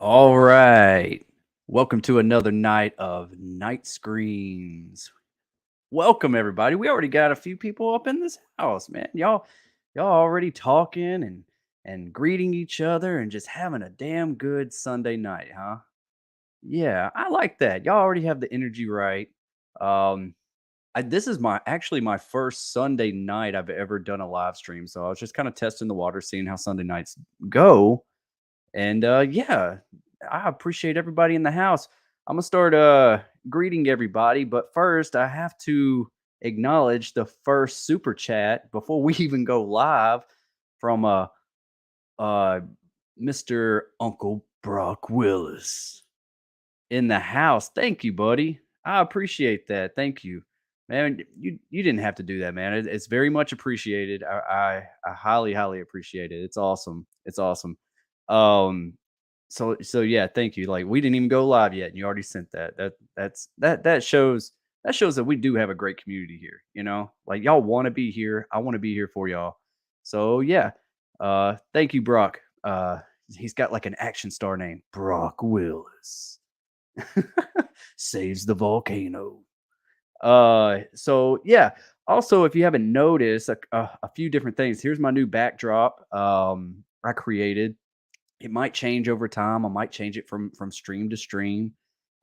All right. Welcome to another night of Night Screams. Welcome everybody. We already got a few people up in this house, man. Y'all already talking and greeting each other and just having a damn good Sunday night, huh? Yeah, I like that. Y'all already have the energy right. Um this is my actually my first Sunday night I've ever done a live stream. So I was just kind of testing the water, seeing how Sunday nights go. And yeah, I appreciate everybody in the house. I'm gonna start greeting everybody, but first I have to acknowledge the first super chat before we even go live from uh Mr. Uncle Brock Willis in the house. Thank you, buddy. I appreciate that. Thank you. Man, you didn't have to do that, man. It's very much appreciated. I highly appreciate it. It's awesome. It's awesome. Um so yeah, thank you. Like we didn't even go live yet and you already sent that. That shows that we do have a great community here, you know? Like y'all want to be here. I want to be here for y'all. So yeah. Thank you, Brock. He's got like an action star name, Brock Willis. Saves the volcano. So yeah. Also, if you haven't noticed, a few different things. Here's my new backdrop. I created. It might change over time. I might change it from stream to stream.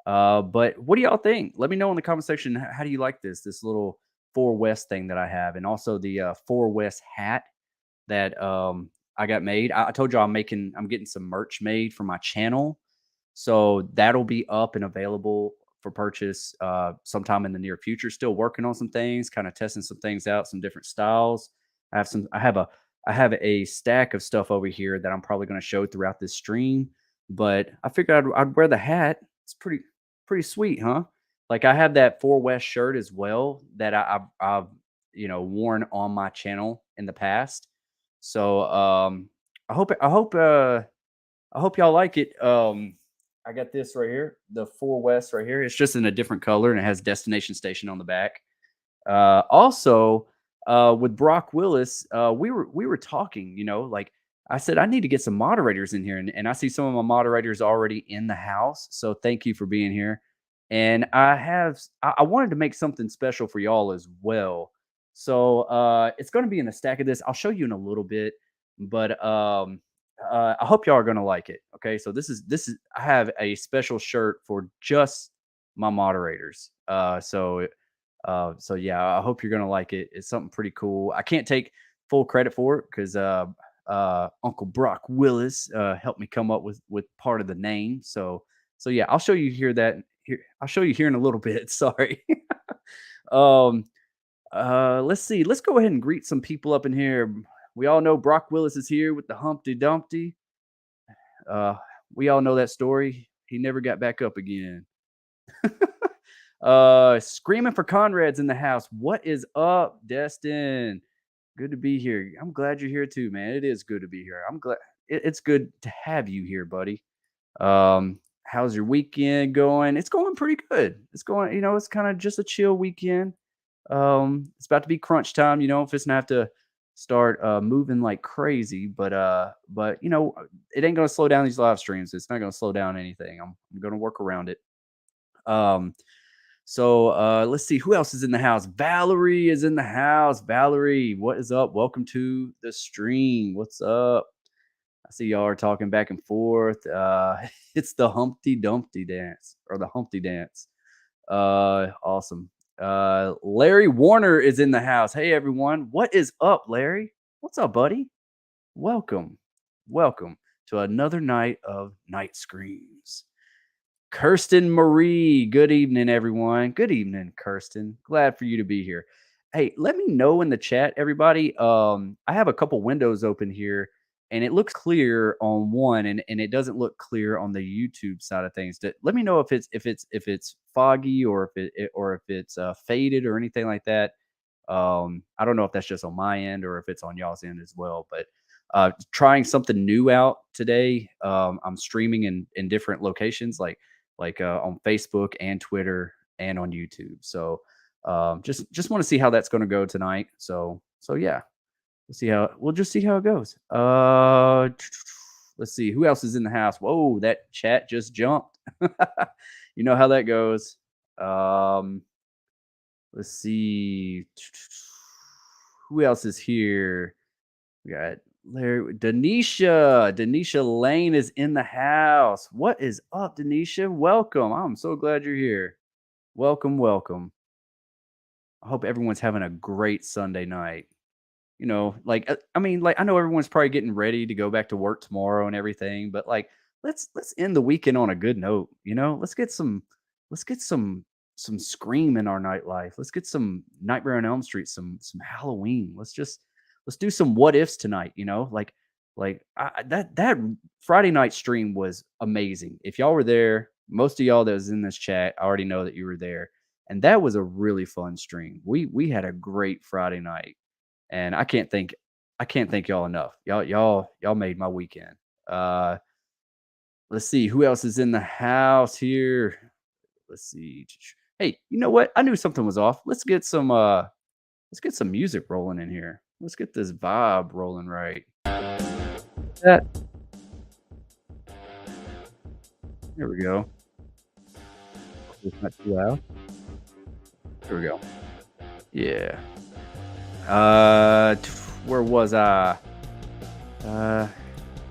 But what do y'all think? Let me know in the comment section. How do you like this little Four West thing that I have, and also the Four West hat that I got made. I told you I'm getting some merch made for my channel, so that'll be up and available for purchase sometime in the near future. Still working on some things, kind of testing some things out, some different styles. I have a stack of stuff over here that I'm probably going to show throughout this stream. But I figured I'd wear the hat. It's pretty sweet, huh? Like I have that Four West shirt as well that I've worn on my channel in the past. So I hope I hope I hope y'all like it. I got this right here, the Four West right here. It's just in a different color and it has destination station on the back. Also, with Brock Willis, we were talking. Like I said, I need to get some moderators in here, and I see some of my moderators already in the house. So thank you for being here. And I wanted to make something special for y'all as well. So it's going to be in a stack of this. I'll show you in a little bit, but I hope y'all are going to like it. Okay, so this is I have a special shirt for just my moderators. So yeah, I hope you're gonna like it. It's something pretty cool. I can't take full credit for it because Uncle Brock Willis helped me come up with part of the name. So yeah, I'll show you here that here. I'll show you here in a little bit. Sorry. um. Let's see. Let's go ahead and greet some people up in here. We all know Brock Willis is here with the Humpty Dumpty. Uh, we all know that story. He never got back up again. Screaming for Conrad's in the house. What is up, Destin? Good to be here. I'm glad you're here too, man. It is good to be here. I'm glad it's good to have you here, buddy. How's your weekend going? It's going pretty good. It's going, it's kind of just a chill weekend. It's about to be crunch time, if it's not have to start moving like crazy, but it ain't gonna slow down these live streams. It's not gonna slow down anything. I'm gonna work around it. Um, so let's see who else is in the house. Valerie is in the house. Valerie, what is up? Welcome to the stream. What's up? I see y'all are talking back and forth. It's the Humpty Dumpty dance or the Humpty dance. Awesome. Larry Warner is in the house. Hey everyone, what is up, Larry? What's up, buddy? Welcome, welcome to another night of Night Screams. Kirsten Marie. Good evening, everyone. Good evening, Kirsten. Glad for you to be here. Hey, let me know in the chat, everybody. I have a couple windows open here, and it looks clear on one, and it doesn't look clear on the YouTube side of things. Let me know if it's foggy or if it's faded or anything like that. I don't know if that's just on my end or if it's on y'all's end as well, but trying something new out today. I'm streaming in different locations, like on Facebook and Twitter and on YouTube. So just want to see how that's going to go tonight. So yeah, we'll just see how it goes. Let's see who else is in the house. Whoa, that chat just jumped. You know how that goes. Um, let's see who else is here. We got Larry, Denisha. Denisha Lane is in the house. What is up, Denisha? Welcome. I'm so glad you're here. Welcome, welcome. I hope everyone's having a great Sunday night. I mean, like I know everyone's probably getting ready to go back to work tomorrow and everything, but like let's end the weekend on a good note, let's get some scream in our nightlife. Let's get some Nightmare on Elm Street, some Halloween. Let's do some what ifs tonight, that Friday night stream was amazing. If y'all were there, most of y'all that was in this chat, I already know that you were there. And that was a really fun stream. We had a great Friday night and I can't thank y'all enough. Y'all made my weekend. Uh, let's see who else is in the house here. Let's see. Hey, you know what? I knew something was off. Let's get some music rolling in here. Let's get this vibe rolling right. That There we go. Hopefully it's not too loud. There we go. Yeah. Where was I? Uh,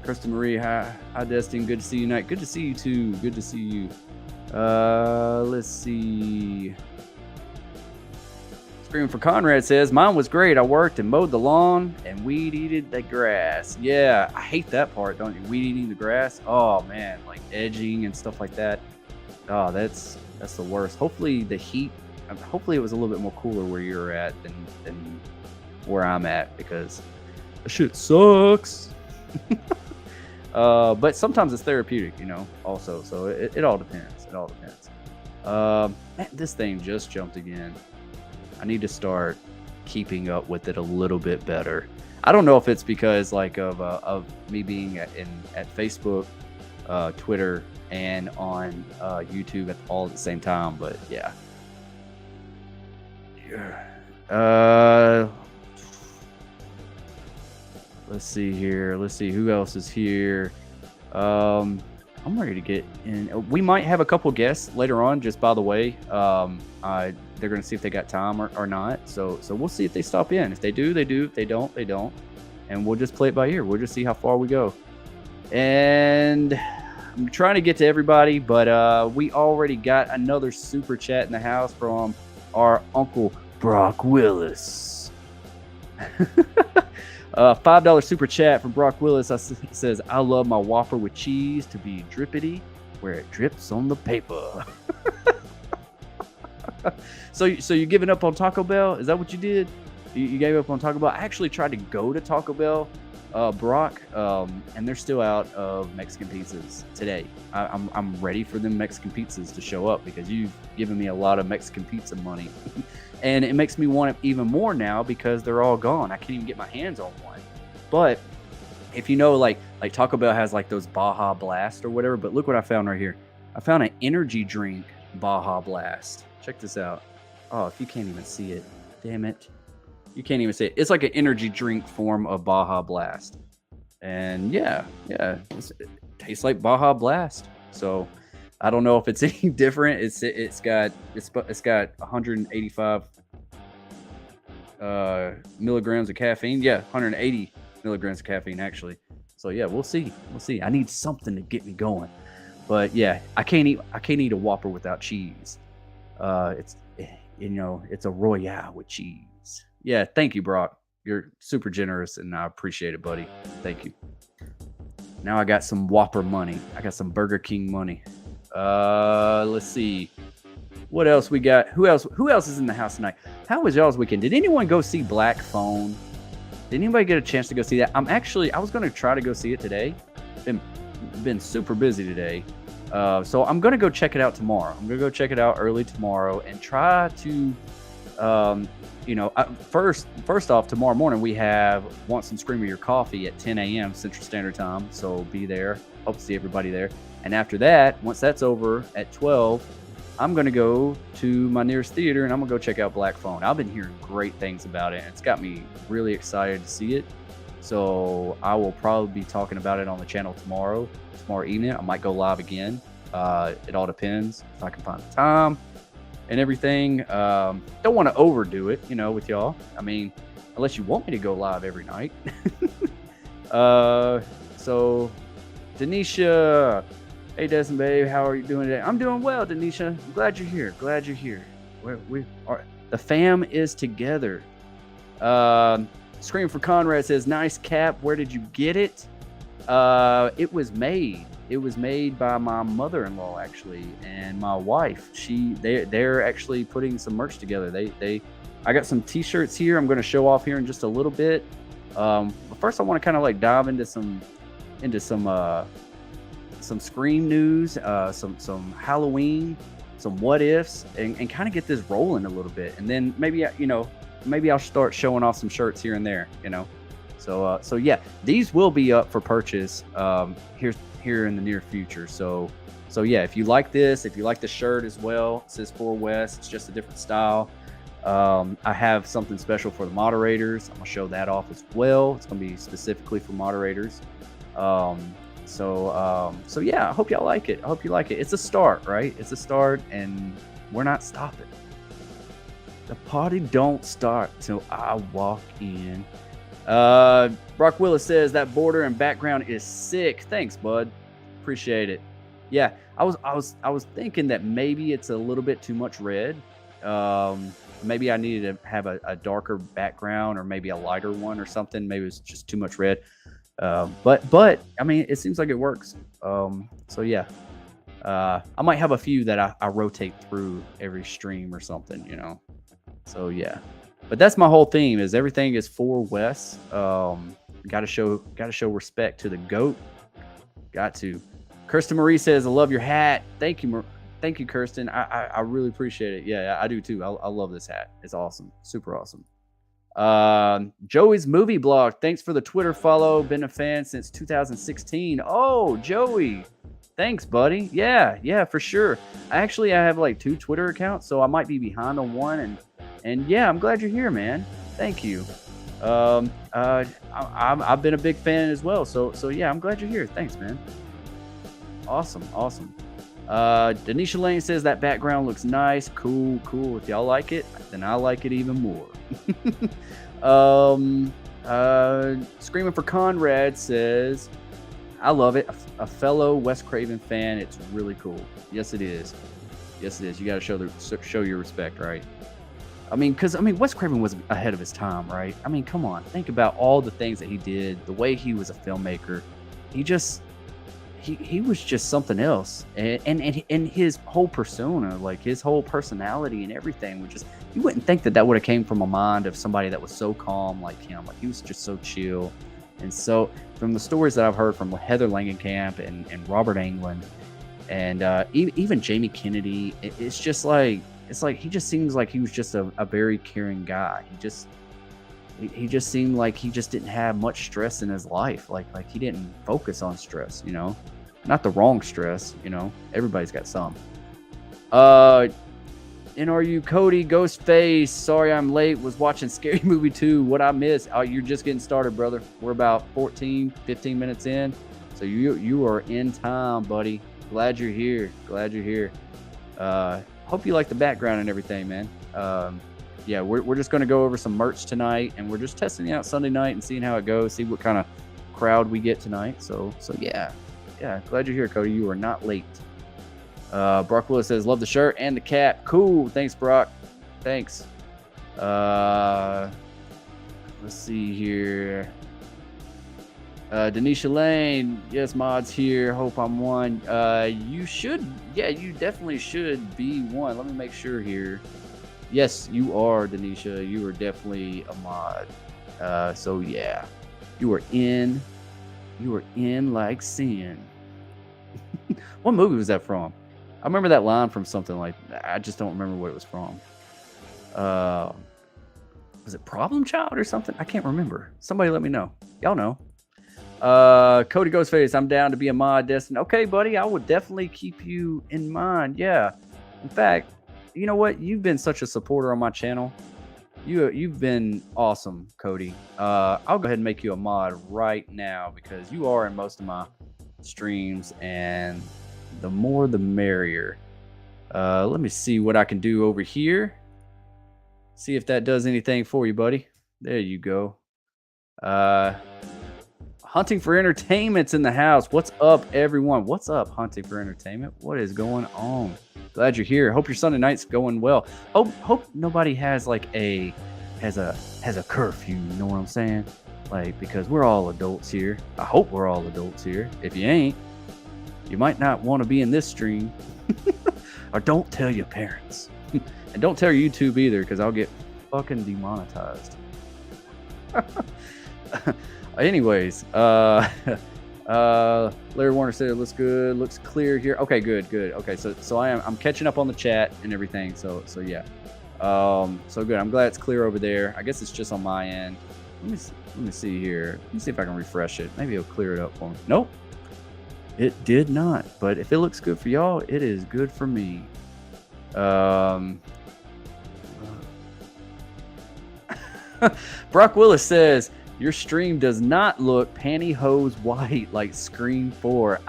Krista Marie, hi, Destin. Good to see you tonight. Good to see you too. Good to see you. Let's see. Screaming for Conrad says, mine was great. I worked and mowed the lawn and weed eated the grass. Yeah, I hate that part, don't you? Weed eating the grass. Oh man, like edging and stuff like that. Oh, that's the worst. Hopefully the heat. Hopefully it was a little bit more cooler where you're at than where I'm at because the shit sucks. But sometimes it's therapeutic, also. So it all depends. It all depends. Man, this thing just jumped again. I need to start keeping up with it a little bit better. I don't know if it's because of me being at Facebook, Twitter, and on YouTube all at the same time, but yeah. Let's see here. Let's see who else is here. I'm ready to get in. We might have a couple guests later on, just by the way. They're going to see if they got time or not. So we'll see if they stop in. If they do, they do. If they don't, they don't. And we'll just play it by ear. We'll just see how far we go. And I'm trying to get to everybody, but we already got another super chat in the house from our Uncle Brock Willis. $5 super chat from Brock Willis. Says, I love my Whopper with cheese to be drippity where it drips on the paper. So you giving up on Taco Bell? Is that what you did? You gave up on Taco Bell? I actually tried to go to Taco Bell, Brock, and they're still out of Mexican pizzas today. I'm ready for them Mexican pizzas to show up because you've given me a lot of Mexican pizza money. And it makes me want it even more now because they're all gone. I can't even get my hands on one. But if you know, like Taco Bell has like those Baja Blast or whatever. But look what I found right here. I found an energy drink Baja Blast. Check this out. Oh, if you can't even see it, damn it. You can't even see it. It's like an energy drink form of Baja Blast. And yeah, it tastes like Baja Blast. So I don't know if it's any different. It's got 185 milligrams of caffeine. Yeah, 180 milligrams of caffeine actually. So yeah, we'll see. I need something to get me going. But yeah, I can't eat a Whopper without cheese. It's a Royale with cheese. Yeah, thank you, Brock. You're super generous, and I appreciate it, buddy. Thank you. Now I got some Whopper money. I got some Burger King money. Let's see. What else we got? Who else is in the house tonight? How was y'all's weekend? Did anyone go see Black Phone? Did anybody get a chance to go see that? I was going to try to go see it today. Been super busy today. So I'm going to go check it out tomorrow. I'm going to go check it out early tomorrow and try to, first off, tomorrow morning we have Want Some Scream of Your Coffee at 10 a.m. Central Standard Time. So be there. Hope to see everybody there. And after that, once that's over at 12, I'm going to go to my nearest theater and I'm going to go check out Black Phone. I've been hearing great things about it. And it's got me really excited to see it. So I will probably be talking about it on the channel tomorrow evening. I might go live again. It all depends if I can find the time and everything. Don't want to overdo it, with y'all. I mean, unless you want me to go live every night. So Denisha, hey Desmond, babe, how are you doing today? I'm doing well, Denisha. I'm glad you're here. Glad you're here. We are. The fam is together. Scream for Conrad says, "Nice cap. Where did you get it?" It was made. It was made by my mother-in-law actually, and my wife. They're actually putting some merch together. I got some T-shirts here. I'm going to show off here in just a little bit. But first, I want to kind of like dive into some Scream news, some Halloween, some what ifs, and kind of get this rolling a little bit, and then maybe I'll start showing off some shirts here and there. So yeah, these will be up for purchase here in the near future. So yeah, if you like this, if you like the shirt as well, it says For West. It's just a different style. I have something special for the moderators. I'm gonna show that off as well. It's gonna be specifically for moderators. So yeah, I hope y'all like it. I hope you like it. It's a start, right? It's a start, and we're not stopping. The party don't start till I walk in. Brock Willis says that border and background is sick. Thanks, bud. Appreciate it. Yeah, I was thinking that maybe it's a little bit too much red. Maybe I needed to have a darker background, or maybe a lighter one or something. Maybe it's just too much red. But I mean, it seems like it works. So yeah, I might have a few that I rotate through every stream or something, So yeah, but that's my whole theme. Is everything is For Wes. Got to show respect to the GOAT. Got to. Kirsten Marie says, "I love your hat." Thank you, thank you, Kirsten. I really appreciate it. Yeah, I do too. I love this hat. It's awesome. Super awesome. Joey's Movie Blog. Thanks for the Twitter follow. Been a fan since 2016. Oh, Joey. Thanks, buddy. Yeah, for sure. I have like 2 Twitter accounts, so I might be behind on one. And yeah, I'm glad you're here, man. Thank you. I've been a big fan as well. So yeah, I'm glad you're here. Thanks, man. Awesome. Denisha Lane says that background looks nice. Cool. If y'all like it, then I like it even more. Screaming for Conrad says, "I love it. A fellow Wes Craven fan. It's really cool." Yes, it is. You got to show your respect, right? I mean, Wes Craven was ahead of his time, right? I mean, come on, think about all the things that he did, the way he was a filmmaker. He was just something else, and his whole persona, like his whole personality and everything, was just, you wouldn't think that would have came from a mind of somebody that was so calm like him. Like, he was just so chill. And so from the stories that I've heard from Heather Langenkamp and Robert Englund, and even Jamie Kennedy, it's just like he just seems like he was just a very caring guy. He just seemed like he just didn't have much stress in his life. Like he didn't focus on stress, not the wrong stress, everybody's got some. NRU Cody Ghostface, sorry I'm late, was watching Scary Movie 2. What I missed? Oh, you're just getting started, brother. We're about 15 minutes in. So you are in time, buddy. Glad you're here. Hope you like the background and everything, man. Yeah, we're just going to go over some merch tonight, and we're just testing it out Sunday night and seeing how it goes, see what kind of crowd we get tonight. So yeah, glad you're here, Cody. You are not late. Brock Willis says, "Love the shirt and the cap." Cool. Thanks, Brock. Thanks. Let's see here. Denisha Lane, yes, mods here. Hope I'm one. You definitely should be one. Let me make sure here. Yes, you are, Denisha. You are definitely a mod. So yeah, you are in like sin. What movie was that from? I remember that line from something like that. I just don't remember what it was from. Was it Problem Child or something? I can't remember. Somebody let me know. Y'all know. Cody Ghostface, I'm down to be a mod, Destin. Okay, buddy, I would definitely keep you in mind. Yeah. In fact, you know what? You've been such a supporter on my channel. You've been awesome, Cody. I'll go ahead and make you a mod right now because you are in most of my streams, and the more the merrier. Let me see what I can do over here. See if that does anything for you, buddy. There you go. Uh, Hunting for Entertainment's in the house. What's up, everyone? What's up, Hunting for Entertainment? What is going on? Glad you're here. Hope your Sunday night's going well. Hope nobody has like has a curfew. You know what I'm saying? Like, because we're all adults here. I hope we're all adults here. If you ain't, you might not want to be in this stream. Or don't tell your parents. And don't tell YouTube either, because I'll get fucking demonetized. Anyways, Larry Warner said it looks good, looks clear here. Okay, good. Okay, so I'm catching up on the chat and everything. So yeah, so good. I'm glad it's clear over there. I guess it's just on my end. Let me see here. Let me see if I can refresh it. Maybe it'll clear it up for me. Nope, it did not. But if it looks good for y'all, it is good for me. Brock Willis says your stream does not look pantyhose white like Scream 4.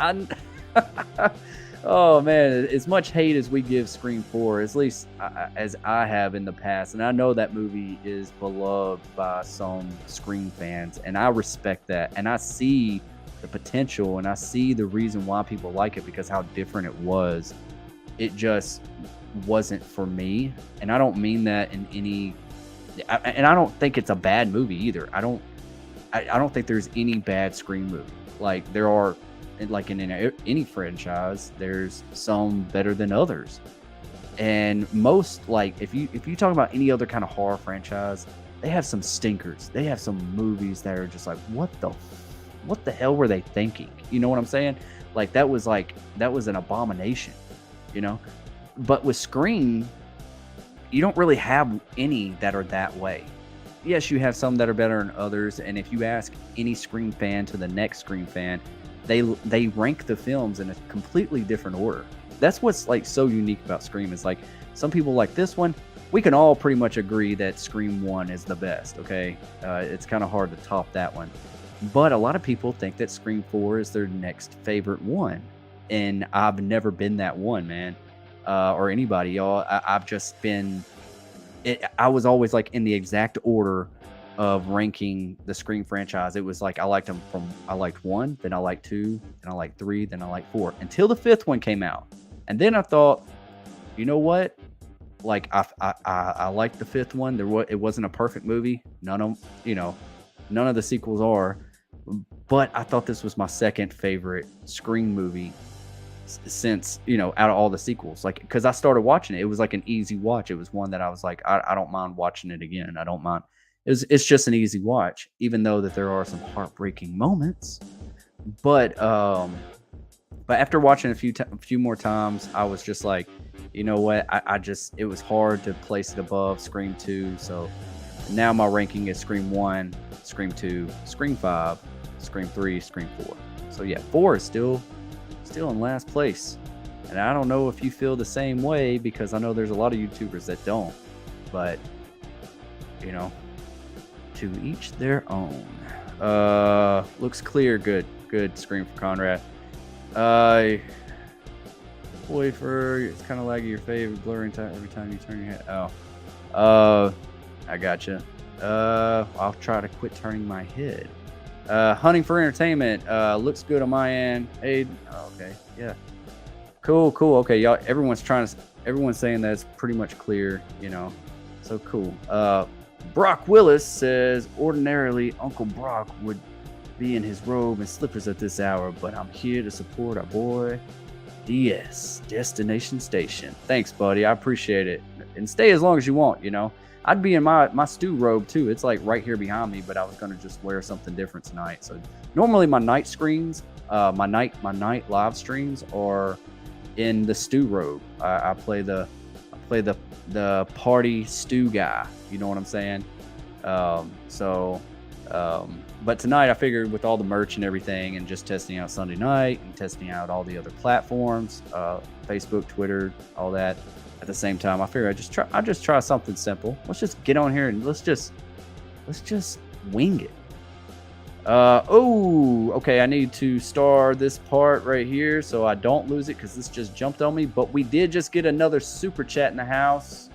Oh man, as much hate as we give Scream 4, at least as I have in the past, and I know that movie is beloved by some Scream fans, and I respect that, and I see the potential, and I see the reason why people like it, because how different it was. It just wasn't for me, and I don't mean that in any, and I don't think it's a bad movie either. I don't think there's any bad Scream movie. Like, there are, like in any franchise, there's some better than others. And most, like, if you talk about any other kind of horror franchise, they have some stinkers. They have some movies that are just like, what the hell were they thinking? You know what I'm saying? Like, that was an abomination, you know? But with Scream, you don't really have any that are that way. Yes, you have some that are better than others, and if you ask any Scream fan to the next Scream fan, they rank the films in a completely different order. That's what's like so unique about Scream. Is like, some people like this one. We can all pretty much agree that Scream 1 is the best, okay? It's kind of hard to top that one. But a lot of people think that Scream 4 is their next favorite one, and I've never been that one, man. Or anybody, y'all. I've just been... I was always like in the exact order of ranking the Scream franchise. It was like I liked 1, then I liked 2, then I liked 3, then I liked 4, until the 5th one came out. And then I thought, you know what? Like, I liked the 5th one. It wasn't a perfect movie. None of the sequels are. But I thought this was my second favorite Scream movie since, out of all the sequels. Like, because I started watching it. It was like an easy watch. It was one that I was like, I don't mind watching it again. I don't mind. It's just an easy watch, even though that there are some heartbreaking moments. But after watching a few more times, I was just like, you know what? It was hard to place it above Scream 2. So now my ranking is Scream 1, Scream 2, Scream 5, Scream 3, Scream 4. So yeah, 4 is still in last place. And I don't know if you feel the same way, because I know there's a lot of YouTubers that don't. But, to each their own. Looks clear. Good Scream for Conrad. Boy, it's kind of laggy. Your favorite blurring time every time you turn your head. I gotcha. I'll try to quit turning my head. Hunting for Entertainment. Looks good on my end. Hey, okay, yeah. Cool. Okay, y'all. Everyone's saying that it's pretty much clear. So cool. Brock Willis says, ordinarily Uncle Brock would be in his robe and slippers at this hour, but I'm here to support our boy DS, Destination Station. Thanks, buddy. I appreciate it. And stay as long as you want, I'd be in my stew robe too. It's like right here behind me, but I was going to just wear something different tonight. So normally my night screens, my night live streams are in the stew robe. I play the party stew guy. You know what I'm saying? But tonight I figured, with all the merch and everything, and just testing out Sunday night and testing out all the other platforms, Facebook, Twitter, all that, at the same time, I figure I'll just try something simple. Let's just get on here and let's just wing it. Oh, okay. I need to star this part right here so I don't lose it because this just jumped on me. But we did just get another super chat in the house,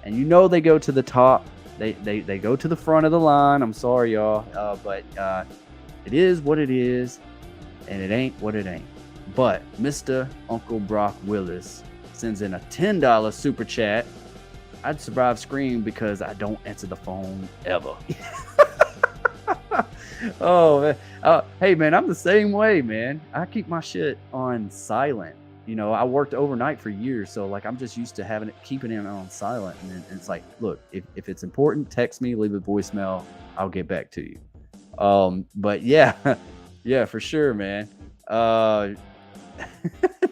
and you know they go to the top. They go to the front of the line. I'm sorry, y'all, but it is what it is, and it ain't what it ain't. But Mr. Uncle Brock Willis sends in a $10 super chat. I'd survive Scream because I don't answer the phone ever. Oh, man. Hey, man, I'm the same way, man. I keep my shit on silent. You know, I worked overnight for years, so like I'm just used to keeping it on silent. And it's like, look, if it's important, text me, leave a voicemail. I'll get back to you. But yeah, yeah, for sure, man.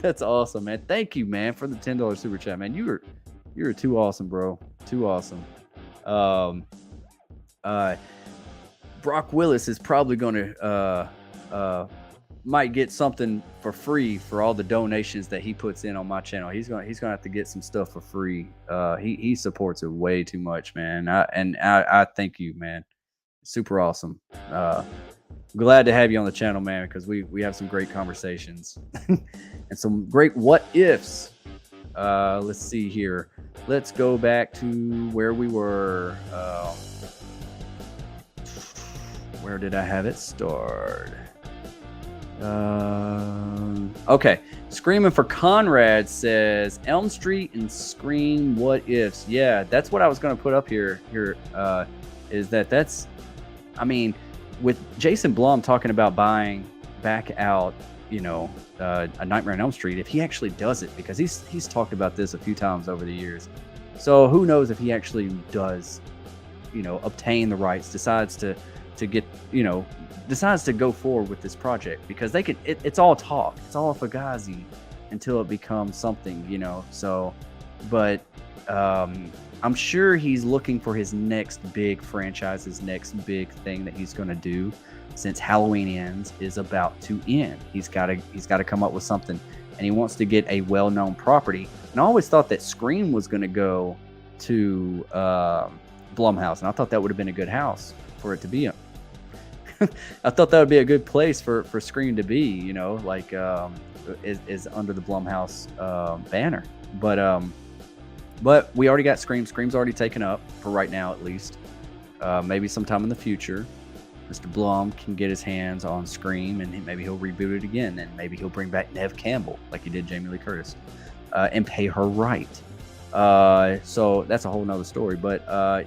That's awesome, man. Thank you, man, for the $10 super chat, man. You're too awesome, bro. Too awesome. Brock Willis is probably going to might get something for free for all the donations that he puts in on my channel. He's gonna have to get some stuff for free. He supports it way too much, man. I thank you, man. Super awesome. Glad to have you on the channel, man, because we have some great conversations and some great what ifs. Let's see here. Let's go back to where we were. Where did I have it start? Okay. Screaming for Conrad says Elm Street and Scream what ifs. Yeah, that's what I was going to put up here. Is that's, I mean, with Jason Blum talking about buying back out, you know, A Nightmare on Elm Street, if he actually does it, because he's talked about this a few times over the years. So who knows if he actually does, you know, obtain the rights, decides to get, you know, decides to go forward with this project, because they could, it's all talk, it's all fugazi until it becomes something, you know. So, but I'm sure he's looking for his next big franchise, his next big thing that he's going to do, since Halloween Ends is about to end. He's got to come up with something, and he wants to get a well-known property. And I always thought that Scream was going to go to Blumhouse, and I thought that would have been a good house for it to be in. I thought that would be a good place for Scream to be, you know, like is under the Blumhouse banner. But we already got Scream. Scream's already taken up for right now, at least. Maybe sometime in the future, Mr. Blum can get his hands on Scream, and maybe he'll reboot it again, and maybe he'll bring back Neve Campbell like he did Jamie Lee Curtis, and pay her right. So that's a whole nother story. But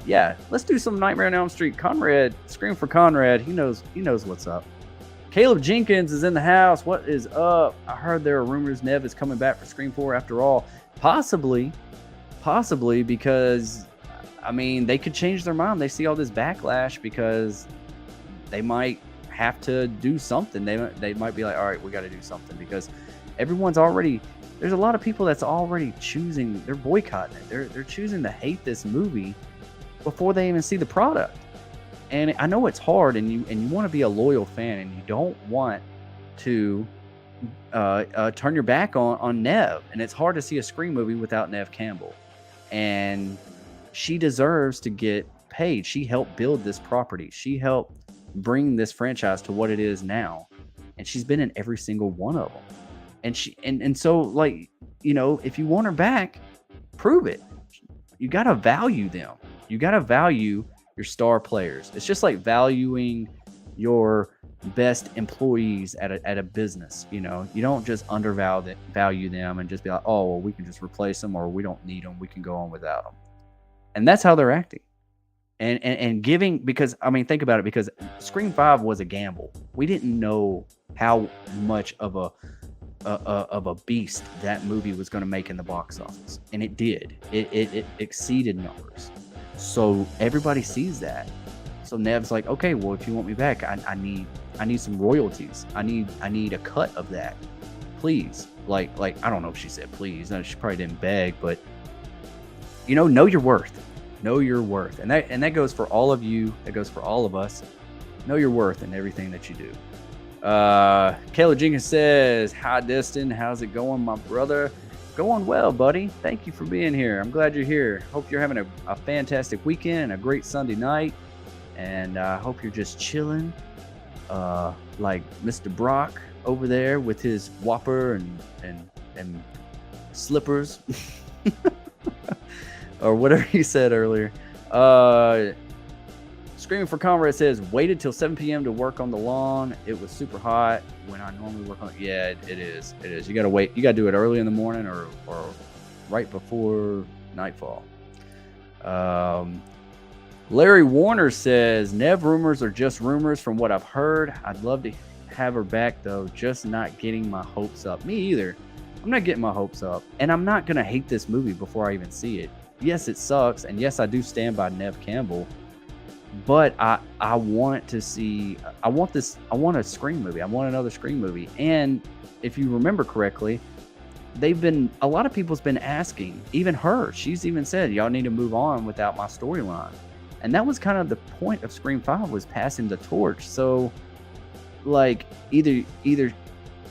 yeah, let's do some Nightmare on Elm Street. Conrad, Scream for Conrad. He knows what's up. Caleb Jenkins is in the house. What is up? I heard there are rumors Neve is coming back for Scream 4 after all. Possibly, because I mean, they could change their mind. They see all this backlash, because they might have to do something. They might be like, all right, we got to do something, because everyone's already, there's a lot of people that's already choosing, they're boycotting it. They're choosing to hate this movie before they even see the product. And I know it's hard, and you want to be a loyal fan, and you don't want to turn your back on Neve. And it's hard to see a Scream movie without Neve Campbell. And she deserves to get paid. She helped build this property. She helped bring this franchise to what it is now. And she's been in every single one of them. And so, like, you know, if you want her back, prove it. You got to value them. You got to value your star players. It's just like valuing your best employees at a business. You know, you don't just undervalue them and just be like, oh, well, we can just replace them, or we don't need them, we can go on without them. And that's how they're acting. And giving, because I mean, think about it, because Scream 5 was a gamble. We didn't know how much of a beast that movie was going to make in the box office, and it did. It exceeded numbers. So everybody sees that. So Nev's like, okay, well, if you want me back, I need some royalties. I need a cut of that, please. Like I don't know if she said please. No, she probably didn't beg, but you know your worth. Know your worth, and that goes for all of you. That goes for all of us. Know your worth in everything that you do. Kayla Jenkins says, hi Destin, how's it going, my brother? Going well, buddy. Thank you for being here. I'm glad you're here. Hope you're having a fantastic weekend and a great Sunday night. And I hope you're just chilling, like Mr. Brock over there with his Whopper and slippers, or whatever he said earlier. Screaming for Comrade says, waited till 7 p.m. to work on the lawn. It was super hot when I normally work on it. Yeah, it is. It is. You got to wait. You got to do it early in the morning or right before nightfall. Larry Warner says, Nev rumors are just rumors from what I've heard. I'd love to have her back, though, just not getting my hopes up. Me either. I'm not getting my hopes up. And I'm not going to hate this movie before I even see it. Yes, it sucks. And yes, I do stand by Nev Campbell. But I want to see, I want a Scream movie. I want another Scream movie. And if you remember correctly, a lot of people's been asking, even her, she's even said, y'all need to move on without my storyline. And that was kind of the point of Scream 5, was passing the torch. So, like, either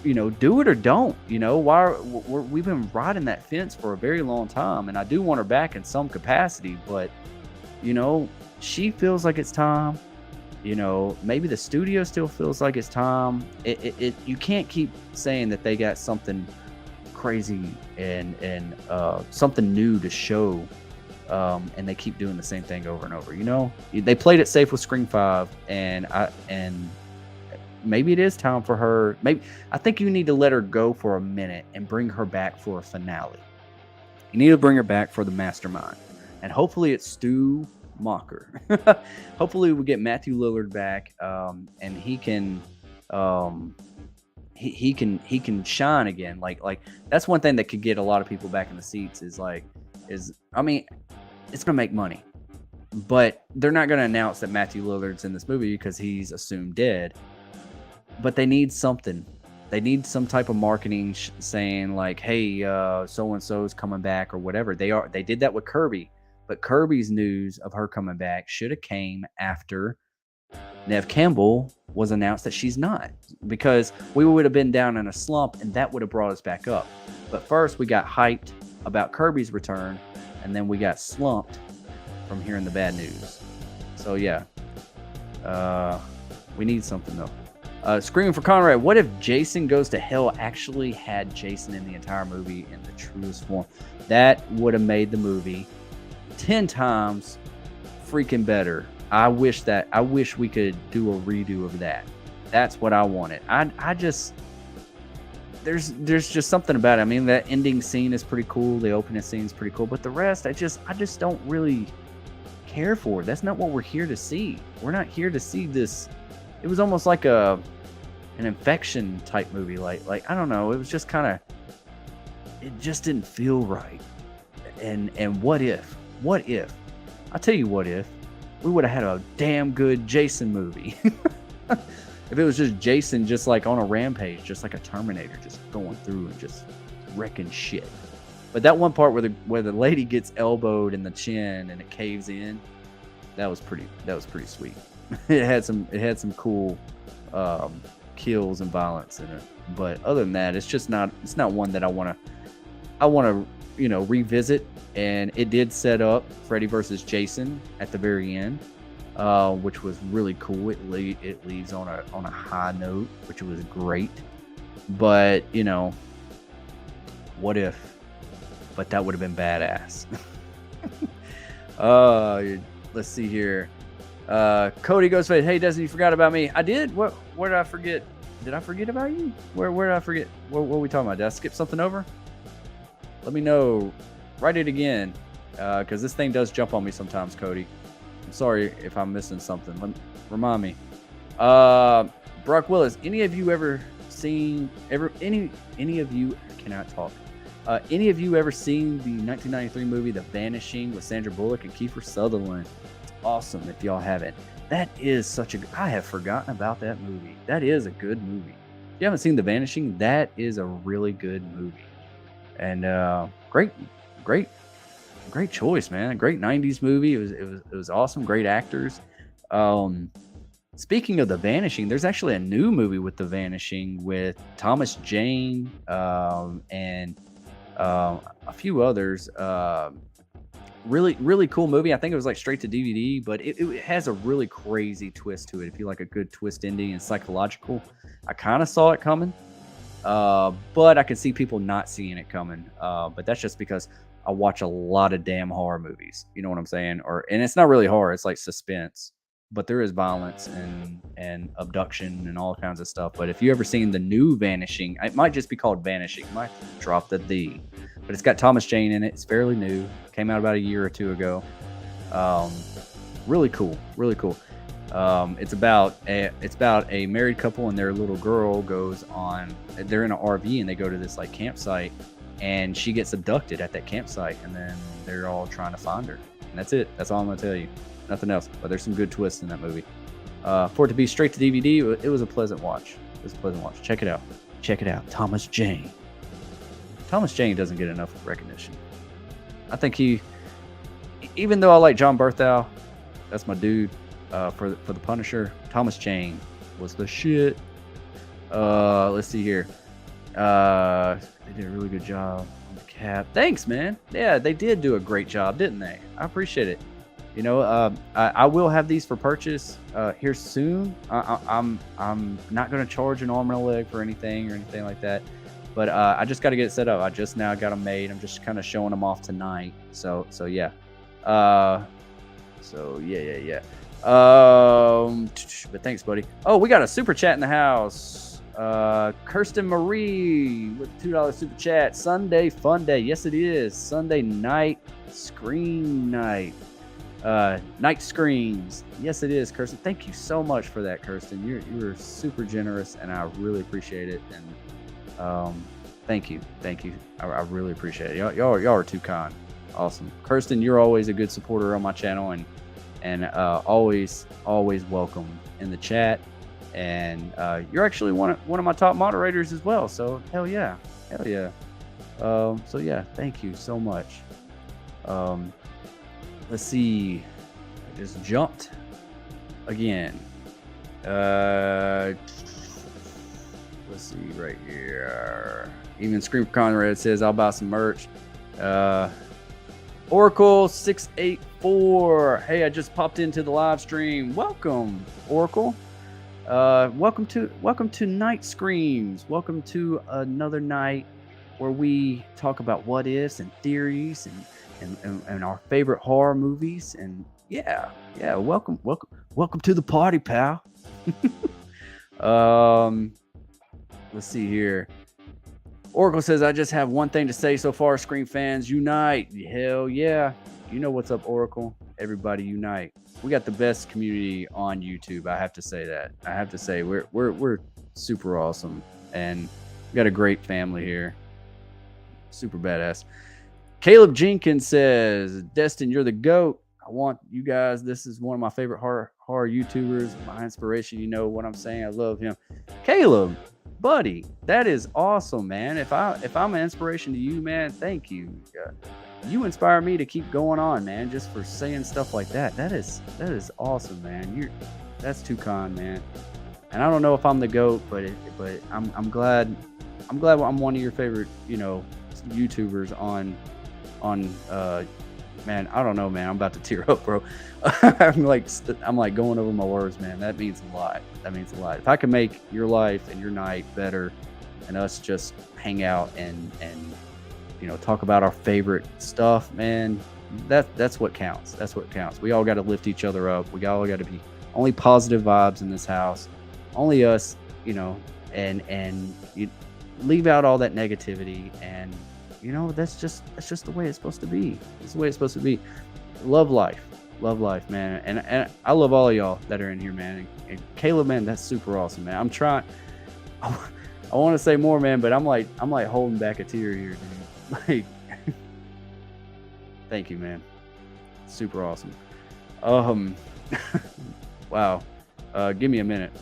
do it or don't. We've been riding that fence for a very long time, and I do want her back in some capacity, but she feels like it's time. Maybe the studio still feels like it's time. You can't keep saying that they got something crazy and something new to show, and they keep doing the same thing over and over. They played it safe with Scream 5, and maybe it is time for her. I think you need to let her go for a minute and bring her back for a finale. You need to bring her back for the mastermind, and hopefully it's Stu Mocker. Hopefully we get Matthew Lillard back, and he can he can shine again. Like that's one thing that could get a lot of people back in the seats is it's gonna make money, but they're not gonna announce that Matthew Lillard's in this movie because he's assumed dead. But they need something. They need some type of marketing saying like, hey, so and so's coming back or whatever. They did that with Kirby. But Kirby's news of her coming back should have came after Nev Campbell was announced that she's not, because we would have been down in a slump and that would have brought us back up. But first we got hyped about Kirby's return, and then we got slumped from hearing the bad news. So yeah, we need something though. Screaming for Conrad, what if Jason Goes to Hell actually had Jason in the entire movie in the truest form? That would have made the movie 10 times freaking better. I wish we could do a redo of that. That's what I wanted. There's just something about it. I mean, that ending scene is pretty cool. The opening scene is pretty cool, but the rest, I just don't really care for. That's not what we're here to see. We're not here to see this. It was almost like an infection type movie. Like I don't know. It was just kind of, it just didn't feel right. And what if? What if? I'll tell you what if. We would have had a damn good Jason movie. If it was just Jason just like on a rampage, just like a Terminator, just going through and just wrecking shit. But that one part where the lady gets elbowed in the chin and it caves in, that was pretty sweet. It had some cool kills and violence in it. But other than that, it's not one that I want to revisit. And it did set up Freddy versus Jason at the very end, which was really cool. It leaves on a high note, which was great. But what if? But that would have been badass. Let's see here. Cody goes, hey Destiny, you forgot about me. I did. Where did I forget? Did I forget about you? Where did I forget? What were we talking about? Did I skip something over? Let me know. Write it again, because this thing does jump on me sometimes, Cody. I'm sorry if I'm missing something. Remind me. Brock Willis, any of you ever seen any of you cannot talk? Any of you ever seen the 1993 movie The Vanishing with Sandra Bullock and Kiefer Sutherland? It's awesome if y'all haven't. That is I have forgotten about that movie. That is a good movie. If you haven't seen The Vanishing, that is a really good movie. And great choice, man. Great 90s movie. It was awesome. Great actors. Speaking of The Vanishing, there's actually a new movie with The Vanishing with Thomas Jane and A few others. Really, really cool movie. I think it was like straight to DVD, but it has a really crazy twist to it. If you like a good twist ending and psychological, I kind of saw it coming, but I can see people not seeing it coming. But that's just because I watch a lot of damn horror movies. You know what I'm saying? And it's not really horror; it's like suspense. But there is violence and abduction and all kinds of stuff. But if you ever seen the new Vanishing, it might just be called Vanishing. Might drop the D, but it's got Thomas Jane in it. It's fairly new. Came out about a year or two ago. Um, really cool, really cool. It's about a married couple and their little girl goes on. They're in an RV and they go to this like campsite, and she gets abducted at that campsite, and then they're all trying to find her. And that's it. That's all I'm gonna tell you. Nothing else. But there's some good twists in that movie. For it to be straight to DVD, it was a pleasant watch. It was a pleasant watch. Check it out. Check it out. Thomas Jane. Thomas Jane doesn't get enough recognition. I think even though I like John Berthow, that's my dude. For the Punisher, Thomas Jane was the shit. Let's see here. They did a really good job on the Cap. Thanks, man. Yeah, they did do a great job, didn't they? I appreciate it. You know, I will have these for purchase here soon. I'm not going to charge an arm and a leg for anything or anything like that. But I just got to get it set up. I just now got them made. I'm just kind of showing them off tonight. So yeah. Yeah. But thanks, buddy. Oh, we got a super chat in the house. Kirsten Marie with $2 super chat. Sunday fun day. Yes, it is. Sunday night screen night. Night screens. Yes, it is, Kirsten. Thank you so much for that, Kirsten. You're super generous, and I really appreciate it. And thank you. I really appreciate it. Y'all are too kind. Awesome, Kirsten. You're always a good supporter on my channel, and always welcome in the chat. And you're actually one of my top moderators as well. So hell yeah. So yeah, thank you so much. Let's see. I just jumped again. Let's see right here. Even Scream for Conrad says I'll buy some merch. Oracle 684. Hey, I just popped into the live stream. Welcome, Oracle. Welcome to Night Screams. Welcome to another night where we talk about what ifs and theories and our favorite horror movies. And yeah, welcome to the party, pal. Let's see here. Oracle says, I just have one thing to say so far, Scream fans, unite. Hell yeah. You know what's up, Oracle. Everybody unite. We got the best community on YouTube. I have to say that. I have to say we're super awesome, and we got a great family here. Super badass. Caleb Jenkins says, Destin, you're the GOAT. I want you guys. This is one of my favorite horror YouTubers. My inspiration. You know what I'm saying? I love him. Caleb, buddy, that is awesome, man. If I'm an inspiration to you, man, thank you. You inspire me to keep going on, man, just for saying stuff like that. That is awesome, man. That's too kind, man. And I don't know if I'm the GOAT, but I'm glad I'm one of your favorite, YouTubers on man, I don't know, man. I'm about to tear up, bro. I'm like going over my words, man. That means a lot. If I can make your life and your night better, and us just hang out and talk about our favorite stuff, man, that's what counts. We all got to lift each other up. We all got to be only positive vibes in this house. Only us, and you leave out all that negativity, and that's just the way it's supposed to be. It's the way it's supposed to be. Love life, man. And I love all of y'all that are in here, man. And Caleb, man, that's super awesome, man. I'm trying. I want to say more, man, but I'm like holding back a tear here, dude. Like, thank you, man. Super awesome. Wow. Give me a minute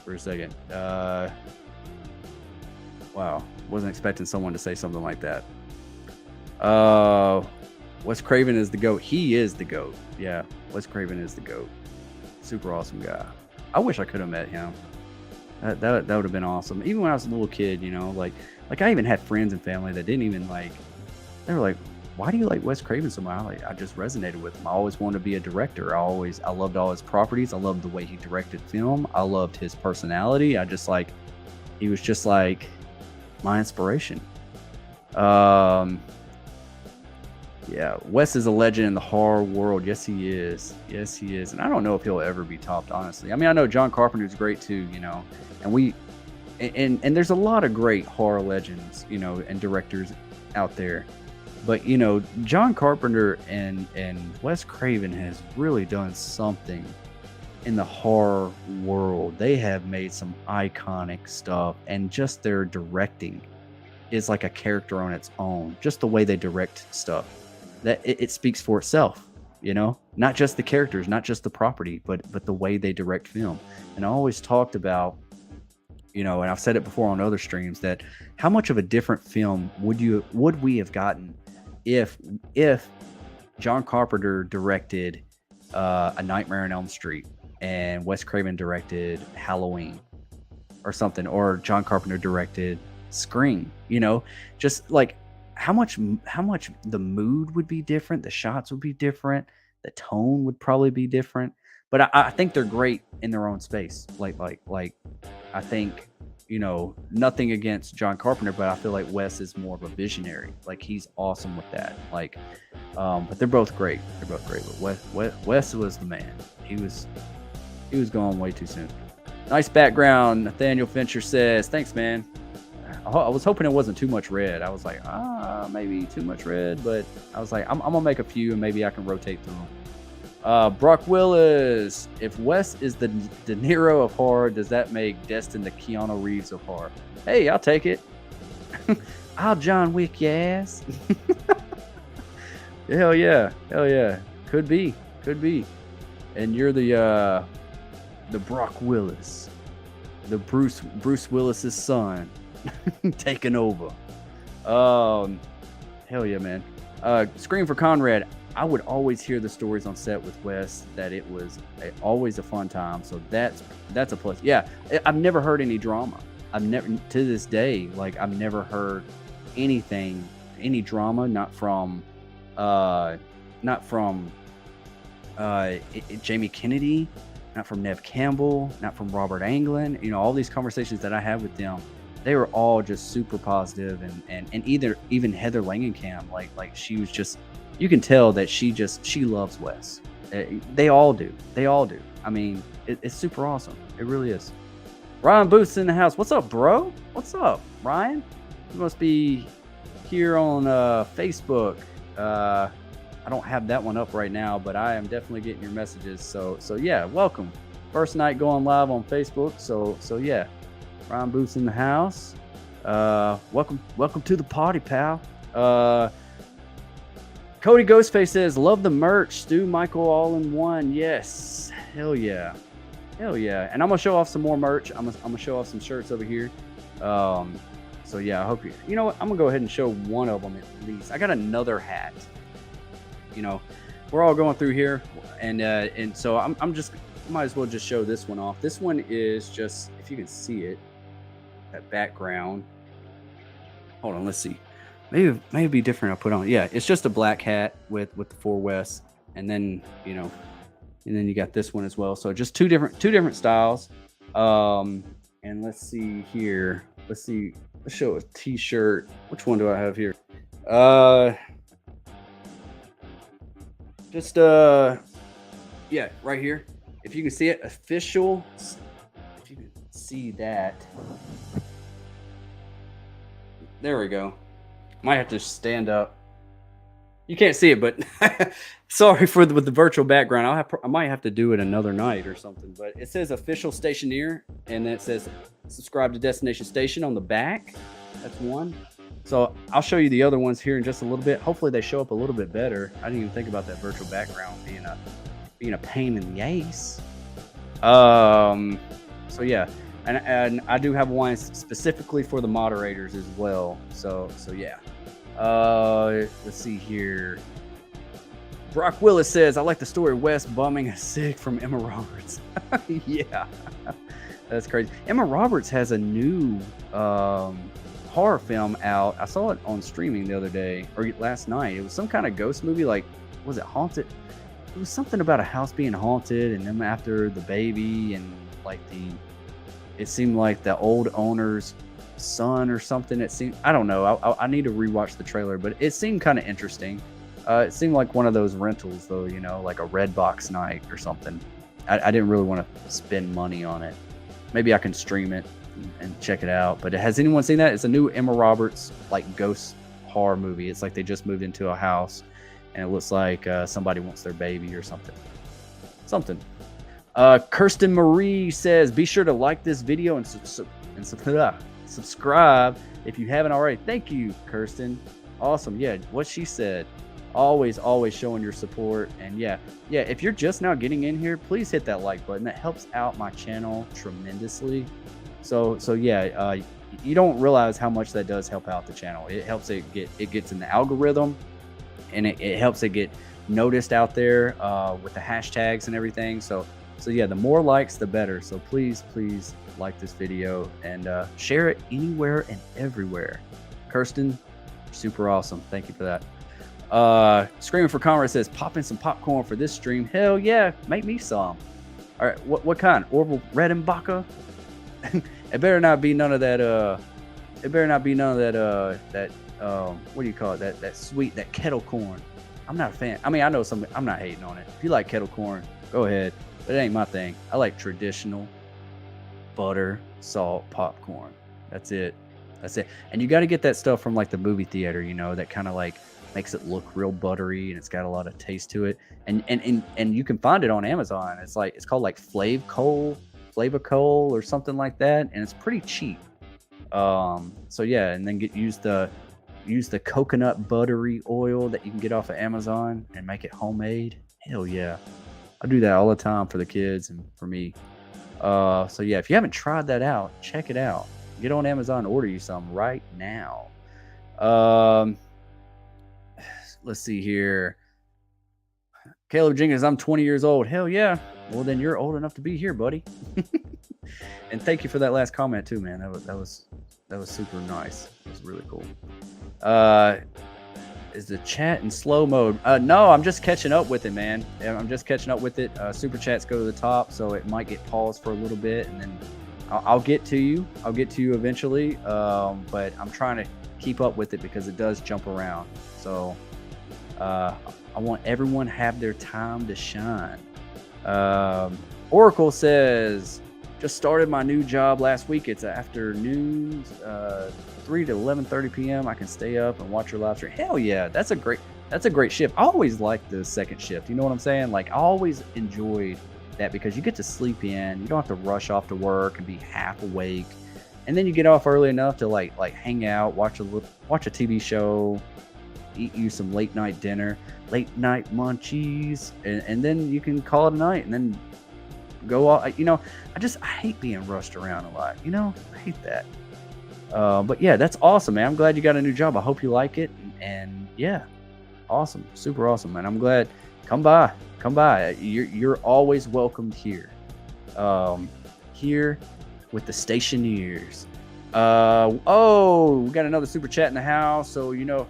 for a second. Wow. Wasn't expecting someone to say something like that. Wes Craven is the GOAT. He is the GOAT. Yeah, Wes Craven is the GOAT. Super awesome guy. I wish I could have met him. That would have been awesome. Even when I was a little kid, like I even had friends and family that didn't even like. They were like, "Why do you like Wes Craven so much?" I just resonated with him. I always wanted to be a director. I loved all his properties. I loved the way he directed film. I loved his personality. He was just like my inspiration. Um, yeah, Wes is a legend in the horror world. Yes, he is. Yes, he is. And I don't know if he'll ever be topped, honestly. I mean, I know John Carpenter's great too, and and there's a lot of great horror legends, and directors out there. But John Carpenter and Wes Craven has really done something in the horror world. They have made some iconic stuff, and just their directing is like a character on its own. Just the way they direct stuff, that it speaks for itself. Not just the characters, not just the property, but the way they direct film. And I always talked about, and I've said it before on other streams, that how much of a different film would we have gotten if John Carpenter directed A Nightmare on Elm Street and Wes Craven directed Halloween or something, or John Carpenter directed Scream. Just like how much the mood would be different, the shots would be different, the tone would probably be different. But I think they're great in their own space. Like I think, nothing against John Carpenter, but I feel like Wes is more of a visionary. Like he's awesome with that. Like, but they're both great. They're both great. But Wes was the man. He was gone way too soon. Nice background. Nathaniel Fincher says, "Thanks, man." I was hoping it wasn't too much red. I was like, maybe too much red, but I was like, I'm gonna make a few and maybe I can rotate through them. Brock Willis, if Wes is the De Niro of horror, does that make Destin the Keanu Reeves of horror? Hey, I'll take it. I'll John Wick your ass. Hell yeah. Could be. And you're the Brock Willis, the Bruce Willis's son, taking over. Hell yeah, man. Scream for Conrad. I would always hear the stories on set with Wes that it was always a fun time. So that's a plus. Yeah, I've never heard any drama. I've never, to this day, like I've never heard any drama, not from Jamie Kennedy, not from Nev Campbell, not from Robert Englund. All these conversations that I had with them, they were all just super positive, and even Heather Langenkamp, like she was just, you can tell that she loves Wes. They all do. I mean, it's super awesome. It really is. Ryan Booth's in the house. What's up, bro? What's up, Ryan? You must be here on Facebook. I don't have that one up right now, but I am definitely getting your messages. So yeah, welcome. First night going live on Facebook. So yeah, Ryan Booth's in the house. Welcome to the party, pal. Cody Ghostface says, "Love the merch, Stu Michael all in one." Yes, hell yeah. And I'm gonna show off some more merch. I'm gonna show off some shirts over here. So yeah, I hope you know what, I'm gonna go ahead and show one of them at least. I got another hat. We're all going through here, and so I'm just might as well just show this one off. This one is just, if you can see it, that background. Hold on, let's see. Maybe it'd be different. I'll put on. Yeah, it's just a black hat with the 4 West, and then and then you got this one as well. So just two different styles. And let's see here. Let's show a t-shirt. Which one do I have here? Yeah, right here. If you can see it, official. If you can see that. There we go. Might have to stand up. You can't see it, but sorry with the virtual background. I might have to do it another night or something. But it says official stationeer, and then it says subscribe to Destination Station on the back. That's one. So I'll show you the other ones here in just a little bit. Hopefully they show up a little bit better. I didn't even think about that virtual background being a pain in the ass. So yeah. And I do have one specifically for the moderators as well. So yeah. Let's see here. Brock Willis says, "I like the story of Wes bumming a cig from Emma Roberts." Yeah, That's crazy. Emma Roberts has a new horror film out. I saw it on streaming the other day or last night. It was some kind of ghost movie. Like, was it haunted? It was something about a house being haunted, and then after the baby, and like it seemed like the old owner's son or something. It seemed, I don't know. I need to rewatch the trailer, but it seemed kind of interesting. It seemed like one of those rentals, though, you know, like a red box night or something. I didn't really want to spend money on it. Maybe I can stream it and check it out. But has anyone seen that? It's a new Emma Roberts like ghost horror movie. It's like they just moved into a house, and it looks like somebody wants their baby or something. Kirsten Marie says, be sure to like this video and subscribe if you haven't already. Thank you, Kirsten. Awesome. Yeah, what she said. Always showing your support. And yeah, if you're just now getting in here, please hit that like button. That helps out my channel tremendously. So yeah, you don't realize how much that does help out the channel. It helps it gets in the algorithm, and it helps it get noticed out there with the hashtags and everything. So yeah, the more likes, the better. So please like this video and share it anywhere and everywhere. Kirsten, super awesome. Thank you for that. Screaming for Conrad says, pop in some popcorn for this stream. Hell yeah, make me some. All right, what kind? Orville Redenbacher? It better not be none of that. It better not be none of that. What do you call it? That sweet, that kettle corn. I'm not a fan. I mean, I know some. I'm not hating on it. If you like kettle corn, go ahead. But it ain't my thing. I like traditional butter, salt, popcorn. That's it. And you got to get that stuff from like the movie theater, you know, that kind of like makes it look real buttery, and it's got a lot of taste to it. And you can find it on Amazon. It's called like Flavacol or something like that, and it's pretty cheap. So yeah, and then use the coconut buttery oil that you can get off of Amazon and make it homemade. Hell yeah. I do that all the time for the kids and for me. So yeah, if you haven't tried that out, check it out. Get on Amazon and order you some right now. Let's see here. Caleb Jenkins, I'm 20 years old. Hell yeah. Well, then you're old enough to be here, buddy. And thank you for that last comment too, man. That was super nice. It was really cool. Is the chat in slow mode? No, I'm just catching up with it, man. I'm just catching up with it. Super chats go to the top, so it might get paused for a little bit, and then I'll get to you. I'll get to you eventually. But I'm trying to keep up with it because it does jump around. So I want everyone to have their time to shine. Oracle says, just started my new job last week. It's afternoons, 3 to 11:30 p.m. I can stay up and watch your live stream. Hell yeah, that's a great shift. I always liked the second shift. You know what I'm saying? Like, I always enjoyed that because you get to sleep in. You don't have to rush off to work and be half awake, and then you get off early enough to like hang out, watch a TV show, eat you some late night dinner, late night munchies, and then you can call it a night, and then go off. You know, I hate being rushed around a lot. You know, I hate that. But yeah, that's awesome, man. I'm glad you got a new job. I hope you like it. And yeah, awesome. Super awesome, man. I'm glad. Come by. You're always welcomed here. Here with the stationeers. Oh, we got another super chat in the house. So, you know,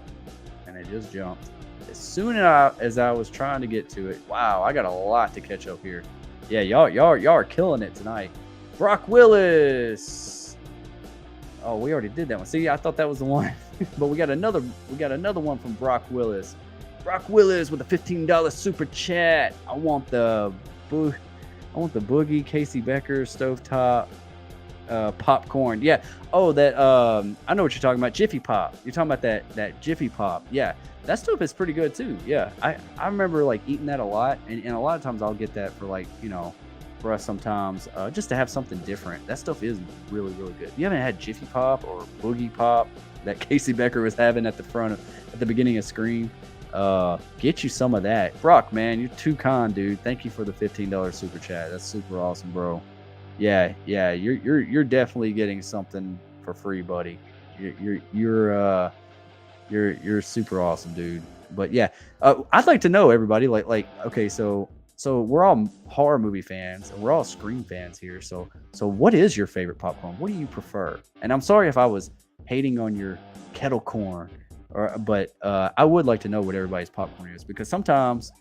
and it just jumped. As soon as I was trying to get to it. Wow, I got a lot to catch up here. Yeah, y'all are killing it tonight. Brock Willis. Oh, we already did that one. See, I thought that was the one, but we got another one from Brock Willis. Brock Willis with a $15 super chat. I want the Boogie Casey Becker stovetop popcorn. Yeah. Oh, that I know what you're talking about. Jiffy Pop. You're talking about that Jiffy Pop. Yeah. That stuff is pretty good too. Yeah. I remember like eating that a lot, and a lot of times I'll get that for like, you know, for us sometimes, just to have something different. That stuff is really, really good. If you haven't had Jiffy Pop or Boogie Pop that Casey Becker was having at the beginning of Scream, get you some of that. Brock, man, you're too kind, dude. Thank you for the $15 super chat. That's super awesome, bro. Yeah, you're definitely getting something for free, buddy. You're super awesome, dude. But yeah, I'd like to know, everybody, like okay, so So we're all horror movie fans and we're all Scream fans here. So what is your favorite popcorn? What do you prefer? And I'm sorry if I was hating on your kettle corn, but I would like to know what everybody's popcorn is, because sometimes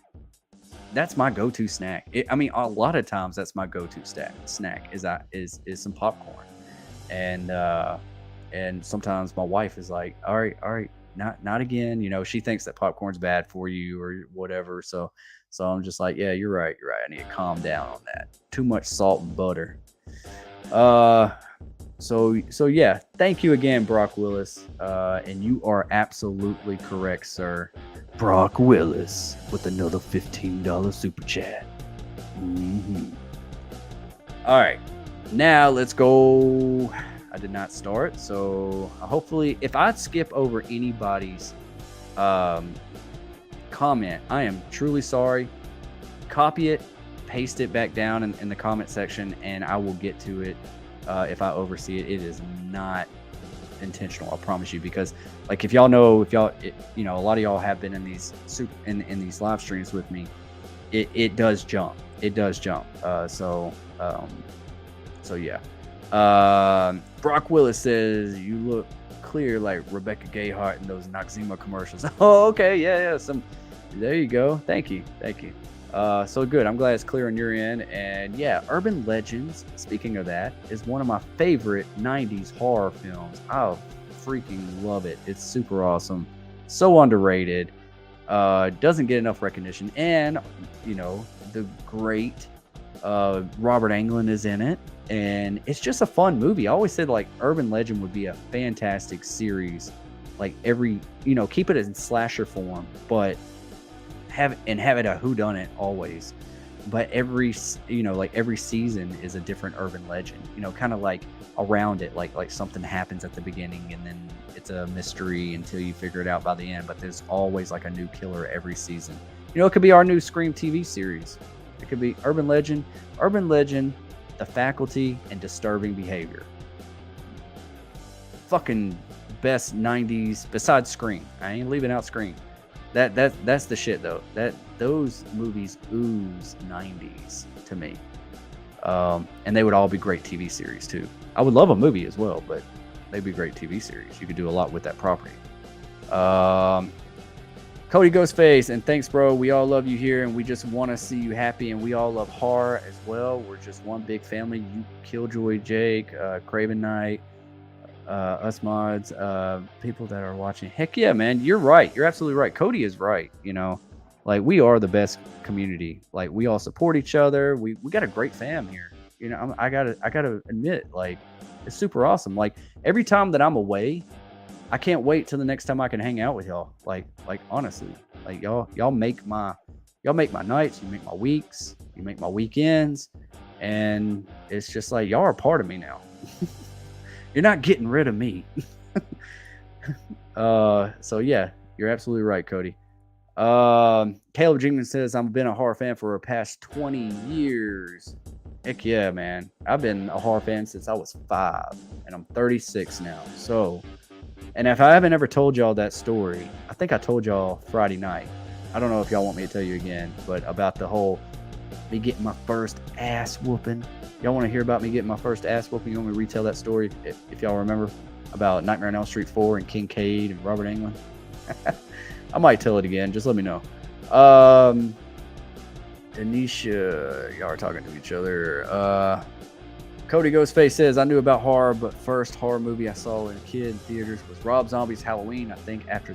that's my go-to snack. I mean, a lot of times that's my go-to snack is some popcorn, and sometimes my wife is like, all right, not again. You know, she thinks that popcorn's bad for you or whatever. So I'm just like, yeah, you're right. I need to calm down on that. Too much salt and butter. Uh, so yeah, thank you again, Brock Willis. And you are absolutely correct, sir. Brock Willis with another $15 super chat. All right, now let's go. I did not start, so hopefully, if I skip over anybody's comment, I am truly sorry. Copy it, paste it back down in the comment section, and I will get to it if I oversee it. It is not intentional, I promise you, because like if y'all know, you know, a lot of y'all have been in these in these live streams with me. It does jump. So yeah. Brock Willis says you look clear like Rebecca Gayheart in those Noxzema commercials. Oh, okay, yeah. There you go. Thank you. So good. I'm glad it's clear on your end. And yeah, Urban Legends, speaking of that, is one of my favorite 90s horror films. I freaking love it. It's super awesome. So underrated. Doesn't get enough recognition. And, you know, the great Robert Englund is in it. And it's just a fun movie. I always said like Urban Legend would be a fantastic series. Like keep it in slasher form, but have it a whodunit always. But every season is a different urban legend, kind of like around it, like something happens at the beginning and then it's a mystery until you figure it out by the end. But there's always like a new killer every season. It could be our new Scream TV series. It could be Urban Legend, The Faculty, and Disturbing Behavior. Fucking best 90s besides Scream. I ain't leaving out Scream. That's the shit though. Those movies ooze 90s to me. And they would all be great TV series too. I would love a movie as well, but they'd be great TV series. You could do a lot with that property. Cody Ghostface, and thanks, bro. We all love you here, and we just want to see you happy, and we all love horror as well. We're just one big family. You, Killjoy Jake, Craven Knight, us mods, people that are watching. Heck yeah, man. You're right. You're absolutely right. Cody is right. Like we are the best community. Like we all support each other. We got a great fam here. I gotta admit, like it's super awesome. Like every time that I'm away, I can't wait till the next time I can hang out with y'all. Like honestly, like y'all make my nights, you make my weeks, you make my weekends, and it's just like y'all are a part of me now. You're not getting rid of me. So yeah, you're absolutely right, Cody. Caleb Jenkins says, I've been a horror fan for the past 20 years. Heck yeah, man. I've been a horror fan since I was 5, and I'm 36 now. So, and if I haven't ever told y'all that story, I think I told y'all Friday night. I don't know if y'all want me to tell you again, but about the whole me getting my first ass whooping. Y'all want to hear about me getting my first ass whooping? You want me to retell that story if y'all remember about Nightmare on Elm Street 4 and Kincaid and Robert Englund? I might tell it again. Just let me know. Denisha, y'all are talking to each other. Cody Ghostface says, I knew about horror, but first horror movie I saw in kid in theaters was Rob Zombie's Halloween. I think after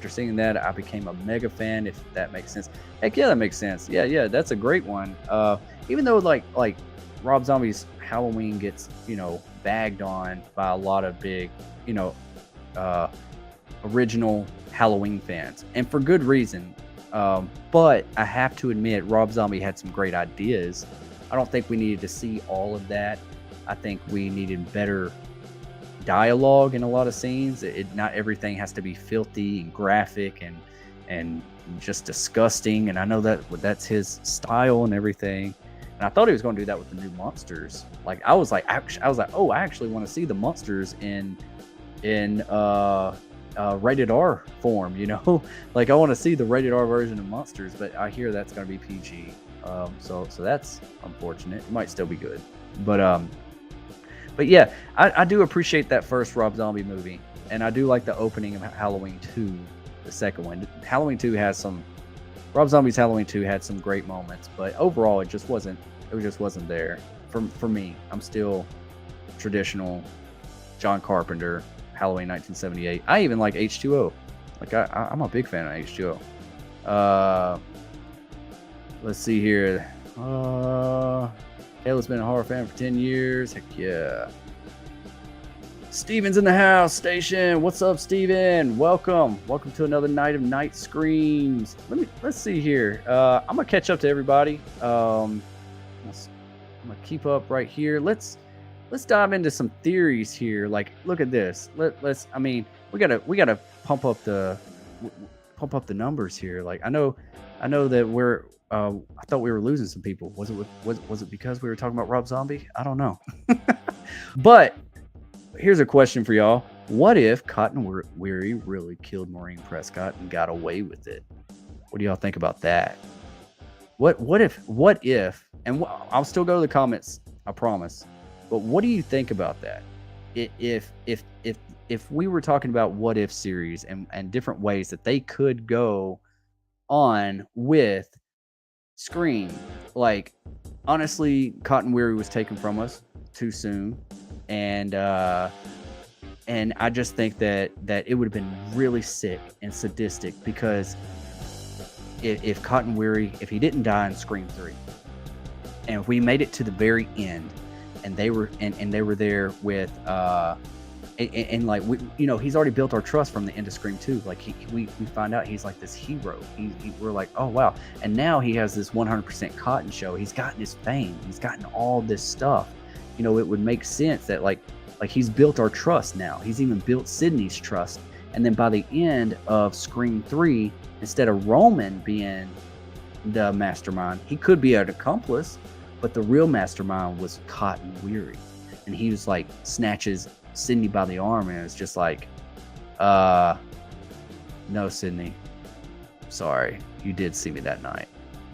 seeing that, I became a mega fan, if that makes sense. Heck yeah, that makes sense. Yeah, that's a great one. Even though like Rob Zombie's Halloween gets, bagged on by a lot of big, original Halloween fans, and for good reason. But I have to admit, Rob Zombie had some great ideas. I don't think we needed to see all of that. I think we needed better dialogue in a lot of scenes. Not everything has to be filthy and graphic and just disgusting. And I know that's his style and everything. And I thought he was going to do that with the new monsters. Like I was like, oh, I actually want to see the monsters in rated R form, you know. Like I want to see the rated R version of Monsters, but I hear that's going to be PG. So that's unfortunate. It might still be good, but yeah, I do appreciate that first Rob Zombie movie, and I do like the opening of Halloween 2, the second one. Halloween 2 has some. Rob Zombie's Halloween 2 had some great moments, but overall it just wasn't there for me. I'm still traditional John Carpenter, Halloween 1978. I even like H2O. Like I'm a big fan of H2O. Let's see here. Caleb's been a horror fan for 10 years. Heck yeah. Steven's in the house station. What's up, Steven? Welcome to another night of Night Screams. Let's see here. I'm gonna catch up to everybody. I'm gonna keep up right here. Let's dive into some theories here. Like, look at this. I mean, we gotta pump up the numbers here. Like, I know that we're. I thought we were losing some people. Was it because we were talking about Rob Zombie? I don't know. But here's a question for y'all. What if Cotton Weary really killed Maureen Prescott and got away with it? What do y'all think about that? What if, and I'll still go to the comments, I promise. But what do you think about that? If we were talking about what if series and different ways that they could go on with Scream, like, honestly, Cotton Weary was taken from us too soon, and I just think that it would have been really sick and sadistic, because if Cotton Weary, if he didn't die in Scream 3, and if we made it to the very end, and they were there with and like, we, you know, he's already built our trust from the end of Scream 2. Like, we find out he's like this hero. We're like, oh wow. And now he has this 100% Cotton show. He's gotten his fame. He's gotten all this stuff. You know, it would make sense that like he's built our trust now. He's even built Sydney's trust. And then by the end of Scream 3, instead of Roman being the mastermind, he could be an accomplice, but the real mastermind was Cotton Weary. And he was like, snatches Sydney by the arm, and it's just like, no, Sydney, sorry, you did see me that night.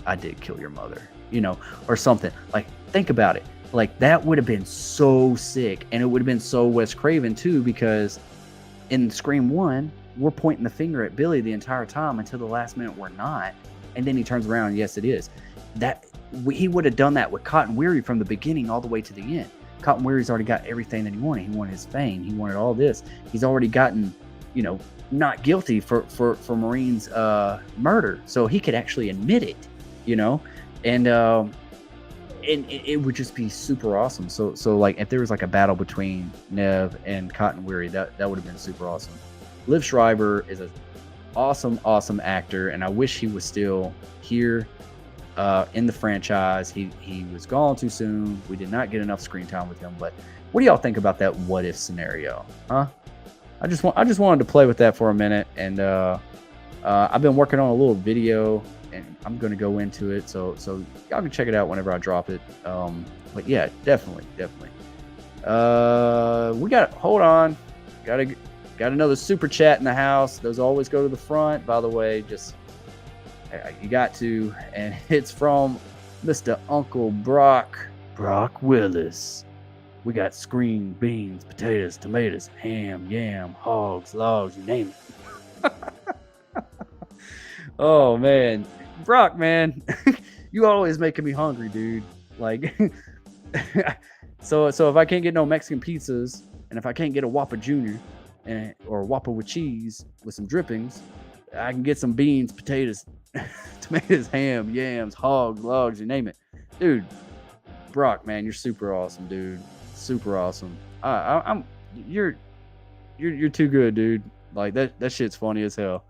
I did kill your mother, you know, or something. Like, think about it. Like, that would have been so sick, and it would have been so Wes Craven too, because in Scream 1, we're pointing the finger at Billy the entire time until the last minute we're not, and then he turns around and yes, it is. That he would have done that with Cotton Weary from the beginning all the way to the end. Cotton Weary's already got everything that he wanted. He wanted his fame. He wanted all this. He's already gotten, you know, not guilty for Maureen's murder, so he could actually admit it, you know, and it would just be super awesome. So like, if there was like a battle between Nev and Cotton Weary, that would have been super awesome. Liv Schreiber is an awesome actor, and I wish he was still here in the franchise. He was gone too soon. We did not get enough screen time with him. But what do y'all think about that what if scenario? Huh? I just wanted to play with that for a minute, and I've been working on a little video, and I'm going to go into it, so y'all can check it out whenever I drop it. But yeah, definitely. We got, hold on, got another super chat in the house. Those always go to the front, by the way. Just you got to, and it's from Mr. Uncle Brock Willis. We got screen, beans, potatoes, tomatoes, ham, yam, hogs, logs, you name it. Oh man, Brock, man, you always making me hungry, dude. Like, so if I can't get no Mexican pizzas, and if I can't get a Whopper Junior, or a Whopper with cheese with some drippings, I can get some beans, potatoes, tomatoes, ham, yams, hogs, logs, you name it, dude. Brock, man, you're super awesome, dude. Super awesome. You're too good, dude. Like, that shit's funny as hell.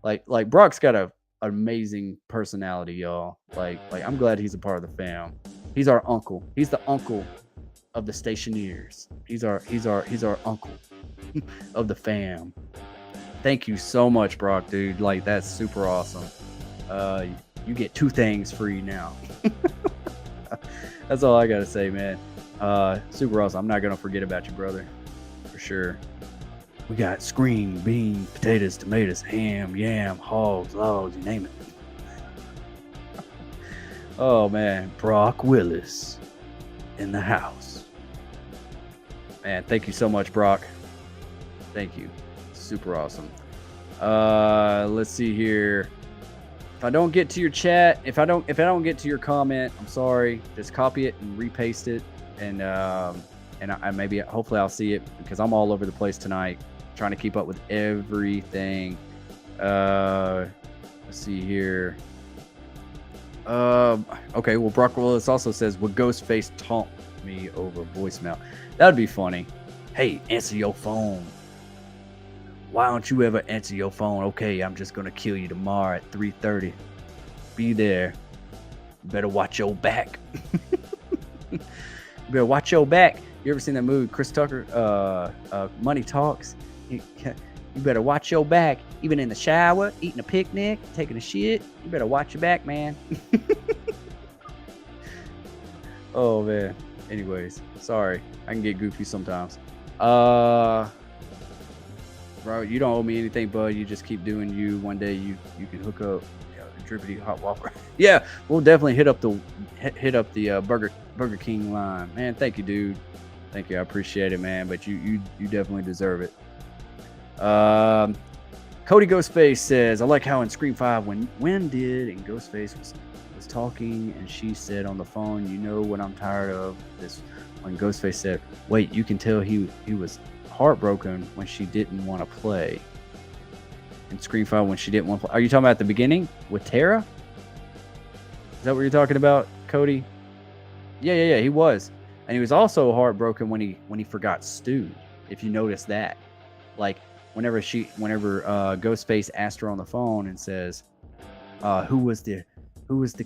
Like Brock's got an amazing personality, y'all. Like I'm glad he's a part of the fam. He's our uncle. He's the uncle of the stationeers. He's our uncle of the fam. Thank you so much, Brock, dude. Like, that's super awesome. You get 2 things free now. That's all I gotta say, man. Super awesome. I'm not gonna forget about you, brother, for sure. We got screen, beans, potatoes, tomatoes, ham, yam, hogs, logs, you name it. Oh man, Brock Willis in the house. Man, thank you so much, Brock. Thank you. Super awesome. Let's see here. If I don't get to your chat, if I don't get to your comment, I'm sorry. Just copy it and repaste it, and I maybe hopefully I'll see it, because I'm all over the place tonight, trying to keep up with everything. Let's see here. Okay, well, Brock Willis also says, would Ghostface taunt me over voicemail? That would be funny. Hey, answer your phone. Why don't you ever answer your phone? Okay, I'm just gonna kill you tomorrow at 3:30. Be there. You better watch your back. You better watch your back. You ever seen that movie, Chris Tucker, Money Talks? You better watch your back. Even in the shower, eating a picnic, taking a shit. You better watch your back, man. Oh, man. Anyways, sorry. I can get goofy sometimes. Bro, you don't owe me anything, bud. You just keep doing you. One day you can hook up drippity hot waffle. Yeah, we'll definitely hit up the Burger King line. Man, thank you, dude. Thank you. I appreciate it, man. But you definitely deserve it. Cody Ghostface says, I like how in Scream 5 when did and Ghostface was talking and she said on the phone, you know what I'm tired of? This when Ghostface said, wait, you can tell he was heartbroken when she didn't want to play. In Scream 5 when she didn't want to play. Are you talking about at the beginning with Tara? Is that what you're talking about, Cody? Yeah, he was. And he was also heartbroken when he forgot Stu, if you notice that. Like whenever Ghostface asked her on the phone and says, who was the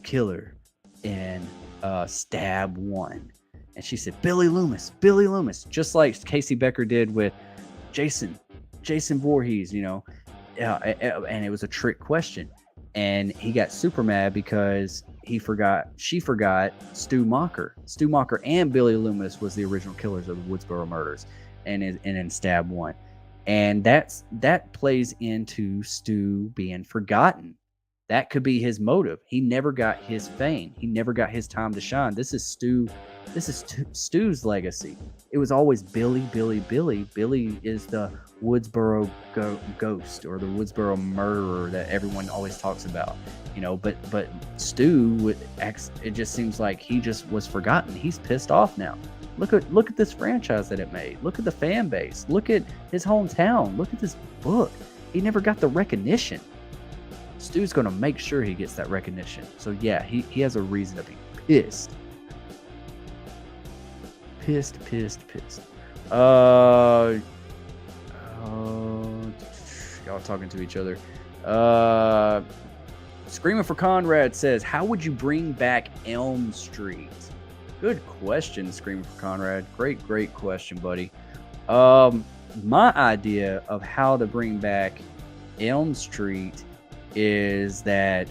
killer in Stab 1? And she said, Billy Loomis, just like Casey Becker did with Jason Voorhees, you know. And it was a trick question. And he got super mad because she forgot Stu Macher. Stu Macher and Billy Loomis was the original killers of the Woodsboro murders and in Stab 1. And that plays into Stu being forgotten. That could be his motive. He never got his fame. He never got his time to shine. This is Stu's legacy. It was always Billy. Billy is the Woodsboro ghost or the Woodsboro murderer that everyone always talks about, you know. But Stu, it just seems like he just was forgotten. He's pissed off now. Look at this franchise that it made. Look at the fan base. Look at his hometown. Look at this book. He never got the recognition. Stu's going to make sure he gets that recognition. So yeah, he has a reason to be pissed. Pissed. Y'all talking to each other. Screaming for Conrad says, how would you bring back Elm Street? Good question, Screaming for Conrad. Great question, buddy. My idea of how to bring back Elm Street is that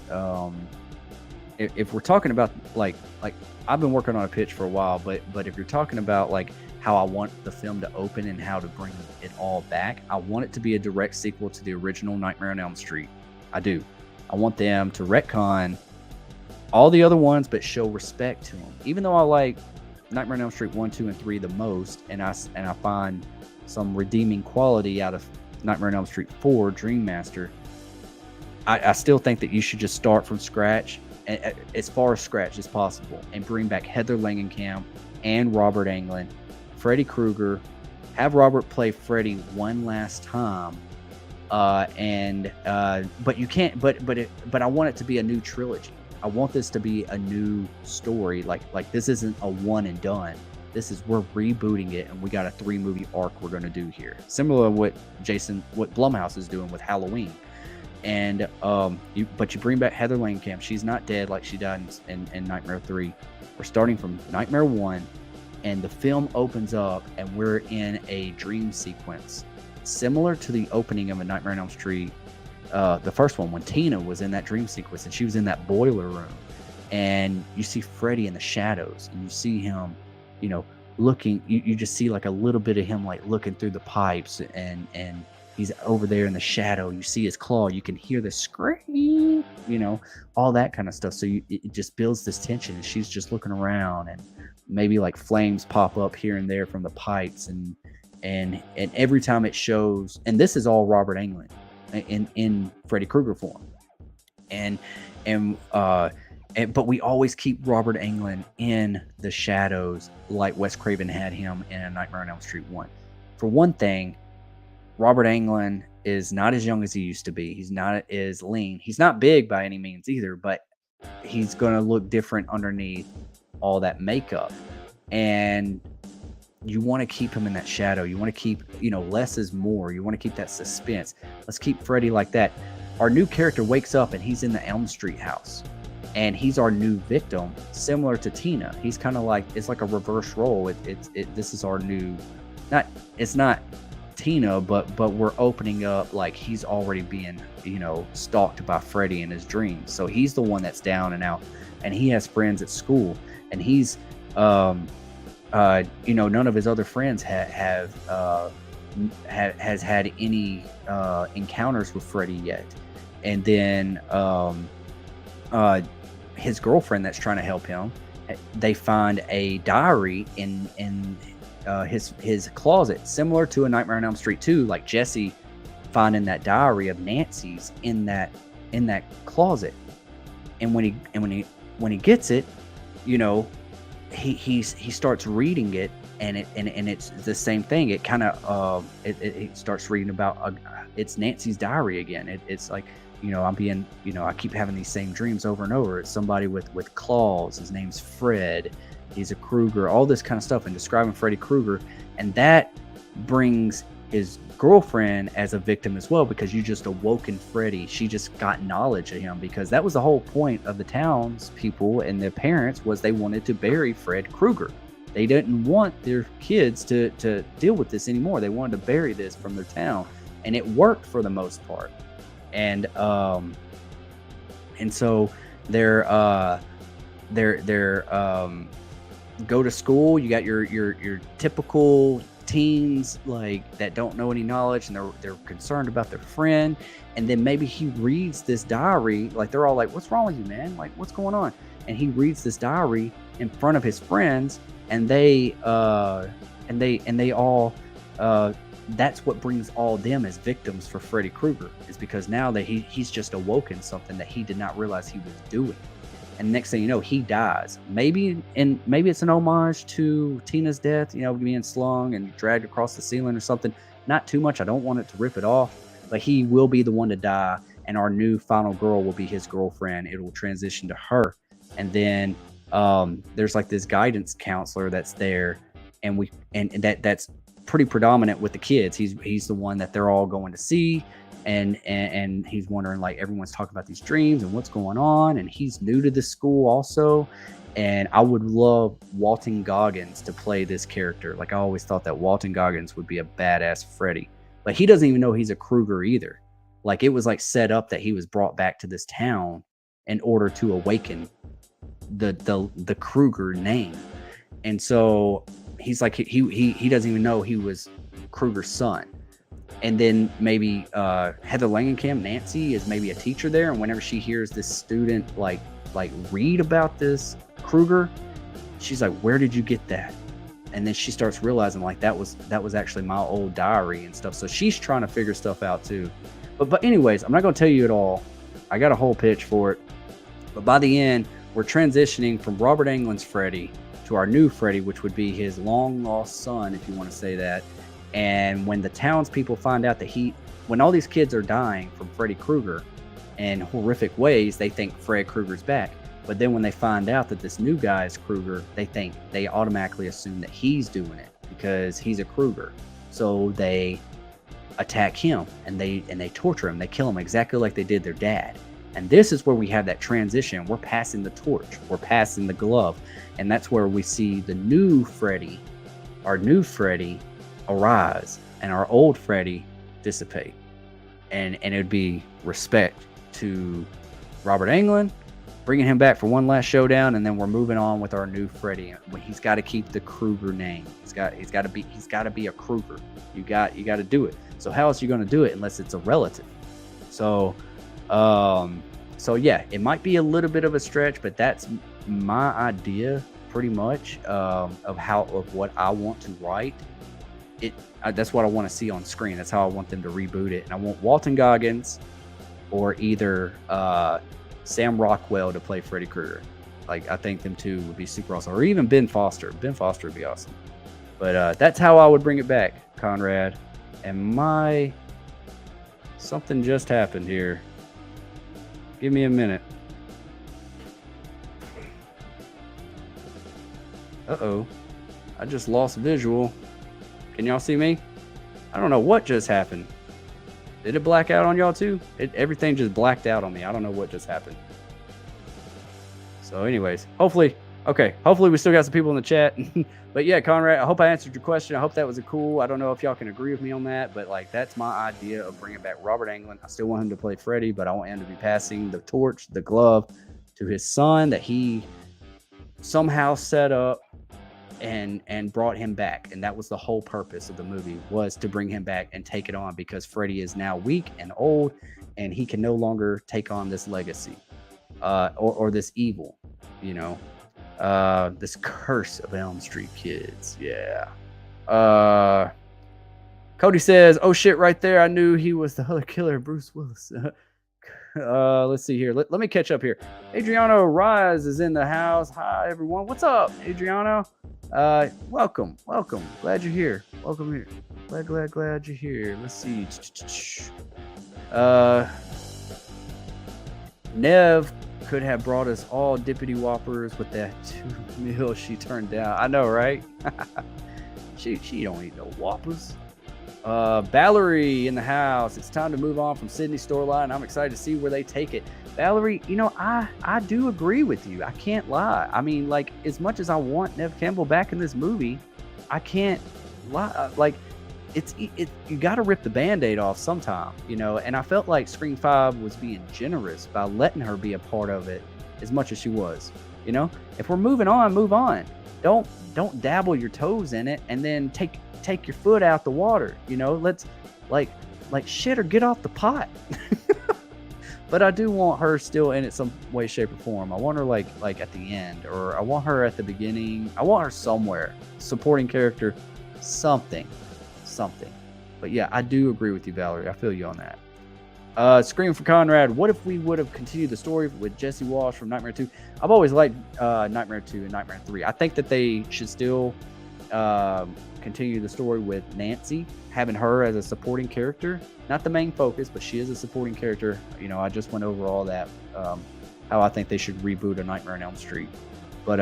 if we're talking about like I've been working on a pitch for a while, but if you're talking about like how I want the film to open and how to bring it all back, I want it to be a direct sequel to the original Nightmare on Elm Street. I do. I want them to retcon all the other ones, but show respect to them. Even though I like Nightmare on Elm Street 1, 2, and 3 the most, and I find some redeeming quality out of Nightmare on Elm Street 4, Dream Master, I still think that you should just start from scratch, as far as scratch as possible, and bring back Heather Langenkamp and Robert Englund, Freddy Krueger, have Robert play Freddy one last time, but you can't. But I want it to be a new trilogy. I want this to be a new story. Like this isn't a one and done. We're rebooting it, and we got a 3-movie arc we're going to do here, similar to what Blumhouse is doing with Halloween. And you bring back Heather Langenkamp. She's not dead like she died in Nightmare 3. We're starting from Nightmare 1, and the film opens up, and we're in a dream sequence similar to the opening of A Nightmare on Elm Street, the first one, when Tina was in that dream sequence and she was in that boiler room, and you see Freddy in the shadows, and you see him, looking. You just see like a little bit of him like looking through the pipes, and he's over there in the shadow. You see his claw. You can hear the scream. All that kind of stuff. So it just builds this tension. And she's just looking around, and maybe like flames pop up here and there from the pipes, and every time it shows. And this is all Robert Englund in Freddy Krueger form, and and but we always keep Robert Englund in the shadows, like Wes Craven had him in A Nightmare on Elm Street 1. For one thing, Robert Englund is not as young as he used to be. He's not as lean. He's not big by any means either, but he's going to look different underneath all that makeup. And you want to keep him in that shadow. You want to keep, less is more. You want to keep that suspense. Let's keep Freddy like that. Our new character wakes up and he's in the Elm Street house. And he's our new victim, similar to Tina. He's kind of like, it's like a reverse role. This is our new, it's not Tina, but we're opening up like he's already being, stalked by Freddy in his dreams. So he's the one that's down and out, and he has friends at school, and he's, none of his other friends has had any encounters with Freddy yet. And then, his girlfriend that's trying to help him, they find a diary in his closet, similar to A Nightmare on Elm Street 2, like Jesse finding that diary of Nancy's in that closet. And when he gets it, he starts reading it, and it's the same thing. It kind of it starts reading about it's Nancy's diary again. It's like, I'm being, I keep having these same dreams over and over. It's somebody with claws. His name's Fred. He's a Krueger, all this kind of stuff, and describing Freddy Krueger. And that brings his girlfriend as a victim as well, because you just awoken Freddy. She just got knowledge of him, because that was the whole point of the townspeople and their parents, was they wanted to bury Fred Krueger. They didn't want their kids to deal with this anymore. They wanted to bury this from their town, and it worked for the most part. And so they're go to school. You got your typical teens, like, that don't know any knowledge, and they're concerned about their friend. And then maybe he reads this diary, like they're all like, "What's wrong with you, man? Like, what's going on?" And he reads this diary in front of his friends, and they all that's what brings all them as victims for Freddy Krueger, is because now that he's just awoken something that he did not realize he was doing. And next thing you know, he dies. Maybe it's an homage to Tina's death, being slung and dragged across the ceiling or something. Not too much. I don't want it to rip it off, but he will be the one to die, and our new final girl will be his girlfriend. It will transition to her. And then there's like this guidance counselor that's there, and that's pretty predominant with the kids. He's the one that they're all going to see, and he's wondering, like, everyone's talking about these dreams and what's going on, and he's new to this school also. And I would love Walton Goggins to play this character. Like, I always thought that Walton Goggins would be a badass Freddy, but he doesn't even know he's a Krueger either. Like, it was like set up that he was brought back to this town in order to awaken the Krueger name. And so he's like, he doesn't even know he was Krueger's son. And then maybe Heather Langenkamp, Nancy, is maybe a teacher there, and whenever she hears this student like read about this Krueger, she's like, "Where did you get that?" And then she starts realizing, like, that was actually my old diary and stuff. So she's trying to figure stuff out too. But anyways, I'm not going to tell you it all. I got a whole pitch for it. But by the end, we're transitioning from Robert Englund's Freddy to our new Freddy, which would be his long lost son, if you want to say that. And when the townspeople find out that when all these kids are dying from Freddy Krueger in horrific ways, they think Fred Krueger's back. But then when they find out that this new guy is Krueger, they automatically assume that he's doing it because he's a Krueger. So they attack him, and they torture him. They kill him exactly like they did their dad. And this is where we have that transition. We're passing the torch. We're passing the glove. And that's where we see the new Freddy, our new Freddy, arise, and our old Freddy dissipate. And it would be respect to Robert Englund bringing him back for one last showdown, and then we're moving on with our new Freddy. He's got to keep the Krueger name. He's got to be a Krueger. You got to do it. So how else are you going to do it unless it's a relative? So yeah, it might be a little bit of a stretch, but that's my idea pretty much of what I want to write. That's what I want to see on screen. That's how I want them to reboot it. And I want Walton Goggins or either Sam Rockwell to play Freddy Krueger. Like, I think them two would be super awesome. Or even Ben Foster. Ben Foster would be awesome. But that's how I would bring it back, Conrad. And something just happened here. Give me a minute. Uh-oh. I just lost visual. Can y'all see me? I don't know what just happened. Did it black out on y'all too? Everything just blacked out on me. I don't know what just happened. So anyways, hopefully we still got some people in the chat. But yeah, Conrad, I hope I answered your question. I hope that was cool. I don't know if y'all can agree with me on that, but like, that's my idea of bringing back Robert Englund. I still want him to play Freddy, but I want him to be passing the torch, the glove, to his son that he somehow set up and brought him back. And that was the whole purpose of the movie, was to bring him back and take it on, because Freddy is now weak and old and he can no longer take on this legacy or this evil, you know, this curse of Elm Street kids. Yeah. Cody says, oh shit, right there, I knew he was the other killer, Bruce Willis. Let's see here. Let me catch up here. Adriano Rise is in the house. Hi everyone. What's up, Adriano? Welcome. Glad you're here. Welcome here. Glad you're here. Let's see. Nev could have brought us all dippity whoppers with that 2 meals she turned down. I know, right? she don't eat no whoppers. Valerie in the house. It's time to move on from Sydney's storyline. I'm excited to see where they take it. Valerie, you know, I do agree with you. I can't lie. I mean, like, as much as I want Nev Campbell back in this movie, I can't lie. Like, you got to rip the Band-Aid off sometime, you know. And I felt like Scream 5 was being generous by letting her be a part of it as much as she was. You know, if we're moving on, move on. Don't dabble your toes in it and then take your foot out the water. You know, let's like shit or get off the pot. But I do want her still in it some way, shape, or form. I want her like at the end, or I want her at the beginning. I want her somewhere, supporting character, something. But yeah, I do agree with you, Valerie. I feel you on that. Scream for Conrad. What if we would have continued the story with Jesse Walsh from Nightmare 2? I've always liked Nightmare 2 and Nightmare 3. I think that they should still continue the story with Nancy, having her as a supporting character, not the main focus, but she is a supporting character. You know, I just went over all that, how I think they should reboot A Nightmare on Elm Street, but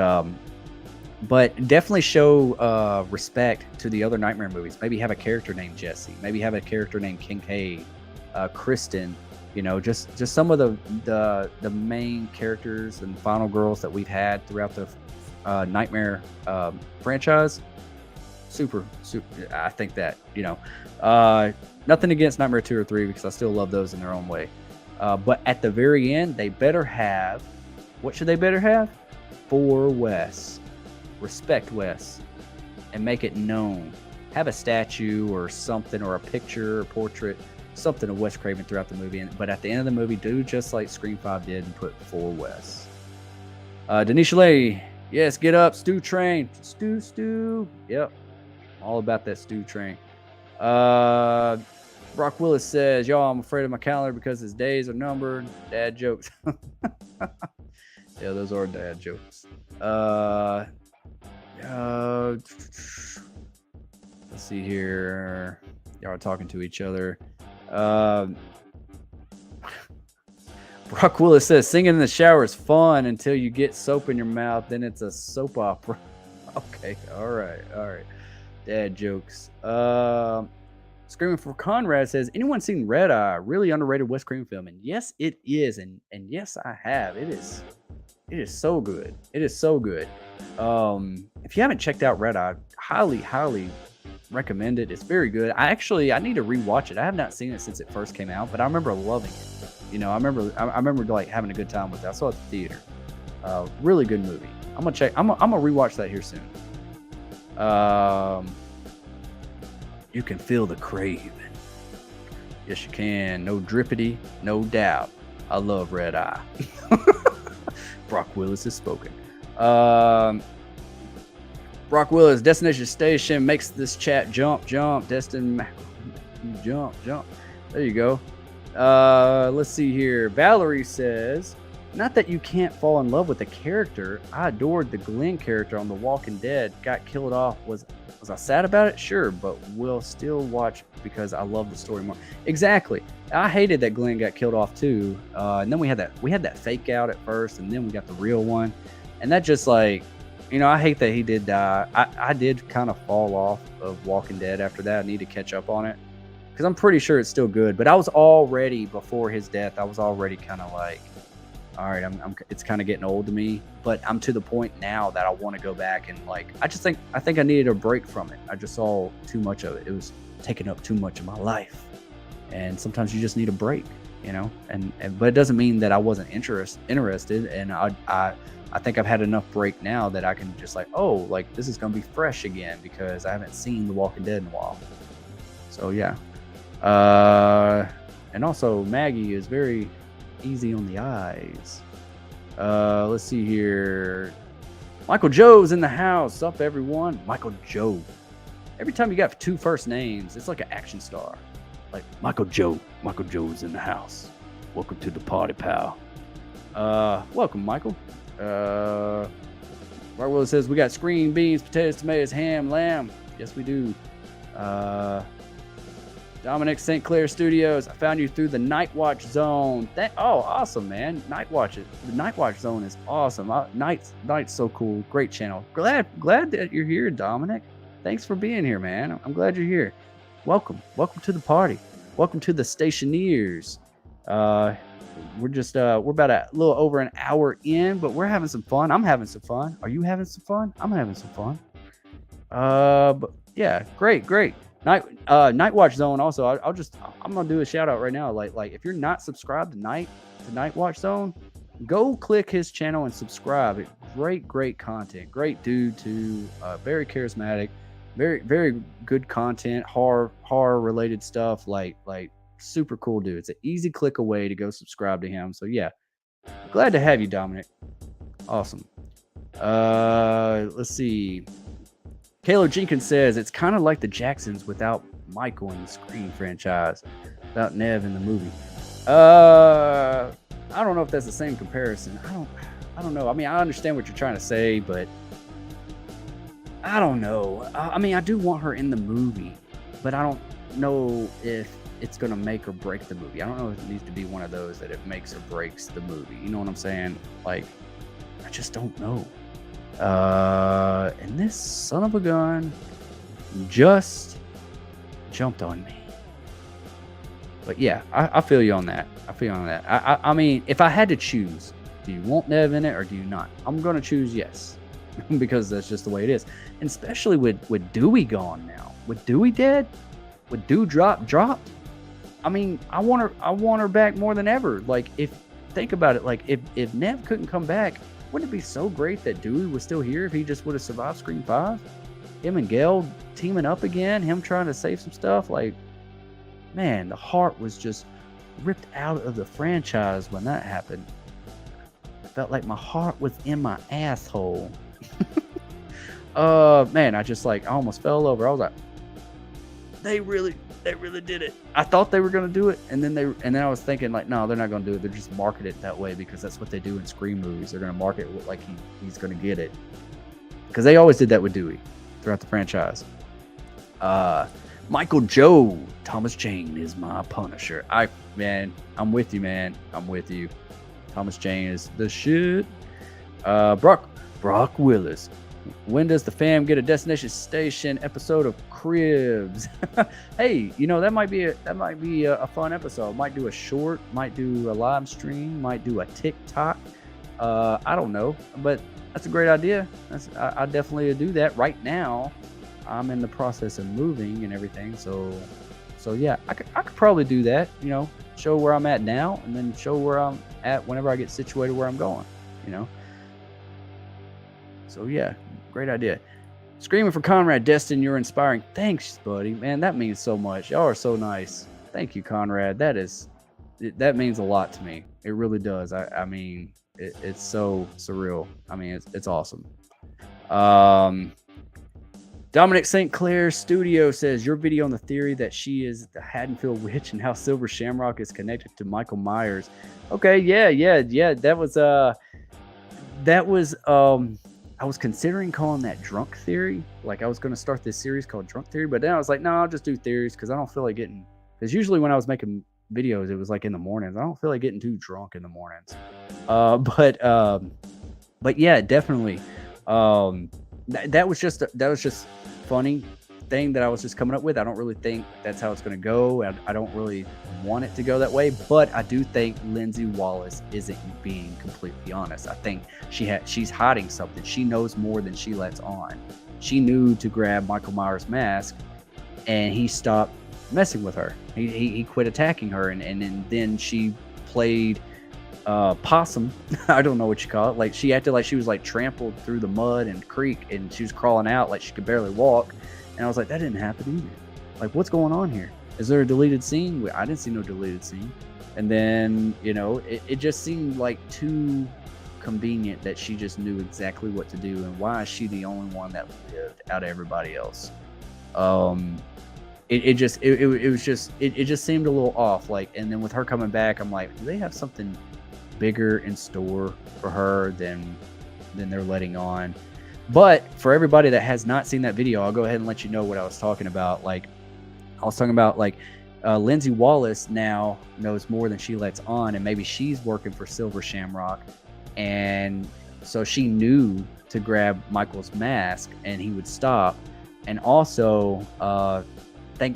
definitely show respect to the other Nightmare movies. Maybe have a character named Jesse, maybe have a character named Kincaid, Kristen, you know, just some of the main characters and final girls that we've had throughout the Nightmare franchise. Super. I think that, you know, nothing against Nightmare 2 or 3, because I still love those in their own way. But at the very end, they better have, what should they better have? For Wes. Respect Wes and make it known. Have a statue or something, or a picture or portrait, something of Wes Craven throughout the movie. But at the end of the movie, do just like Scream 5 did and put For Wes. Denise Chalet, yes, get up, Stew Train. Stew. Yep. All about that Stew Train. Brock Willis says, y'all, I'm afraid of my calendar because his days are numbered. Dad jokes. Yeah, those are dad jokes. Let's see here. Y'all are talking to each other. Brock Willis says, singing in the shower is fun until you get soap in your mouth. Then it's a soap opera. Okay. All right. Dad jokes. Screaming for Conrad says, anyone seen Red Eye? Really underrated Wes Craven film. And yes, it is. And yes, I have. It is so good. It is so good. If you haven't checked out Red Eye, highly recommend it. It's very good. I need to rewatch it. I have not seen it since it first came out, but I remember loving it. You know, I remember like having a good time with it. I saw it at the theater. Really good movie. I'm gonna check. I'm gonna rewatch that here soon. You can feel the craving. Yes, you can. No drippity, no doubt. I love Red Eye. Brock Willis has spoken. Brock Willis, Destination Station makes this chat jump. Destin, jump. There you go. Let's see here. Valerie says, not that you can't fall in love with a character. I adored the Glenn character on The Walking Dead. Got killed off. Was I sad about it? Sure, but we'll still watch because I love the story more. Exactly. I hated that Glenn got killed off too. And then we had that fake out at first, and then we got the real one. And that just like, I hate that he did die. I did kind of fall off of Walking Dead after that. I need to catch up on it because I'm pretty sure it's still good. But I was already, before his death, I was already kind of like, all right, it's kind of getting old to me, but I'm to the point now that I want to go back and like, I think I needed a break from it. I just saw too much of it. It was taking up too much of my life. And sometimes you just need a break, but it doesn't mean that I wasn't interested. And I think I've had enough break now that I can just like, oh, like this is going to be fresh again because I haven't seen The Walking Dead in a while. So yeah. And also Maggie is very easy on the eyes. Let's see here. Michael Joe's in the house. Up, everyone. Michael Joe. Every time you got two first names, it's like an action star. Like Michael Joe. Michael Joe's in the house. Welcome to the party, pal. Welcome, Michael. Right Will says we got green beans, potatoes, tomatoes, ham, lamb. Yes, we do. Dominic St. Clair Studios. I found you through the Night Watch Zone. Awesome, man. Night Watch. The Night Watch Zone is awesome. Night's so cool. Great channel. Glad that you're here, Dominic. Thanks for being here, man. I'm glad you're here. Welcome to the party. Welcome to the Stationeers. We're about a little over an hour in, but we're having some fun. I'm having some fun. Are you having some fun? I'm having some fun. But yeah, great. Night Watch Zone. Also, I'm gonna do a shout out right now. Like if you're not subscribed to Night Watch Zone, go click his channel and subscribe. Great content. Great dude too. Very charismatic. Very good content. Horror related stuff. Like super cool dude. It's an easy click away to go subscribe to him. So yeah, glad to have you, Dominic. Awesome. Let's see. Kayla Jenkins says it's kind of like the Jacksons without Michael in the Scream franchise, without Nev in the movie. I don't know if that's the same comparison. I don't know. I mean, I understand what you're trying to say, but I don't know. I mean, I do want her in the movie, but I don't know if it's going to make or break the movie. I don't know if it needs to be one of those that it makes or breaks the movie. You know what I'm saying? Like, I just don't know. And this son of a gun just jumped on me. But yeah, I feel you on that. I mean, if I had to choose, do you want Nev in it or do you not? I'm going to choose yes. Because that's just the way it is. And especially with Dewey gone now. With Dewey dead? With Dew dropped? I mean, I want her back more than ever. Like, think about it, like if Nev couldn't come back, wouldn't it be so great that Dewey was still here if he just would have survived Scream 5? Him and Gail teaming up again, him trying to save some stuff. Like, man, the heart was just ripped out of the franchise when that happened. I felt like my heart was in my asshole. Man, I almost fell over. I was like, they really did it. I thought they were going to do it, and then I was thinking like, no, they're not going to do it. They're just market it that way because that's what they do in Scream movies. They're going to market it like he's going to get it, because they always did that with Dewey throughout the franchise. Michael Joe, Thomas Jane is my Punisher. I'm with you, man. I'm with you. Thomas Jane is the shit. Brock Willis. When does the fam get a Destination Station episode of Cribs? Hey, that might be a fun episode. Might do a short, might do a live stream, might do a TikTok. I don't know, but that's a great idea. I definitely do that. Right now, I'm in the process of moving and everything, so yeah, I could probably do that. Show where I'm at now, and then show where I'm at whenever I get situated where I'm going. So yeah, great idea. Screaming for Conrad, Destin, you're inspiring. Thanks, buddy. Man, that means so much. Y'all are so nice. Thank you, Conrad. That means a lot to me. It really does. I mean, it's so surreal. I mean, it's awesome. Dominic St. Clair Studio says your video on the theory that she is the Haddonfield witch and how Silver Shamrock is connected to Michael Myers. Okay, yeah. That was I was considering calling that drunk theory. Like I was going to start this series called Drunk Theory, but then I was like, no, I'll just do theories because I don't feel like getting. Because usually when I was making videos, it was like in the mornings. I don't feel like getting too drunk in the mornings. But yeah, definitely. That was just funny thing that I was just coming up with. I don't really think that's how it's going to go. I don't really want it to go that way, but I do think Lindsay Wallace isn't being completely honest. I think she's hiding something. She knows more than she lets on. She knew to grab Michael Myers' mask, and he stopped messing with her. He quit attacking her, and then she played possum. I don't know what you call it. Like she acted like she was like trampled through the mud and creek, and she was crawling out like she could barely walk. And I was like, that didn't happen either. Like, what's going on here? Is there a deleted scene? I didn't see no deleted scene. And then, it just seemed like too convenient that she just knew exactly what to do. And why is she the only one that lived out of everybody else? It just seemed a little off. Like, and then with her coming back, I'm like, do they have something bigger in store for her than they're letting on? But for everybody that has not seen that video, I'll go ahead and let you know what I was talking about. Like, I was talking about like Lindsay Wallace now knows more than she lets on, and maybe she's working for Silver Shamrock, and so she knew to grab Michael's mask and he would stop. And also,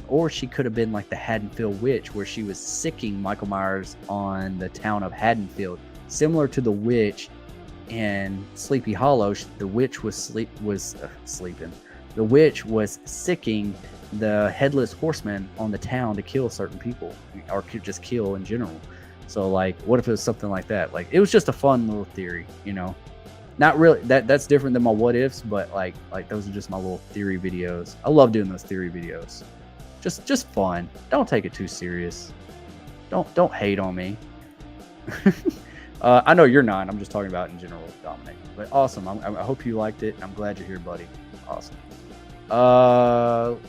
or she could have been like the Haddonfield witch, where she was sicking Michael Myers on the town of Haddonfield, similar to the witch in Sleepy Hollow. The witch was sleeping. The witch was sicking the headless horseman on the town to kill certain people, or just kill in general. So like, what if it was something like that? Like, it was just a fun little theory, Not really. That's different than my what ifs, but like those are just my little theory videos. I love doing those theory videos. Just fun. Don't take it too serious. Don't hate on me. I know you're not. I'm just talking about in general, Dominic. But awesome. I hope you liked it. I'm glad you're here, buddy. Awesome.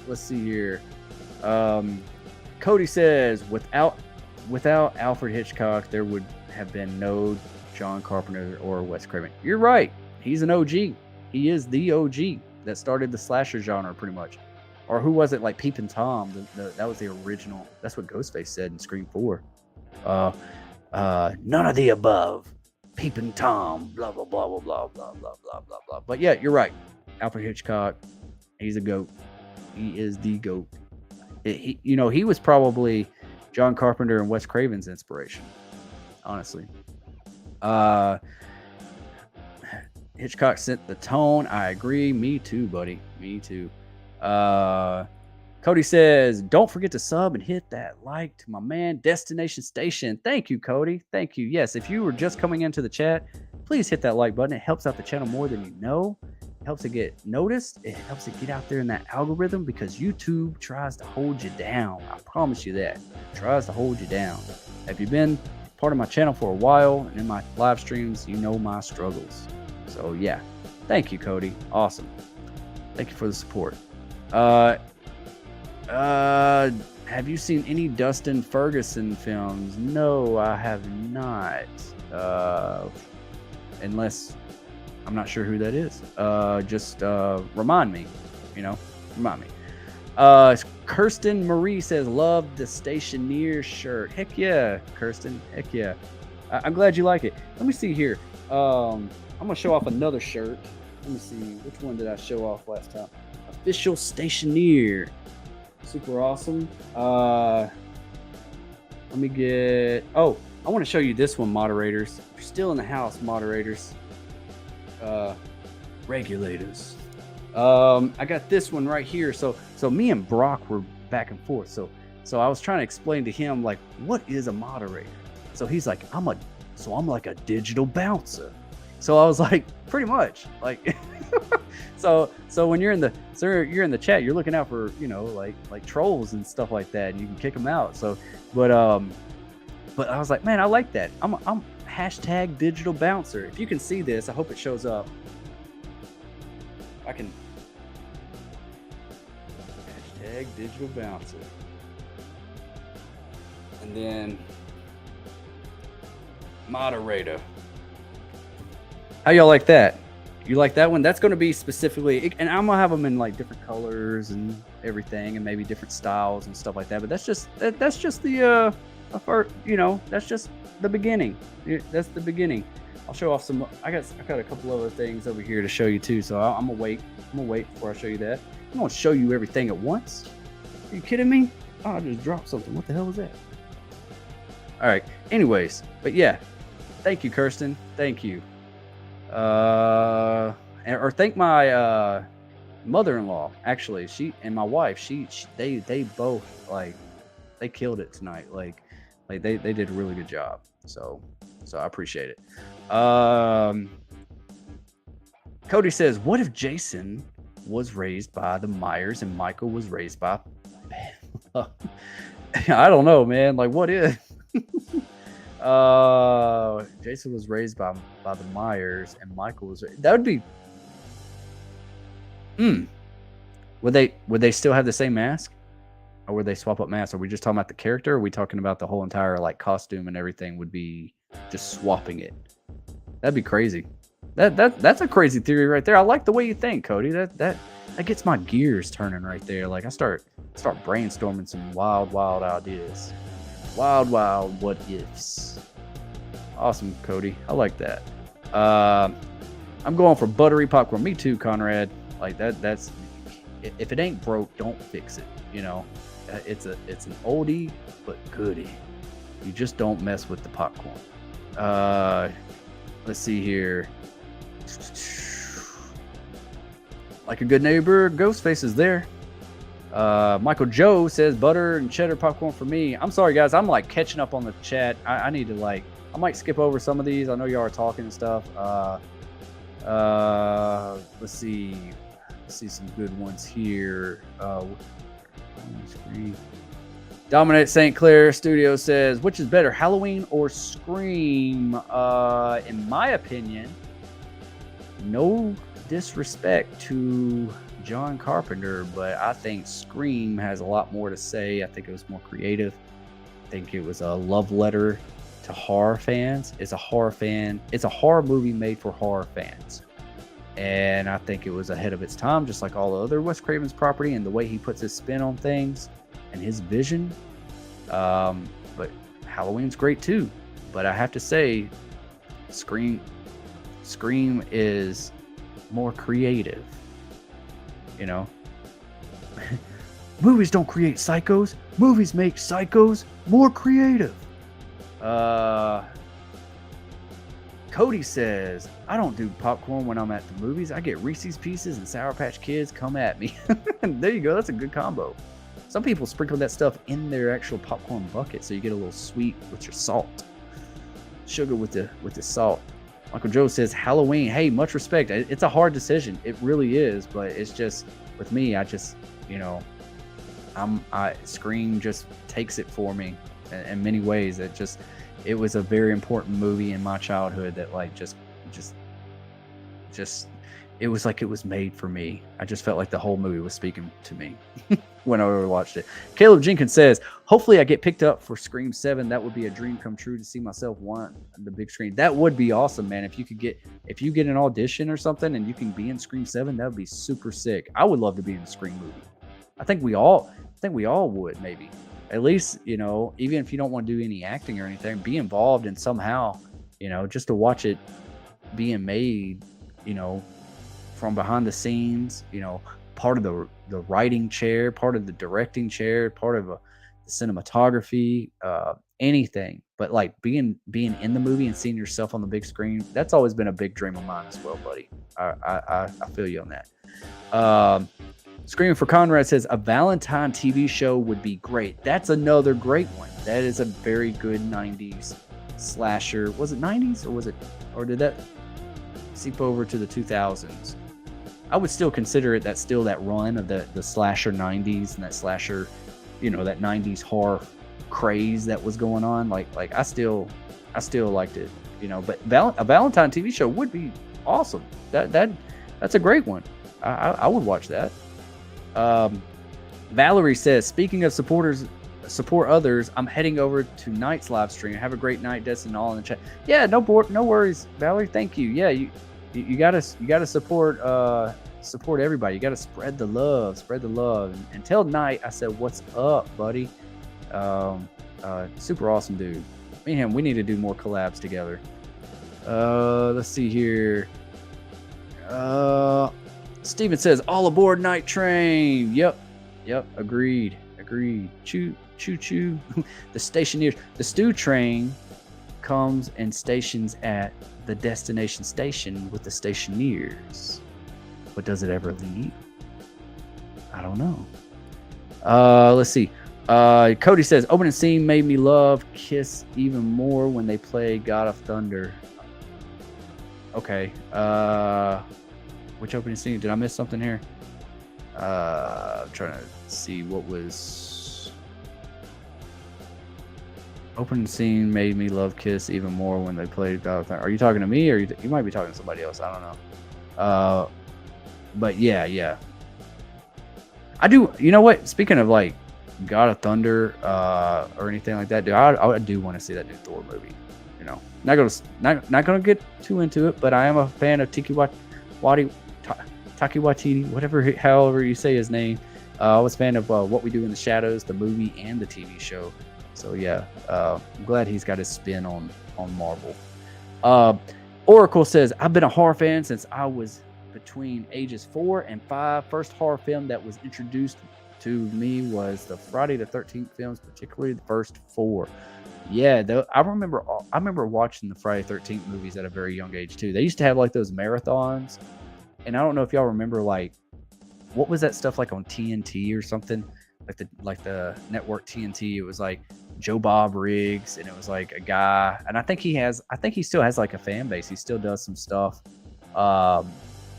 Let's see here. Cody says, without Alfred Hitchcock, there would have been no John Carpenter or Wes Craven. You're right. He's an OG. He is the OG that started the slasher genre, pretty much. Or who was it? Like Peepin' Tom. That was the original. That's what Ghostface said in Scream 4. None of the above. Peepin' Tom. Blah blah blah blah blah blah blah blah blah blah. But yeah, you're right. Alfred Hitchcock. He's a goat. He is the goat. He was probably John Carpenter and Wes Craven's inspiration. Honestly. Hitchcock set the tone. I agree. Me too, buddy. Me too. Cody says, don't forget to sub and hit that like to my man, Destination Station. Thank you, Cody. Thank you. Yes, if you were just coming into the chat, please hit that like button. It helps out the channel more than you know. It helps it get noticed. It helps it get out there in that algorithm, because YouTube tries to hold you down. I promise you that. It tries to hold you down. If you've been part of my channel for a while and in my live streams, you know my struggles. So yeah, thank you, Cody. Awesome. Thank you for the support. Have you seen any Dustin Ferguson films? No, I have not. Unless I'm not sure who that is. Just remind me. Remind me. Kirsten Marie says, love the Stationeer shirt. Heck yeah, Kirsten. Heck yeah. I'm glad you like it. Let me see here. I'm gonna show off another shirt. Let me see. Which one did I show off last time? Official Stationeer. Super awesome. Let me get... Oh, I want to show you this one, moderators. If you're still in the house, moderators. Regulators. I got this one right here. So me and Brock were back and forth. So I was trying to explain to him, like, what is a moderator? So he's like, I'm like a digital bouncer. So I was like, pretty much. Like, So when you're in the chat, you're looking out for, like trolls and stuff like that, and you can kick them out. So, but I was like, man, I like that. I'm hashtag digital bouncer. If you can see this, I hope it shows up. I can hashtag digital bouncer, and then moderator. How y'all like that? You like that one? That's going to be specifically, and I'm gonna have them in like different colors and everything, and maybe different styles and stuff like that. But that's just the first, that's just the beginning. That's the beginning. I'll show off some. I got a couple other things over here to show you too. So I'm gonna wait. Before I show you that. I'm gonna show you everything at once. Are you kidding me? Oh, I just dropped something. What the hell was that? All right. Anyways, but yeah, thank you, Kirsten. Thank you. Or thank my mother-in-law. Actually, she and my wife. They both they killed it tonight. Like they did a really good job. So I appreciate it. Cody says, "What if Jason was raised by the Myers and Michael was raised by?" I don't know, man. Like, what if? Jason was raised by the Myers and Michael was. That would be. Would they still have the same mask, or would they swap up masks? Are we just talking about the character? Or are we talking about the whole entire like costume and everything? Would be just swapping it? That'd be crazy. That's a crazy theory right there. I like the way you think, Cody. That gets my gears turning right there. Like I start brainstorming some wild ideas. Wild what ifs. Awesome, Cody. I like that. I'm going for buttery popcorn. Me too, Conrad. Like that's if it ain't broke, don't fix it. It's an oldie but goodie. You just don't mess with the popcorn. Let's see here. Like a good neighbor, Ghostface is there. Michael Joe says butter and cheddar popcorn for me. I'm sorry, guys. I'm like catching up on the chat. I need to I might skip over some of these. I know y'all are talking and stuff. Let's see some good ones here. Dominic St. Clair Studio says, which is better, Halloween or Scream? In my opinion, no disrespect to John Carpenter, but I think Scream has a lot more to say. I think it was more creative. I think it was a love letter to horror fans. It's a horror movie made for horror fans. And I think it was ahead of its time, just like all the other Wes Craven's property and the way he puts his spin on things and his vision. But Halloween's great too. But I have to say, Scream is more creative. Movies don't create psychos. Movies make psychos more creative. Cody says, I don't do popcorn when I'm at the movies. I get Reese's Pieces and Sour Patch Kids. Come at me. There you go. That's a good combo. Some people sprinkle that stuff in their actual popcorn bucket, so you get a little sweet with your salt. Sugar with the salt. Michael Joe says Halloween. Hey, much respect. It's a hard decision. It really is, but it's just with me. I just, Scream just takes it for me in many ways. It was a very important movie in my childhood that it was like it was made for me. I just felt like the whole movie was speaking to me when I watched it. Caleb Jenkins says, hopefully I get picked up for Scream 7. That would be a dream come true to see myself on the big screen. That would be awesome, man. If you get an audition or something and you can be in Scream 7, that would be super sick. I would love to be in a Scream movie. I think we all would, maybe. At least, even if you don't want to do any acting or anything, be involved in somehow, just to watch it being made, from behind the scenes, part of the writing chair, part of the directing chair, part of the cinematography, anything. But like being in the movie and seeing yourself on the big screen, that's always been a big dream of mine as well, buddy. I feel you on that. Screaming for Conrad says a Valentine TV show would be great. That's another great one. That is a very good 90s slasher. Was it 90s or did that seep over to the 2000s? I would still consider it that's still that run of the slasher 90s and that slasher, that 90s horror craze that was going on. Like I still liked it, but a Valentine TV show would be awesome. That's a great one. I would watch that. Valerie says, speaking of support others, I'm heading over to tonight's live stream. Have a great night, Destin, all in the chat. Yeah, no worries, Valerie. Thank you. Yeah, you gotta support everybody. You gotta spread the love. And tell Knight I said, what's up, buddy? Super awesome dude. Me and him, we need to do more collabs together. Let's see here. Steven says, all aboard Night Train. Yep, agreed. Choo choo. The stationeers. The stew train comes and stations at the destination station with the stationeers. But does it ever leave? I don't know. Let's see. Cody says, opening scene made me love Kiss even more when they play God of Thunder. Okay. Which opening scene? Did I miss something here? I'm trying to see what was opening scene made me love Kiss even more when they played God of Thunder. Are you talking to me, or you might be talking to somebody else? I don't know. But yeah. I do. You know what? Speaking of like God of Thunder, or anything like that, dude, I do want to see that new Thor movie. Not gonna get too into it, but I am a fan of Taika Waititi, however you say his name. I was a fan of What We Do in the Shadows, the movie and the TV show. So yeah, I'm glad he's got his spin on Marvel. Oracle says, I've been a horror fan since I was between ages 4 and 5. First horror film that was introduced to me was the Friday the 13th films, particularly the first 4. Yeah, I remember watching the Friday the 13th movies at a very young age too. They used to have like those marathons, and I don't know if y'all remember, like, what was that stuff like on TNT or something, like the network TNT. It was like Joe Bob Riggs, and it was like a guy, and I think he still has like a fan base. He still does some stuff, but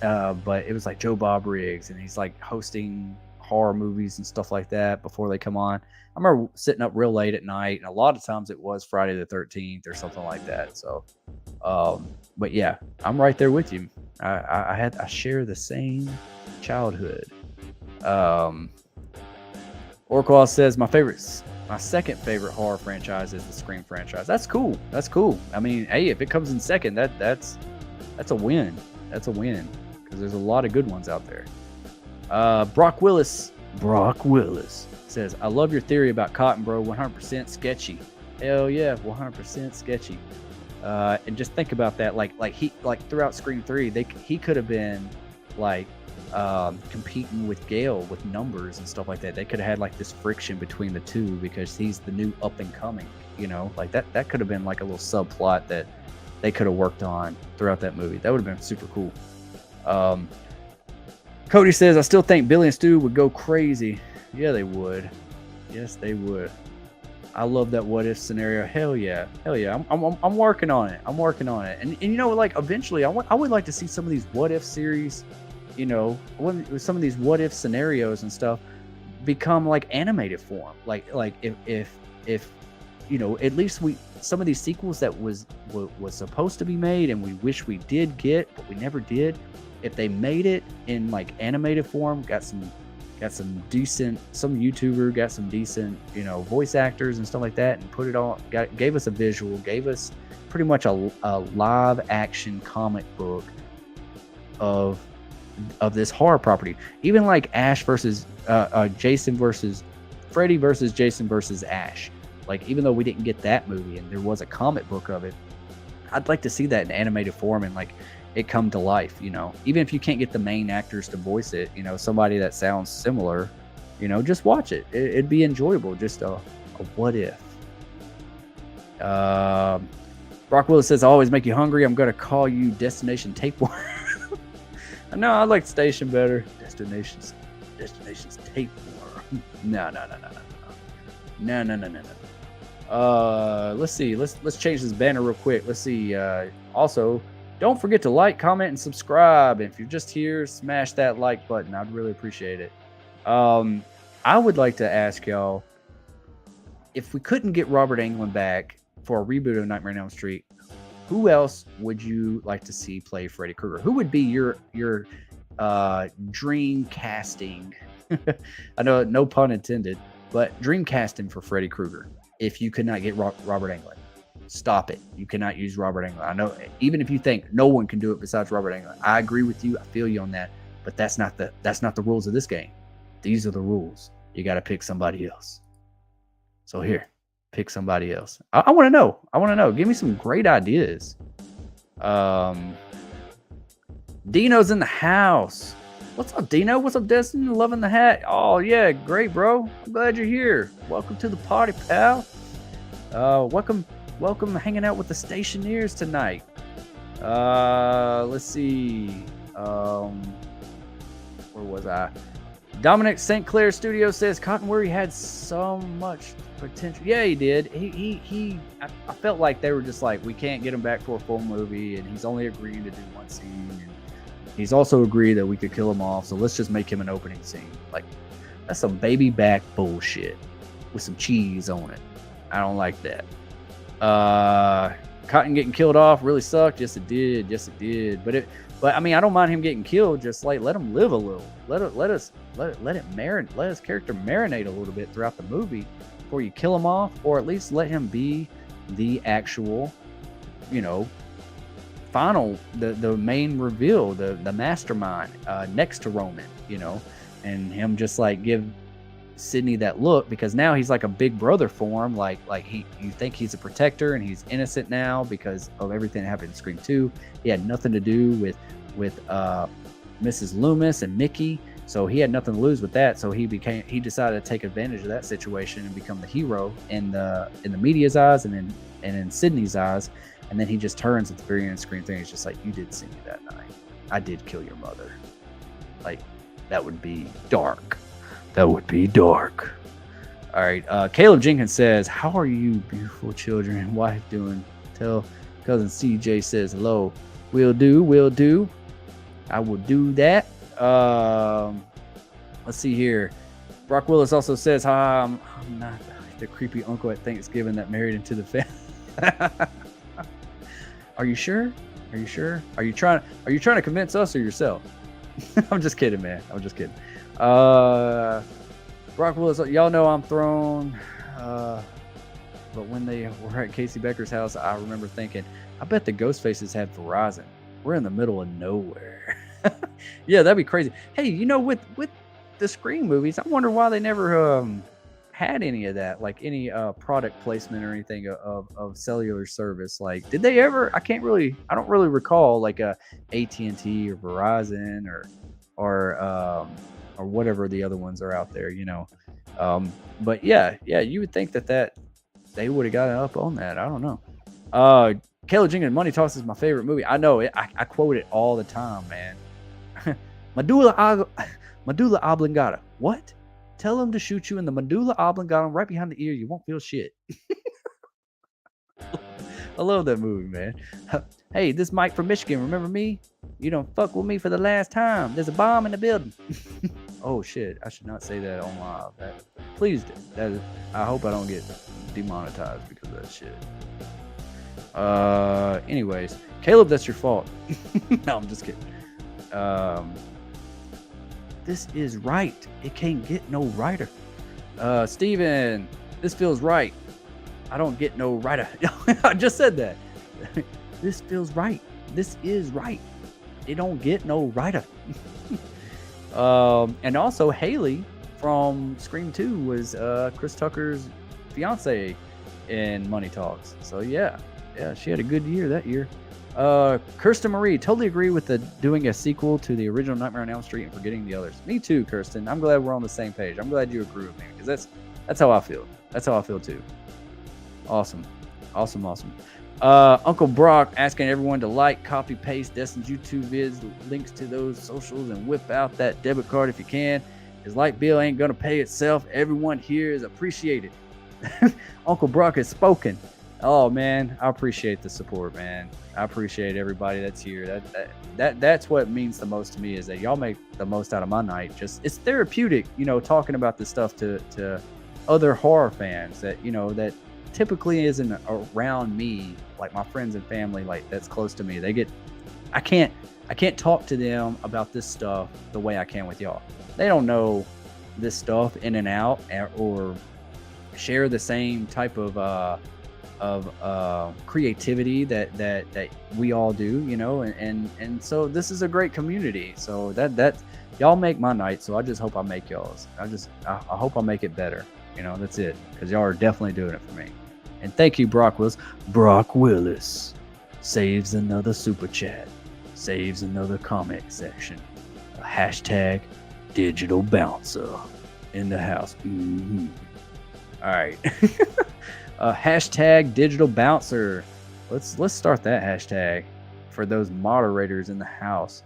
it was like Joe Bob Riggs, and he's like hosting horror movies and stuff like that before they come on. I remember sitting up real late at night, and a lot of times it was Friday the 13th or something like that. So, but yeah, I'm right there with you. I share the same childhood. Oracle says my second favorite horror franchise is the Scream franchise. That's cool. I mean, hey, if it comes in second, that's a win. That's a win, because there's a lot of good ones out there. Brock Willis says, I love your theory about Cotton, bro. 100% sketchy. Hell yeah, 100% sketchy. And just think about that. Like throughout Scream 3, he could have been like competing with Gale with numbers and stuff like that. They could have had like this friction between the two because he's the new up and coming. Like that could have been like a little subplot that they could have worked on throughout that movie. That would have been super cool. Cody says, I still think Billy and Stu would go crazy. Yeah, they would. Yes, they would. I love that what if scenario. Hell yeah. I'm working on it. And like eventually I would like to see some of these what if series, some of these what if scenarios and stuff become like animated form. Like if at least some of these sequels that was supposed to be made and we wish we did get, but we never did. If they made it in like animated form, got some decent, some YouTuber got some decent, voice actors and stuff like that, and put it all, gave us a visual, gave us pretty much a live action comic book of this horror property. Even like Ash versus Jason versus Freddy versus Jason versus Ash. Like, even though we didn't get that movie and there was a comic book of it, I'd like to see that in animated form and like it come to life, even if you can't get the main actors to voice it, somebody that sounds similar, just watch it. It'd be enjoyable. Just a what if. Brock Willis says, I always make you hungry. I'm going to call you Destination Tapeworm. No, I like Station better. Destination's Tapeworm. No. Let's see. Let's change this banner real quick. Let's see. Also, Don't forget to like, comment, and subscribe. And if you're just here, smash that like button. I'd really appreciate it. I would like to ask y'all, if we couldn't get Robert Englund back for a reboot of Nightmare on Elm Street, who else would you like to see play Freddy Krueger? Who would be your dream casting? I know, no pun intended, but dream casting for Freddy Krueger if you could not get Robert Englund. Stop it. You cannot use Robert Englund. I know, even if you think no one can do it besides Robert Englund, I agree with you. I feel you on that, but that's not the rules of this game. These are the rules. You got to pick somebody else. So here, pick somebody else. I want to know. I want to know. Give me some great ideas. Dino's in the house. What's up, Dino? What's up, Destin? Loving the hat. Oh, yeah. Great, bro. I'm glad you're here. Welcome to the party, pal. Welcome hanging out with the Stationeers tonight. Let's see. Where was I? Dominic St. Clair Studio says Cotton Weary had so much potential. Yeah, he did. I felt like they were just like, we can't get him back for a full movie, and he's only agreeing to do one scene. And he's also agreed that we could kill him off, so let's just make him an opening scene. Like, that's some baby back bullshit with some cheese on it. I don't like that. Cotton getting killed off really sucked. Yes, it did. Yes, it did. But I mean, I don't mind him getting killed. Just like let him live a little. Let his character marinate a little bit throughout the movie before you kill him off, or at least let him be the actual, final, the main reveal, the mastermind next to Roman, and him just like give Sidney that look, because now he's like a big brother for him. You think he's a protector and he's innocent now because of everything that happened in Scream 2. He had nothing to do with Mrs. Loomis and Mickey, so he had nothing to lose with that. So he decided to take advantage of that situation and become the hero in the media's eyes and in Sidney's eyes. And then he just turns at the very end of Scream 3. He's just like, you did see me that night. I did kill your mother. Like, that would be dark. That would be dark. All right. Caleb Jenkins says, how are you, beautiful children and wife, doing? Tell cousin CJ says hello. Will do. I will do that. Let's see here. Brock Willis also says, I'm not the creepy uncle at Thanksgiving that married into the family. Are you sure? Are you trying to convince us or yourself? I'm just kidding, man. I'm just kidding. Brock Willis, y'all know I'm thrown. But when they were at Casey Becker's house, I remember thinking, I bet the Ghostfaces had Verizon. We're in the middle of nowhere. Yeah, that'd be crazy. Hey, with the Scream movies, I wonder why they never had any of that, like any product placement or anything of cellular service. Like, did they ever? I don't really recall like a AT&T or Verizon or whatever the other ones are out there, but yeah, you would think that they would have gotten up on that. I don't know. Kayla Jenkins, Money Toss is my favorite movie. I know it. I quote it all the time, man. medulla oblongata. What? Tell him to shoot you in the medulla oblongata right behind the ear. You won't feel shit. I love that movie, man. Hey, this Mike from Michigan. Remember me? You don't fuck with me for the last time. There's a bomb in the building. Oh, shit. I should not say that on live. Please do. I hope I don't get demonetized because of that shit. Anyways, Caleb, that's your fault. No, I'm just kidding. This is right. It can't get no righter. Steven, this feels right. I don't get no righter. I just said that. This feels right. This is right. It don't get no righter. And also Haley from Scream 2 was Chris Tucker's fiance in Money Talks. So yeah, she had a good year that year. Kirsten Marie, totally agree with doing a sequel to the original Nightmare on Elm Street and forgetting the others. Me too, Kirsten. I'm glad we're on the same page. I'm glad you agree with me because that's how I feel. That's how I feel too. Awesome. Uncle Brock asking everyone to like, copy, paste Destin's YouTube vids, links to those socials, and whip out that debit card if you can. His light bill ain't gonna pay itself. Everyone here is appreciated. Uncle Brock has spoken. Oh man, I appreciate the support, man. I appreciate everybody that's here. That's what means the most to me, is that y'all make the most out of my night. Just it's therapeutic, talking about this stuff to other horror fans that that typically isn't around me, like my friends and family, like that's close to me. I can't talk to them about this stuff the way I can with y'all. They don't know this stuff in and out, or share the same type of creativity that we all do, and so this is a great community. So that y'all make my night. So I just hope I make y'all's. I hope I make it better. That's it, because y'all are definitely doing it for me. And thank you, Brock Willis. Brock Willis saves another super chat, saves another comment section. Hashtag digital bouncer in the house. All right. Hashtag digital bouncer. Let's start that hashtag for those moderators in the house.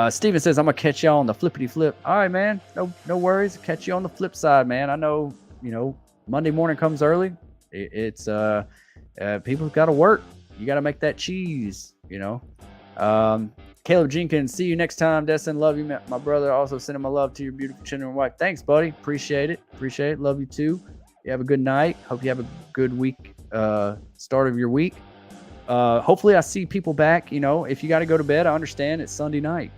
Steven says, I'm gonna catch y'all on the flippity flip. All right, man. No worries. Catch you on the flip side, man. I know, Monday morning comes early. It's people got to work. You got to make that cheese, Caleb Jenkins, see you next time. Destin, love you, my brother. Also sending my love to your beautiful children and wife. Thanks, buddy. Appreciate it. Love you too. You have a good night. Hope you have a good week, start of your week. Hopefully I see people back. If you got to go to bed, I understand. It's Sunday night.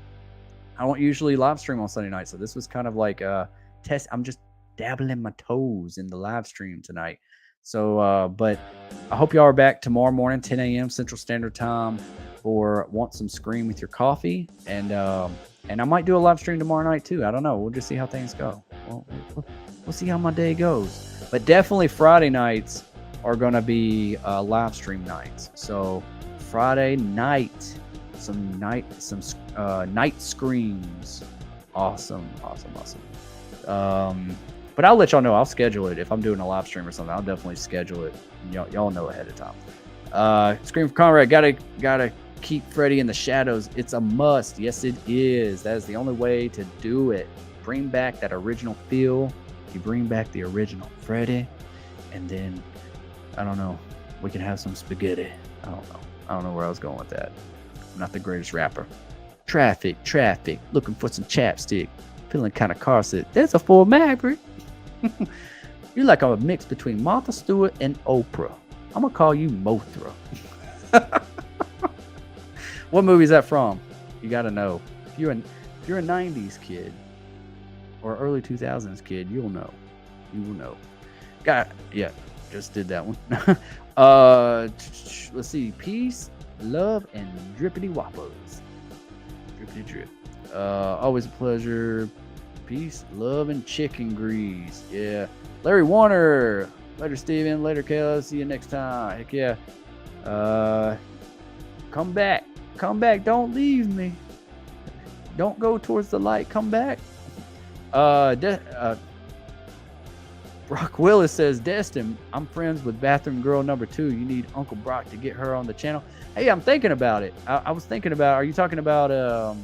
I don't usually live stream on Sunday night, so this was kind of like a test. I'm just dabbling my toes in the live stream tonight. So, but I hope y'all are back tomorrow morning, 10 a.m. Central Standard Time, for Want Some Scream with Your Coffee. And I might do a live stream tomorrow night too. I don't know. We'll just see how things go. We'll see how my day goes. But definitely Friday nights are going to be live stream nights. So Friday night, some night screams. Awesome. But I'll let y'all know. I'll schedule it. If I'm doing a live stream or something, I'll definitely schedule it. Y'all know ahead of time. Scream for Conrad. Gotta keep Freddy in the shadows. It's a must. Yes, it is. That is the only way to do it. Bring back that original feel. You bring back the original Freddy, and then I don't know. We can have some spaghetti. I don't know where I was going with that. I'm not the greatest rapper. Traffic. Looking for some chapstick. Feeling kind of car sick. There's a full Maverick. You're like a mix between Martha Stewart and Oprah. I'm gonna call you Mothra. What movie is that from? You gotta know. If you're a 90s kid or early 2000s kid, you'll know. You will know. Just did that one. Let's see. Peace, love, and drippity whoppers. Drippity drip. Always a pleasure. Peace, love, and chicken grease. Yeah. Larry Warner. Later, Steven. Later, Kayla. See you next time. Heck yeah. Come back. Don't leave me. Don't go towards the light. Come back. Brock Willis says, Destin, I'm friends with bathroom girl number 2. You need Uncle Brock to get her on the channel. Hey, I'm thinking about it. I was thinking about, are you talking about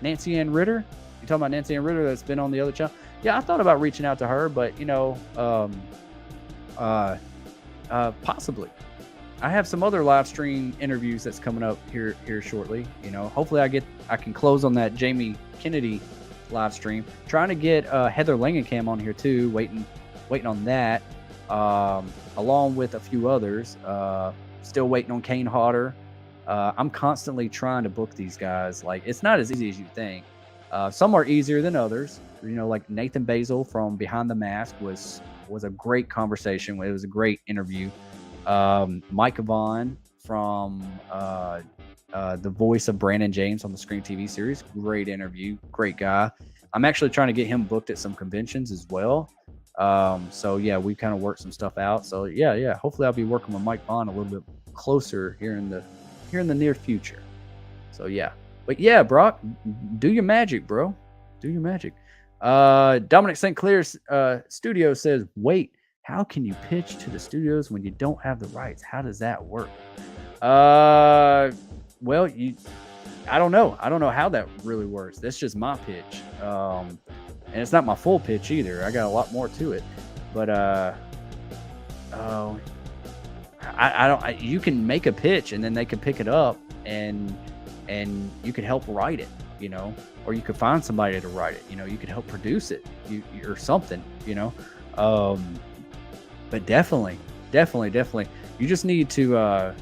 Nancy Ann Ritter? You talking about Nancy Ann Ritter that's been on the other channel? Yeah, I thought about reaching out to her, but possibly. I have some other live stream interviews that's coming up here shortly. Hopefully I can close on that Jamie Kennedy live stream. Trying to get Heather Langenkamp on here too. Waiting on that, along with a few others. Still waiting on Kane Hodder. I'm constantly trying to book these guys. Like, it's not as easy as you think. Some are easier than others. Like Nathan Basil from Behind the Mask was a great conversation. It was a great interview. Mike Vaughn from the voice of Brandon James on the Scream TV series. Great interview. Great guy. I'm actually trying to get him booked at some conventions as well. So yeah, we kind of worked some stuff out. So yeah. Hopefully I'll be working with Mike Vaughn a little bit closer here in the near future. So yeah. But yeah, Brock, do your magic, bro. Do your magic. Dominic St. Clair's studio says, wait, how can you pitch to the studios when you don't have the rights? How does that work? Well, I don't know. I don't know how that really works. That's just my pitch. And it's not my full pitch either. I got a lot more to it. But oh, I don't. You can make a pitch, and then they can pick it up, and you can help write it, or you could find somebody to write it. You could help produce it, or something. But definitely, you just need to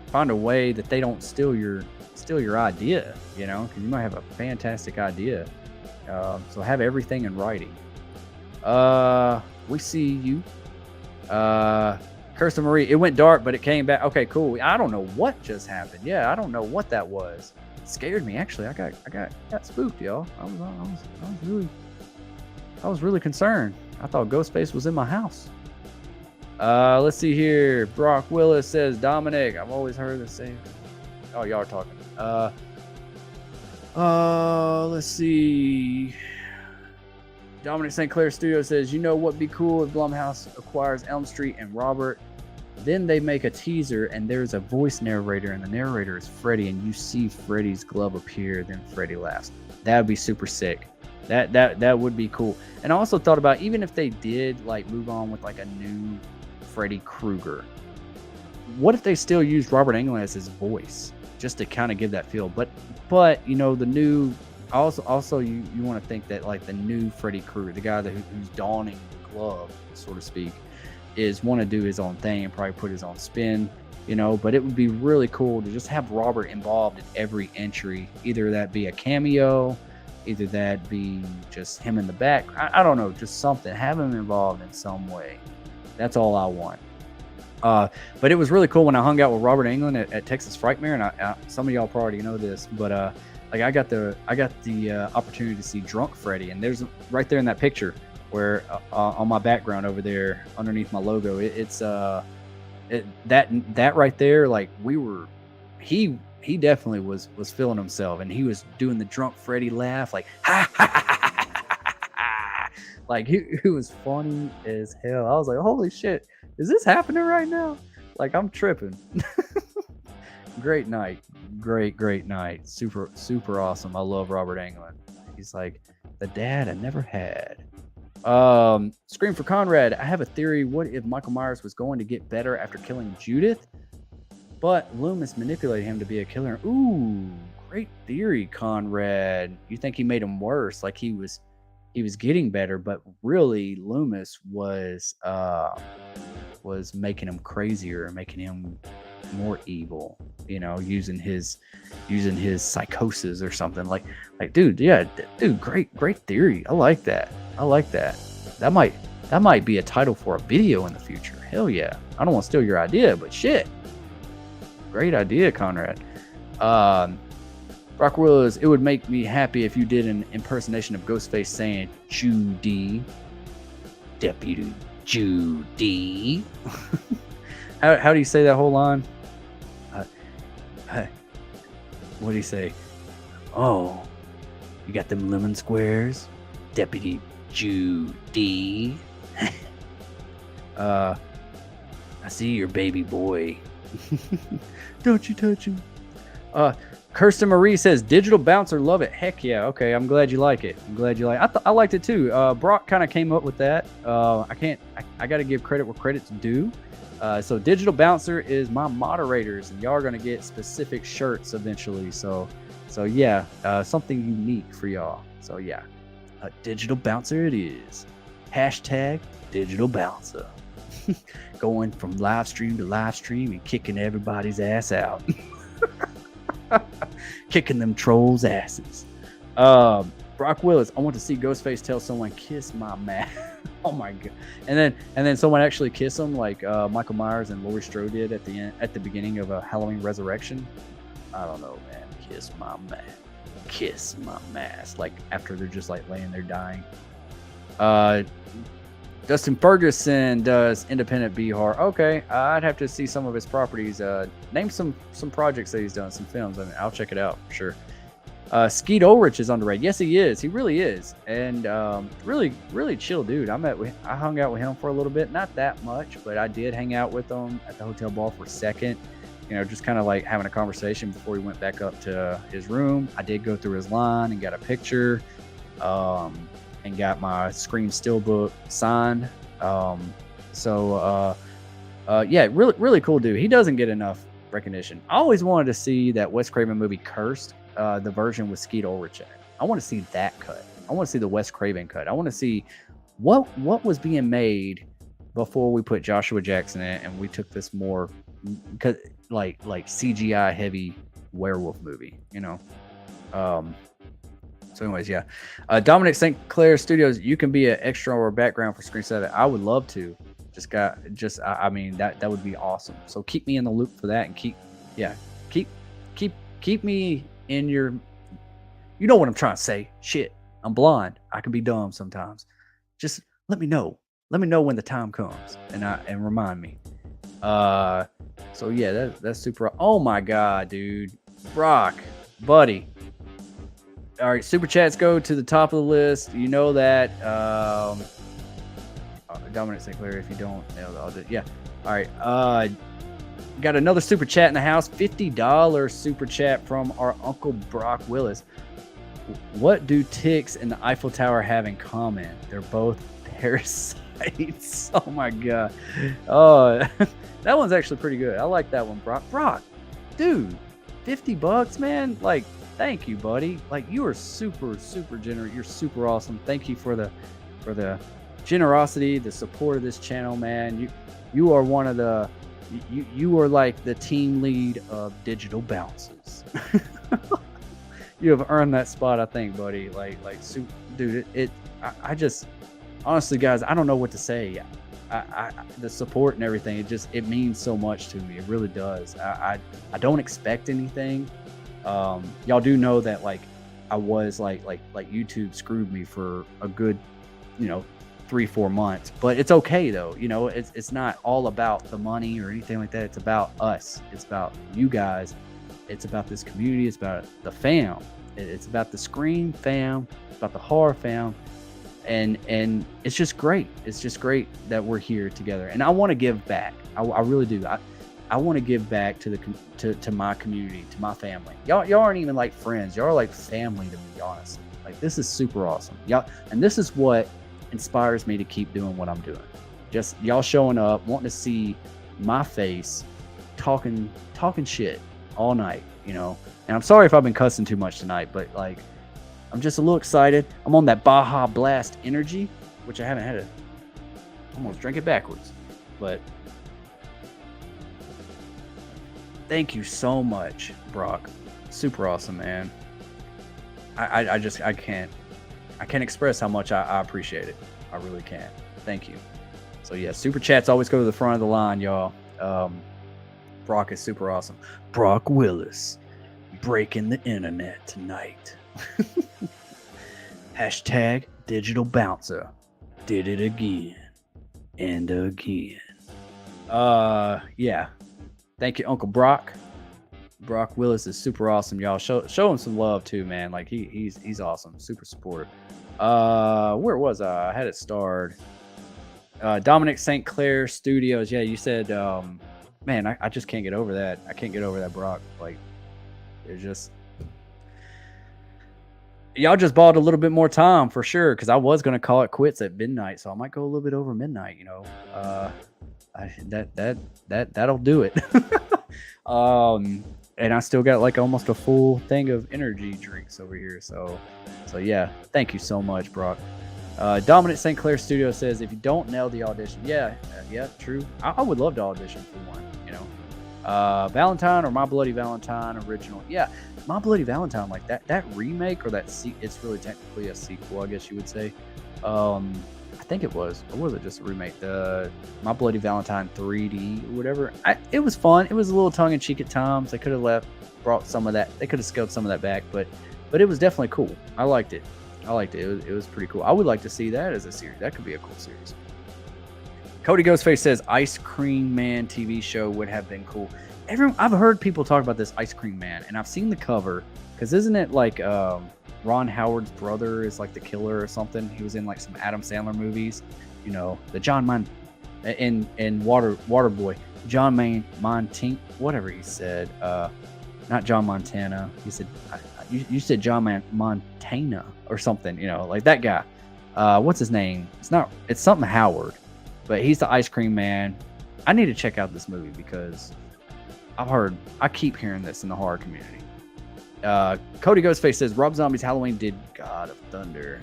find a way that they don't steal your idea. Because you might have a fantastic idea. So have everything in writing. We see you. Kirsten Marie, it went dark, but it came back. Okay, cool. I don't know what just happened. Yeah, I don't know what that was. It scared me, actually. I got spooked, y'all. I was really concerned. I thought Ghostface was in my house. Let's see here. Brock Willis says, Dominic, I've always heard the same. Oh, y'all are talking. Let's see. Dominic St. Clair Studio says, what'd be cool if Blumhouse acquires Elm Street and Robert? Then they make a teaser and there's a voice narrator and the narrator is Freddy and you see Freddy's glove appear, then Freddy laughs. That would be super sick. That would be cool. And I also thought about, even if they did move on with a new Freddy Krueger, what if they still used Robert Englund as his voice just to kind of give that feel? But the new, also you want to think that the new Freddy Krueger, the guy who's donning the glove, so to speak, want to do his own thing and probably put his own spin, but it would be really cool to just have Robert involved in every entry, either that be a cameo, either that be just him in the back. I don't know, just something, have him involved in some way. That's all I want. But it was really cool when I hung out with Robert Englund at Texas Frightmare, and some of y'all probably know this, but I got the opportunity to see Drunk Freddy, and there's right there in that picture where on my background over there underneath my logo, it's that right there, he definitely was feeling himself, and he was doing the Drunk Freddy laugh, ha ha ha ha ha. He was funny as hell. I was like, holy shit, is this happening right now? I'm tripping. Great night. Great night. Super awesome. I love Robert Englund. He's the dad I never had. Scream for Conrad. I have a theory. What if Michael Myers was going to get better after killing Judith, but Loomis manipulated him to be a killer? Ooh, great theory, Conrad. You think he made him worse? He was getting better, but really Loomis was making him crazier, making him more evil, using his psychosis or something. Dude, great theory. I like that. That might be a title for a video in the future. Hell yeah. I don't want to steal your idea, but shit, great idea, Conrad. Brock Willis, it would make me happy if you did an impersonation of Ghostface saying Judy, Deputy Judy. How do you say that whole line? What do you say? Oh, you got them lemon squares, Deputy Judy. I see your baby boy. Don't you touch him. Kirsten Marie says, Digital Bouncer, love it. Heck yeah. Okay, I'm glad you like it. I liked it too. Brock kind of came up with that. I got to give credit where credit's due. So Digital Bouncer is my moderators, and y'all are going to get specific shirts eventually. So yeah, something unique for y'all. So yeah, Digital Bouncer it is. Hashtag Digital Bouncer. Going from live stream to live stream and kicking everybody's ass out. Kicking them trolls' asses. Brock Willis, I want to see Ghostface tell someone, kiss my man. Oh my god. And then someone actually kiss him, like Michael Myers and Laurie Strode did at the beginning of a Halloween Resurrection. I don't know, man. Kiss my man. Kiss my mask. Like after they're just like laying there dying. Dustin Ferguson does independent B horror. Okay, I'd have to see some of his properties. Name some projects that he's done, some films. I mean, I'll check it out for sure. Skeet Ulrich is underrated. Yes, he is. He really is. And really chill dude. I hung out with him for a little bit, not that much, but I did hang out with him at the hotel bar for a second. You know, just kind of like having a conversation before he went back up to his room. I did go through his line and got a picture, and got my Scream Steelbook signed. So Yeah, really cool dude. He doesn't get enough recognition. I always wanted to see that Wes Craven movie Cursed, the version with Skeet Ulrich in it. I want to see that cut. I want to see the Wes Craven cut. I want to see what was being made before we put Joshua Jackson in it, and we took this more like CGI heavy werewolf movie, you know. So anyways, yeah. Dominic St. Clair Studios, you can be an extra or background for Screen 7. I would love to. I mean, that would be awesome. So keep me in the loop for that, and keep me in your, you know what I'm trying to say. Shit, I'm blind. I can be dumb sometimes. Just let me know. Let me know when the time comes, and remind me. So yeah, that's super. Oh my god, dude, Brock, buddy. All right, super chats go to the top of the list. You know that. Dominic St. Clair, if you don't, I'll do it. Yeah. All right. Got another super chat in the house. $50 super chat from our Uncle Brock Willis. What do ticks and the Eiffel Tower have in common? They're both parasites. Oh my god. Oh, that one's actually pretty good. I like that one, Brock. Brock, dude, $50, man. Like, thank you, buddy. Like, you are super generous. You're super awesome. Thank you for the generosity, the support of this channel, man. You are one of the you are like the team lead of digital bounces. You have earned that spot, I think, buddy. Dude, I just honestly, guys, I don't know what to say. The support and everything, it means so much to me. It really does. I don't expect anything. Y'all do know that I was like YouTube screwed me for a good, 3-4 months, but it's okay though. It's not all about the money or anything like that. It's about us. It's about you guys. It's about this community. It's about the fam. It's about the Scream fam. It's about the horror fam. And it's just great. It's just great that we're here together. And I want to give back. I really do. I want to give back to my community, to my family. Y'all aren't even like friends. Y'all are like family to me, honestly. Like, this is super awesome. And this is what inspires me to keep doing what I'm doing. Just y'all showing up, wanting to see my face, talking shit all night, And I'm sorry if I've been cussing too much tonight, but I'm just a little excited. I'm on that Baja Blast energy, which I haven't had almost drink it backwards. But thank you so much, Brock. Super awesome, man. I can't express how much I appreciate it. I really can't. Thank you. So yeah, super chats always go to the front of the line, y'all. Brock is super awesome. Brock Willis, breaking the internet tonight. Hashtag digital bouncer. Did it again and again. Yeah. Thank you, Uncle Brock. Brock Willis is super awesome, y'all. Show him some love too, man. Like, he's awesome. Super supportive. Where was I? I had it starred. Dominic St. Clair Studios. Yeah, you said, man, I just can't get over that. I can't get over that, Brock. Like, it's just, y'all just bought a little bit more time for sure, because I was gonna call it quits at midnight, so I might go a little bit over midnight. That'll do it. And I still got almost a full thing of energy drinks over here. So yeah, thank you so much, Brock. Dominic St. Clair Studio says, if you don't nail the audition, yeah, true. I would love to audition for one, Valentine or My Bloody Valentine original. Yeah, My Bloody Valentine, like that remake or it's really technically a sequel, I guess you would say. I think it was. Or was it just a remake? The My Bloody Valentine 3D or whatever. It was fun. It was a little tongue-in-cheek at times. They could have brought some of that. They could have scaled some of that back, but it was definitely cool. I liked it. It was pretty cool. I would like to see that as a series. That could be a cool series. Cody Ghostface says Ice Cream Man TV show would have been cool. I've heard people talk about this Ice Cream Man, and I've seen the cover, because isn't it Ron Howard's brother is the killer or something? He was in some Adam Sandler movies, the John in Waterboy, John Montana, whatever he said, not John Montana. He said you said John Montana or something, that guy. What's his name? It's something Howard, but he's the Ice Cream Man. I need to check out this movie because I keep hearing this in the horror community. Cody Ghostface says Rob Zombie's Halloween did God of Thunder.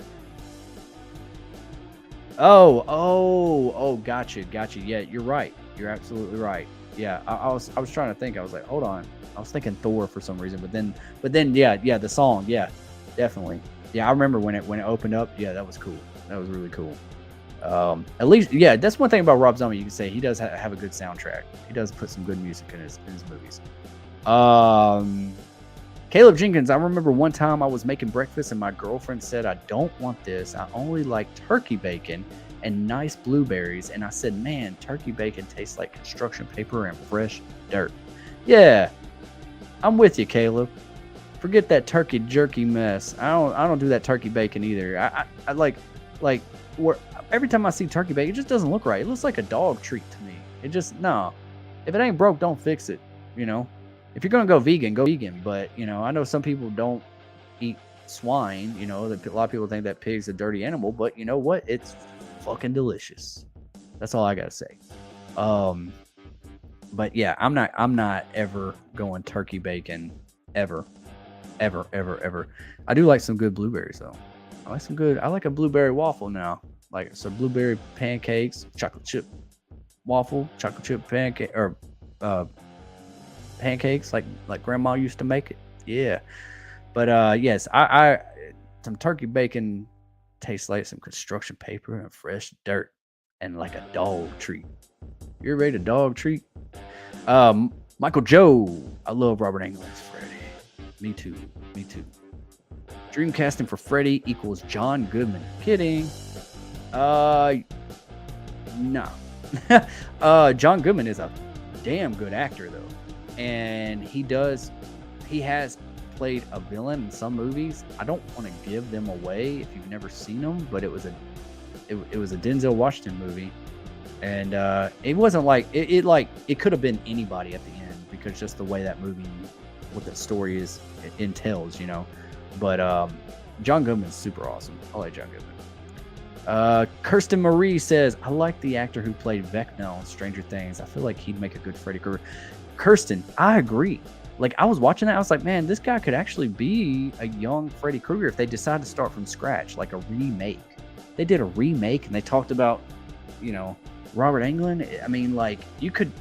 Oh, gotcha. Yeah, you're right. You're absolutely right. Yeah, I was trying to think. I was like, hold on. I was thinking Thor for some reason, but then, yeah, the song, yeah, definitely. Yeah, I remember when it opened up. Yeah, that was cool. That was really cool. At least, yeah, that's one thing about Rob Zombie. You can say he does have a good soundtrack. He does put some good music in his movies. Caleb Jenkins, I remember one time I was making breakfast and my girlfriend said, I don't want this. I only like turkey bacon and nice blueberries. And I said, man, turkey bacon tastes like construction paper and fresh dirt. Yeah, I'm with you, Caleb. Forget that turkey jerky mess. I don't do that turkey bacon either. I like every time I see turkey bacon, it just doesn't look right. It looks like a dog treat to me. It just, no. If it ain't broke, don't fix it, you know? If you're going to go vegan, but, you know, I know some people don't eat swine, you know, a lot of people think that pig's a dirty animal, but you know what? It's fucking delicious. That's all I got to say. But yeah, I'm not ever going turkey bacon ever. I do like some good blueberries though. I like a blueberry waffle now. Like some blueberry pancakes, chocolate chip waffle, chocolate chip pancake, or pancakes like grandma used to make it. Yeah. But yes, I some turkey bacon tastes like some construction paper and fresh dirt and like a dog treat. You ever ate a dog treat? Michael Joe, I love Robert Englund's Freddy. Me too. Dreamcasting for Freddy equals John Goodman. Kidding. No. John Goodman is a damn good actor though. And he has played a villain in some movies. I don't want to give them away if you've never seen them, but it was a Denzel Washington movie, and it wasn't like it could have been anybody at the end because just the way that movie, what the story is, it entails, you know. But John Goodman's super awesome. I like John Goodman. Kirsten Marie says, I like the actor who played Vecna on Stranger Things. I feel like he'd make a good Freddy Krueger. Kirsten, I agree. Like, I was watching that, I was like, man, this guy could actually be a young Freddy Krueger if they decide to start from scratch, like a remake. They did a remake and they talked about, you know, Robert Englund. I mean, like, you could,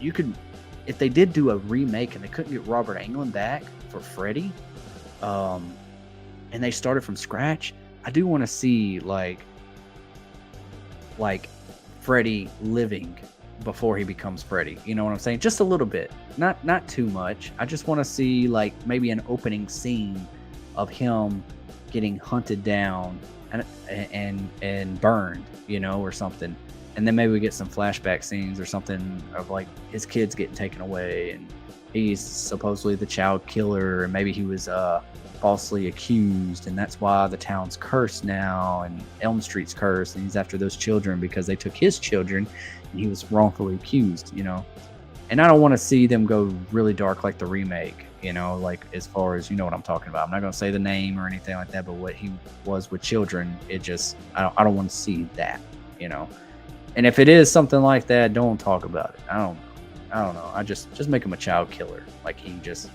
if they did do a remake and they couldn't get Robert Englund back for Freddy, and they started from scratch, I do want to see like Freddy living before he becomes Freddy. You know what I'm saying? Just a little bit, not too much. I just want to see like maybe an opening scene of him getting hunted down and burned, you know, or something. And then maybe we get some flashback scenes or something of like his kids getting taken away and he's supposedly the child killer, and maybe he was falsely accused, and that's why the town's cursed now and Elm Street's cursed, and he's after those children because they took his children and he was wrongfully accused, you know. And I don't want to see them go really dark like the remake, you know, like as far as, you know what I'm talking about. I'm not going to say the name or anything like that, but what he was with children, it just, I don't want to see that, you know. And if it is something like that, don't talk about it. I don't know. I just make him a child killer. Like he just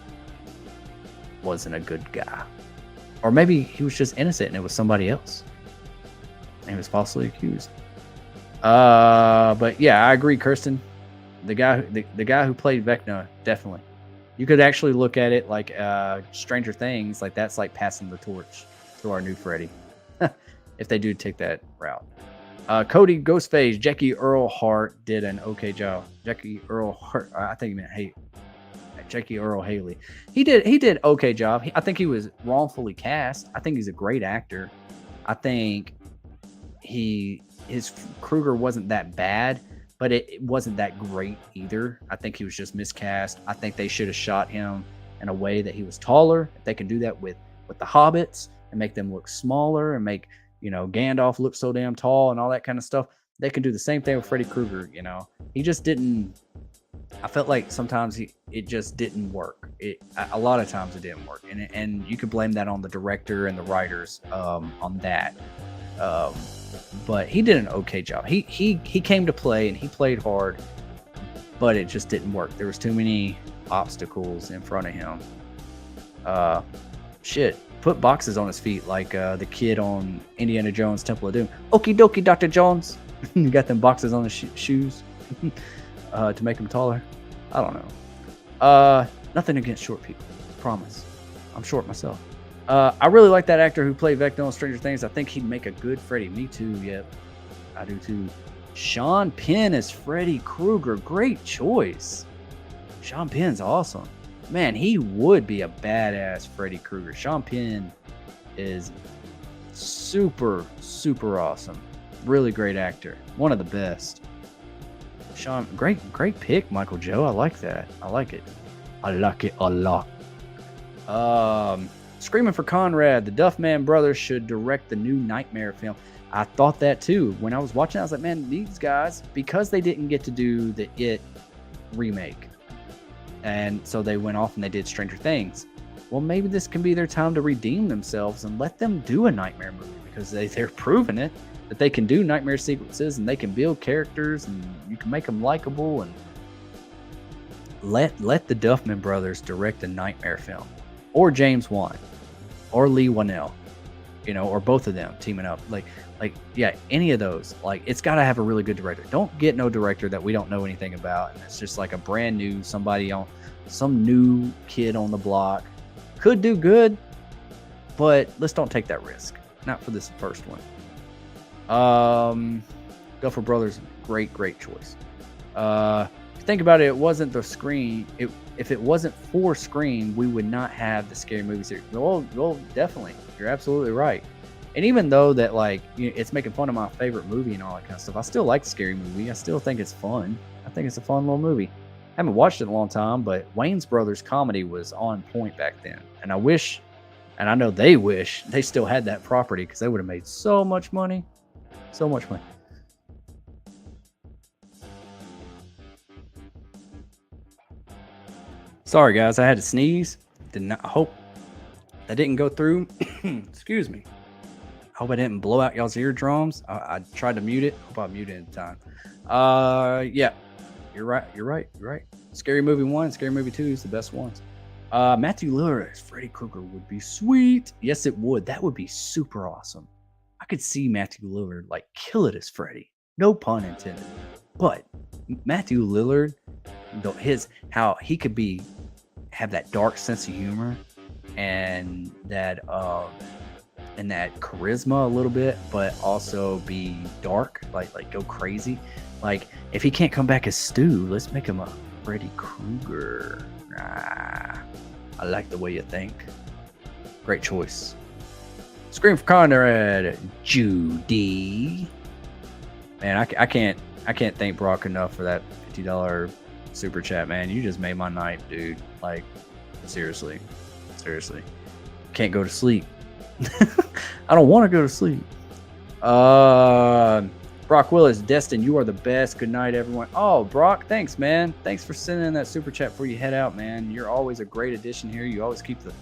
wasn't a good guy. Or maybe he was just innocent and it was somebody else. And he was falsely accused. But yeah, I agree, Kirsten. The guy who played Vecna, definitely. You could actually look at it like Stranger Things, like that's like passing the torch to our new Freddy. If they do take that route. Cody Ghostface, Jackie Earl Hart did an okay job. Jackie Earl Hart, I think he meant Jackie Earl Haley. He did okay job. I think he was wrongfully cast. I think he's a great actor. I think his Krueger wasn't that bad, but it wasn't that great either. I think he was just miscast. I think they should have shot him in a way that he was taller. If they can do that with the hobbits and make them look smaller and make, you know, Gandalf look so damn tall and all that kind of stuff, they can do the same thing with Freddy Krueger, you know. He just didn't, I felt like sometimes it just didn't work. A lot of times it didn't work. And you could blame that on the director and the writers on that. But he did an okay job. He came to play and he played hard. but it just didn't work. There was too many obstacles in front of him. Shit, put boxes on his feet like the kid on Indiana Jones Temple of Doom. Okie dokie, Dr. Jones. You got them boxes on his shoes to make him taller. I don't know. Nothing against short people. Promise. I'm short myself. I really like that actor who played Vecna on Stranger Things. I think he'd make a good Freddy. Me too, yep. I do too. Sean Penn as Freddy Krueger. Great choice. Sean Penn's awesome. Man, he would be a badass Freddy Krueger. Sean Penn is super, super awesome. Really great actor. One of the best. Sean, great pick, Michael Joe. I like that. I like it. I like it a lot. Screaming for Conrad. The Duffman brothers should direct the new Nightmare film. I thought that too. When I was watching, I was like, man, these guys, because they didn't get to do the It remake, and so they went off and they did Stranger Things. Well, maybe this can be their time to redeem themselves and let them do a Nightmare movie, because they're proving it, that they can do Nightmare sequences and they can build characters and you can make them likable. And let the Duffman brothers direct a Nightmare film, or James Wan, or Lee Whannell, you know, or both of them teaming up. Like yeah, any of those. Like, it's got to have a really good director. Don't get no director that we don't know anything about, and it's just like a brand new somebody on some new kid on the block. Could do good, but let's don't take that risk. Not for this first one. Duffer Brothers, great choice. Think about it, it wasn't the screen. If it wasn't for Scream, we would not have the Scary Movie series. Well, definitely. You're absolutely right. And even though that, like, you know, it's making fun of my favorite movie and all that kind of stuff, I still like Scary Movie. I still think it's fun. I think it's a fun little movie. I haven't watched it in a long time, but Wayne's Brothers comedy was on point back then. And I wish, and I know they wish, they still had that property, because they would have made so much money. So much money. Sorry, guys, I had to sneeze. I hope that didn't go through. Excuse me. Hope I didn't blow out y'all's eardrums. I tried to mute it. Hope I muted it in time. Yeah, you're right. Scary Movie 1, Scary Movie 2 is the best ones. Matthew Lillard as Freddy Krueger would be sweet. Yes, it would. That would be super awesome. I could see Matthew Lillard like kill it as Freddy. No pun intended. But Matthew Lillard, how he could have that dark sense of humor and that charisma a little bit, but also be dark, like go crazy. Like, if he can't come back as Stu, let's make him a Freddy Krueger. I like the way you think. Great choice. Scream for Conrad, Judy. Man, I can't thank Brock enough for that $50 super chat, man. You just made my night, dude. Like, seriously. Can't go to sleep. I don't want to go to sleep. Brock Willis, Destin, you are the best. Good night, everyone. Oh, Brock, thanks, man. Thanks for sending in that super chat before you head out, man. You're always a great addition here. You always keep the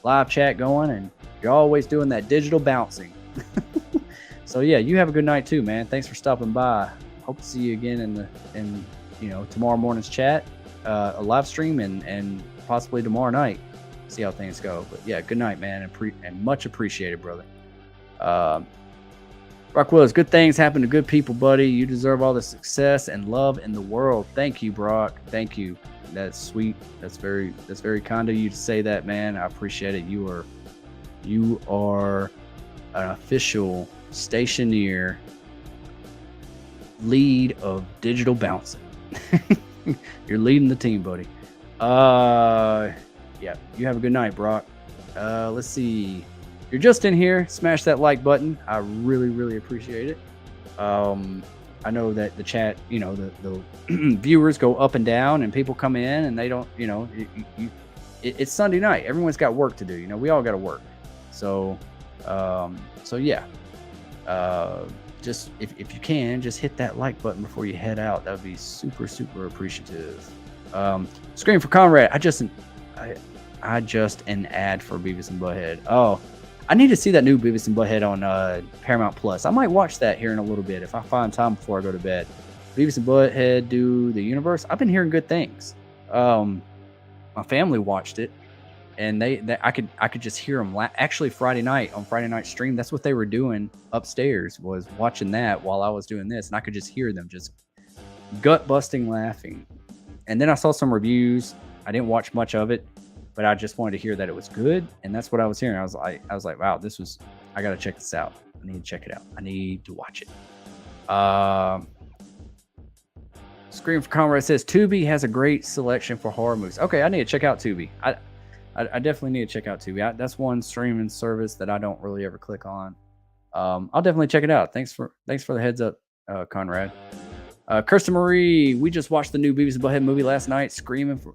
live chat going, and you're always doing that digital bouncing. So yeah, you have a good night too, man. Thanks for stopping by. Hope to see you again in tomorrow morning's chat, a live stream, and possibly tomorrow night. See how things go. But yeah, good night, man, and much appreciated, brother. Brock Willis, good things happen to good people, buddy. You deserve all the success and love in the world. Thank you, Brock. Thank you. That's sweet. That's very kind of you to say that, man. I appreciate it. You are an official stationeer lead of digital bouncing. You're leading the team, buddy. Yeah, you have a good night, Brock. Let's see. You're just in here. Smash that like button. I really appreciate it. I know that the chat, the viewers go up and down, and people come in and they don't, it's Sunday night. Everyone's got work to do. We all got to work. So yeah. Just if you can, just hit that like button before you head out. That would be super appreciative. Scream for Conrad. I just an ad for Beavis and Butthead. Oh, I need to see that new Beavis and Butthead on Paramount Plus. I might watch that here in a little bit if I find time before I go to bed. Beavis and Butthead do the universe. I've been hearing good things. My family watched it, and I could just hear them. Actually, Friday night stream, that's what they were doing upstairs, was watching that while I was doing this, and I could just hear them just gut busting laughing. And then I saw some reviews. I didn't watch much of it, but I just wanted to hear that it was good, and that's what I was hearing. I was like, wow, I gotta check this out. I need to check it out. I need to watch it. Scream for Comrade says Tubi has a great selection for horror movies. Okay, I need to check out Tubi. I definitely need to check out Tubi. That's one streaming service that I don't really ever click on. I'll definitely check it out. Thanks for the heads up, Conrad. Kirsten Marie, we just watched the new Beavis and Butthead movie last night. Screaming for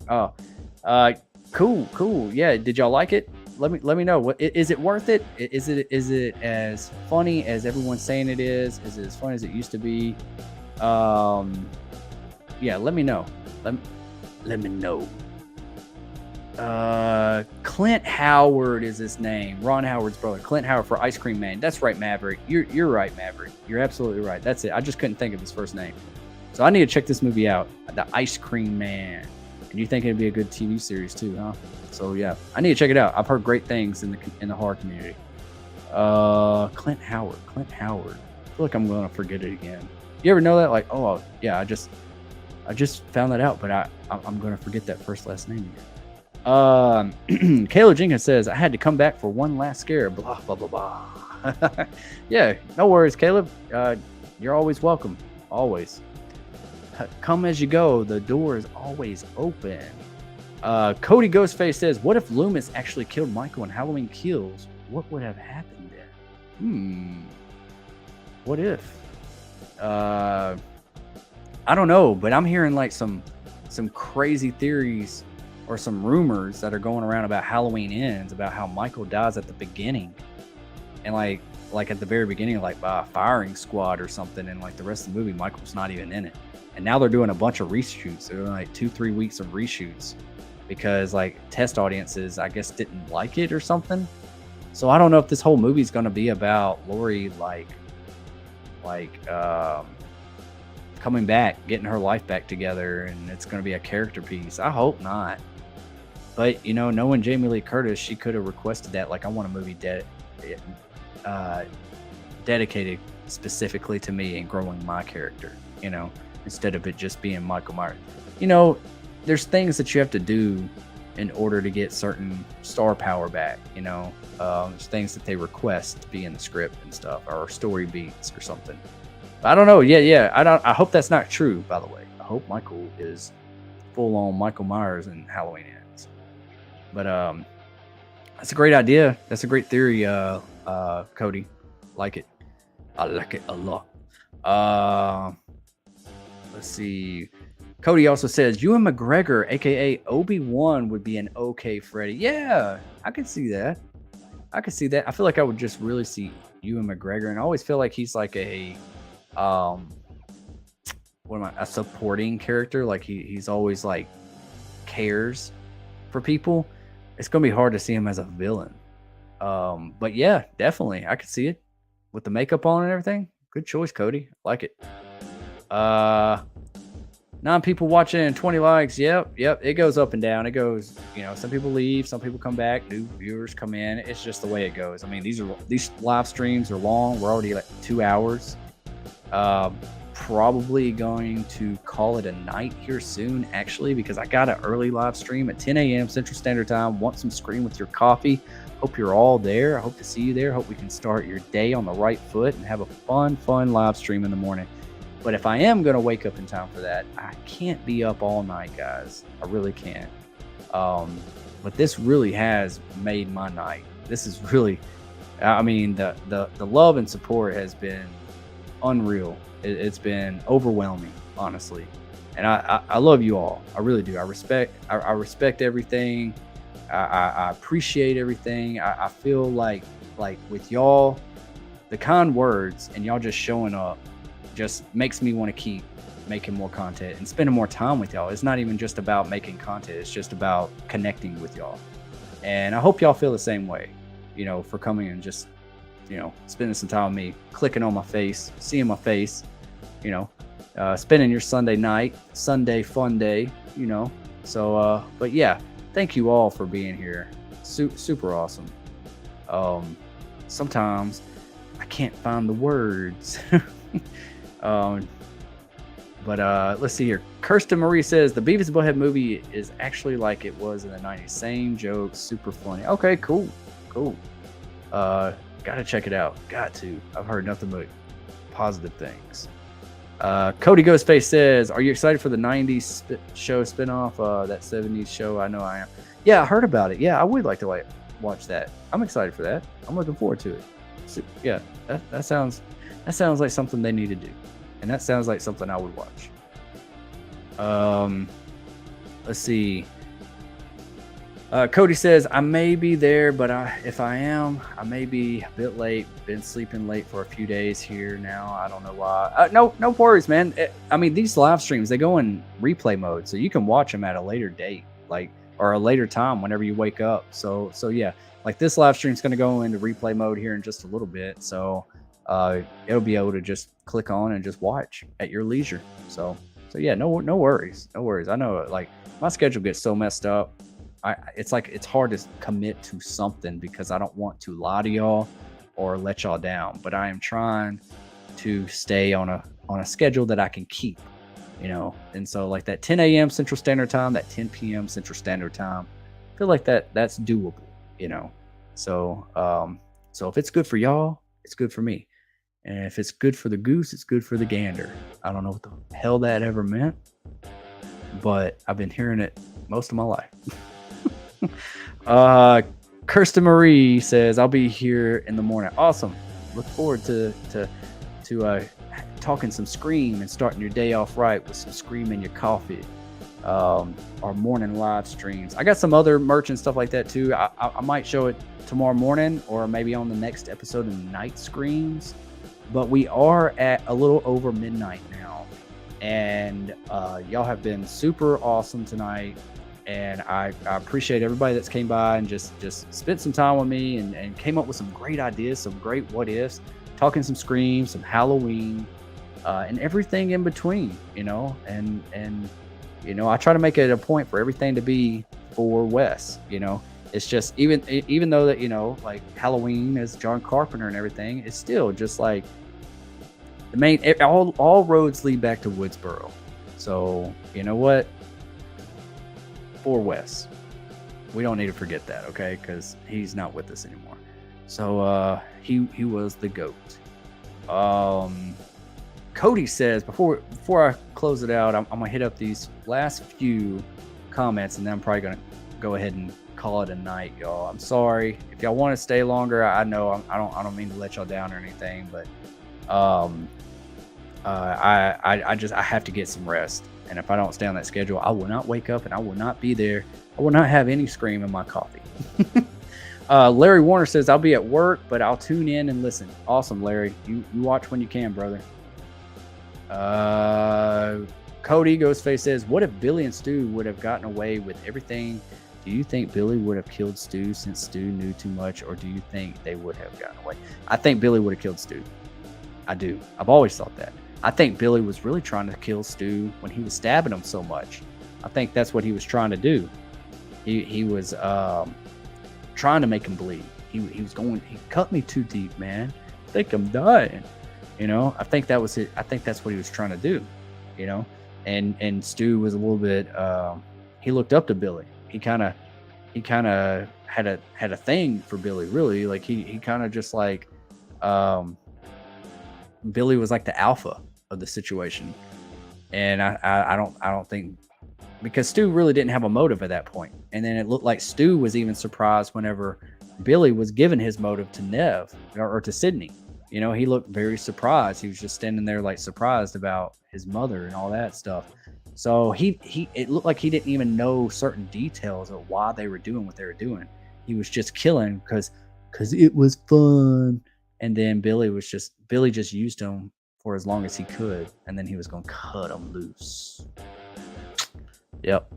cool. Yeah, did y'all like it? Let me know. What is it worth it? Is it as funny as everyone's saying it is? Is it as funny as it used to be? Yeah, let me know. Let me know. Clint Howard is his name. Ron Howard's brother. Clint Howard for Ice Cream Man. That's right, Maverick. You're right, Maverick. You're absolutely right. That's it. I just couldn't think of his first name. So I need to check this movie out. The Ice Cream Man. And you think it'd be a good TV series too, huh? So yeah, I need to check it out. I've heard great things in the horror community. Clint Howard. I feel like I'm gonna forget it again. You ever know that? Like, oh yeah, I just found that out, but I'm gonna forget that first last name again. Kayla Jenkins says, I had to come back for one last scare. Blah blah blah blah. Yeah, no worries, Caleb. You're always welcome. Always. Come as you go. The door is always open. Cody Ghostface says, what if Loomis actually killed Michael in Halloween Kills? What would have happened then? What if? I don't know, but I'm hearing like some crazy theories or some rumors that are going around about Halloween Ends, about how Michael dies at the beginning, and like at the very beginning, like by a firing squad or something, and like the rest of the movie, Michael's not even in it. And now they're doing a bunch of reshoots. They're doing like 2-3 weeks of reshoots because like test audiences, I guess, didn't like it or something. So I don't know if this whole movie is going to be about Laurie coming back, getting her life back together, and it's going to be a character piece. I hope not. But knowing Jamie Lee Curtis, she could have requested that. Like, I want a movie dedicated specifically to me and growing my character. Instead of it just being Michael Myers. There's things that you have to do in order to get certain star power back. There's things that they request to be in the script and stuff, or story beats or something. But I don't know. Yeah. I hope that's not true, by the way. I hope Michael is full on Michael Myers in Halloween Ends. But that's a great idea. That's a great theory, Cody. Like it. I like it a lot. Let's see. Cody also says, Ewan McGregor, aka Obi-Wan, would be an okay Freddy. Yeah, I could see that. I feel like I would just really see Ewan McGregor, and I always feel like he's like a supporting character. Like he's always like cares for people. It's gonna be hard to see him as a villain. But yeah, definitely, I could see it with the makeup on and everything. Good choice, Cody. Like it. 9 people watching and 20 likes. Yep. It goes up and down. It goes, some people leave, some people come back, new viewers come in. It's just the way it goes. I mean, these live streams are long. We're already like 2 hours. Probably going to call it a night here soon, actually, because I got an early live stream at 10 a.m. Central Standard Time. Want some Scream with your coffee? Hope you're all there. I hope to see you there. Hope we can start your day on the right foot and have a fun live stream in the morning. But if I am going to wake up in time for that, I can't be up all night, guys. I really can't. But this really has made my night. This is really, I mean, the love and support has been unreal. It's been overwhelming, honestly. And I love you all. I really do. I respect everything. I appreciate everything. I feel like with y'all, the kind words and y'all just showing up just makes me want to keep making more content and spending more time with y'all. It's not even just about making content. It's just about connecting with y'all. And I hope y'all feel the same way, for coming and just, spending some time with me, clicking on my face, seeing my face, spending your Sunday night, Sunday fun day, you know. So, but yeah, thank you all for being here. Super awesome. Sometimes I can't find the words. um, but let's see here. Kirsten Marie says the Beavis and Butthead movie is actually like it was in the 90s. Same jokes, super funny. Okay, cool. Gotta check it out. Got to. I've heard nothing but positive things. Cody Ghostface says, are you excited for the 90s show spinoff? That 70s show? I know I am. Yeah, I heard about it. Yeah, I would like to watch that. I'm excited for that. I'm looking forward to it. So, yeah, that sounds like something they need to do. And that sounds like something I would watch. Let's see. Cody says, I may be there, but if I am, I may be a bit late. Been sleeping late for a few days here now. I don't know why. No worries, man. I mean, these live streams, they go in replay mode, so you can watch them at a later date, or a later time whenever you wake up. So yeah, like this live stream is going to go into replay mode here in just a little bit. So it'll be able to just click on and just watch at your leisure. So yeah, no worries. I know, like, my schedule gets so messed up. It's hard to commit to something because I don't want to lie to y'all or let y'all down. But I am trying to stay on a schedule that I can keep, you know. And so, like, that 10 a.m. Central Standard Time, that 10 p.m. Central Standard Time, I feel like that's doable, you know. So if it's good for y'all, it's good for me. And if it's good for the goose, it's good for the gander. I don't know what the hell that ever meant, but I've been hearing it most of my life. Kirsten Marie says, I'll be here in the morning. Awesome. Look forward to talking some Scream and starting your day off right with some Scream in your coffee. Our morning live streams. I got some other merch and stuff like that too. I might show it tomorrow morning or maybe on the next episode of Night Screams. But we are at a little over midnight now. And y'all have been super awesome tonight. And I appreciate everybody that's came by and just spent some time with me and came up with some great ideas, some great what ifs, talking some Scream, some Halloween, and everything in between, you know. And you know, I try to make it a point for everything to be for Wes, you know. It's just even though that, you know, like Halloween is John Carpenter and everything, it's still just like the main, all roads lead back to Woodsboro. So you know what? For Wes, we don't need to forget that, okay? Because he's not with us anymore. So he was the GOAT. Cody says, before I close it out, I'm gonna hit up these last few comments, and then I'm probably gonna go ahead and call it a night, y'all. I'm sorry if y'all want to stay longer. I know I don't mean to let y'all down or anything, but I have to get some rest. And if I don't stay on that schedule, I will not wake up and I will not be there. I will not have any Scream in my coffee. Larry Warner says, I'll be at work, but I'll tune in and listen. Awesome, Larry. You watch when you can, brother. Cody Ghostface says, what if Billy and Stu would have gotten away with everything? Do you think Billy would have killed Stu since Stu knew too much, or do you think they would have gotten away? I think Billy would have killed Stu. I do. I've always thought that. I think Billy was really trying to kill Stu when he was stabbing him so much. I think that's what he was trying to do. He was trying to make him bleed. He cut me too deep, man. I think I'm dying. You know, I think that was it. I think that's what he was trying to do. You know, and Stu was a little bit. He looked up to Billy. He kind of had a thing for Billy. Really, like he kind of just like. Billy was like the alpha of the situation, and I don't think, because Stu really didn't have a motive at that point, and then it looked like Stu was even surprised whenever Billy was giving his motive to Nev or to Sydney. You know, he looked very surprised. He was just standing there like surprised about his mother and all that stuff. So it looked like he didn't even know certain details of why they were doing what they were doing. He was just killing because it was fun. And then Billy just used him for as long as he could, and then he was going to cut him loose. Yep.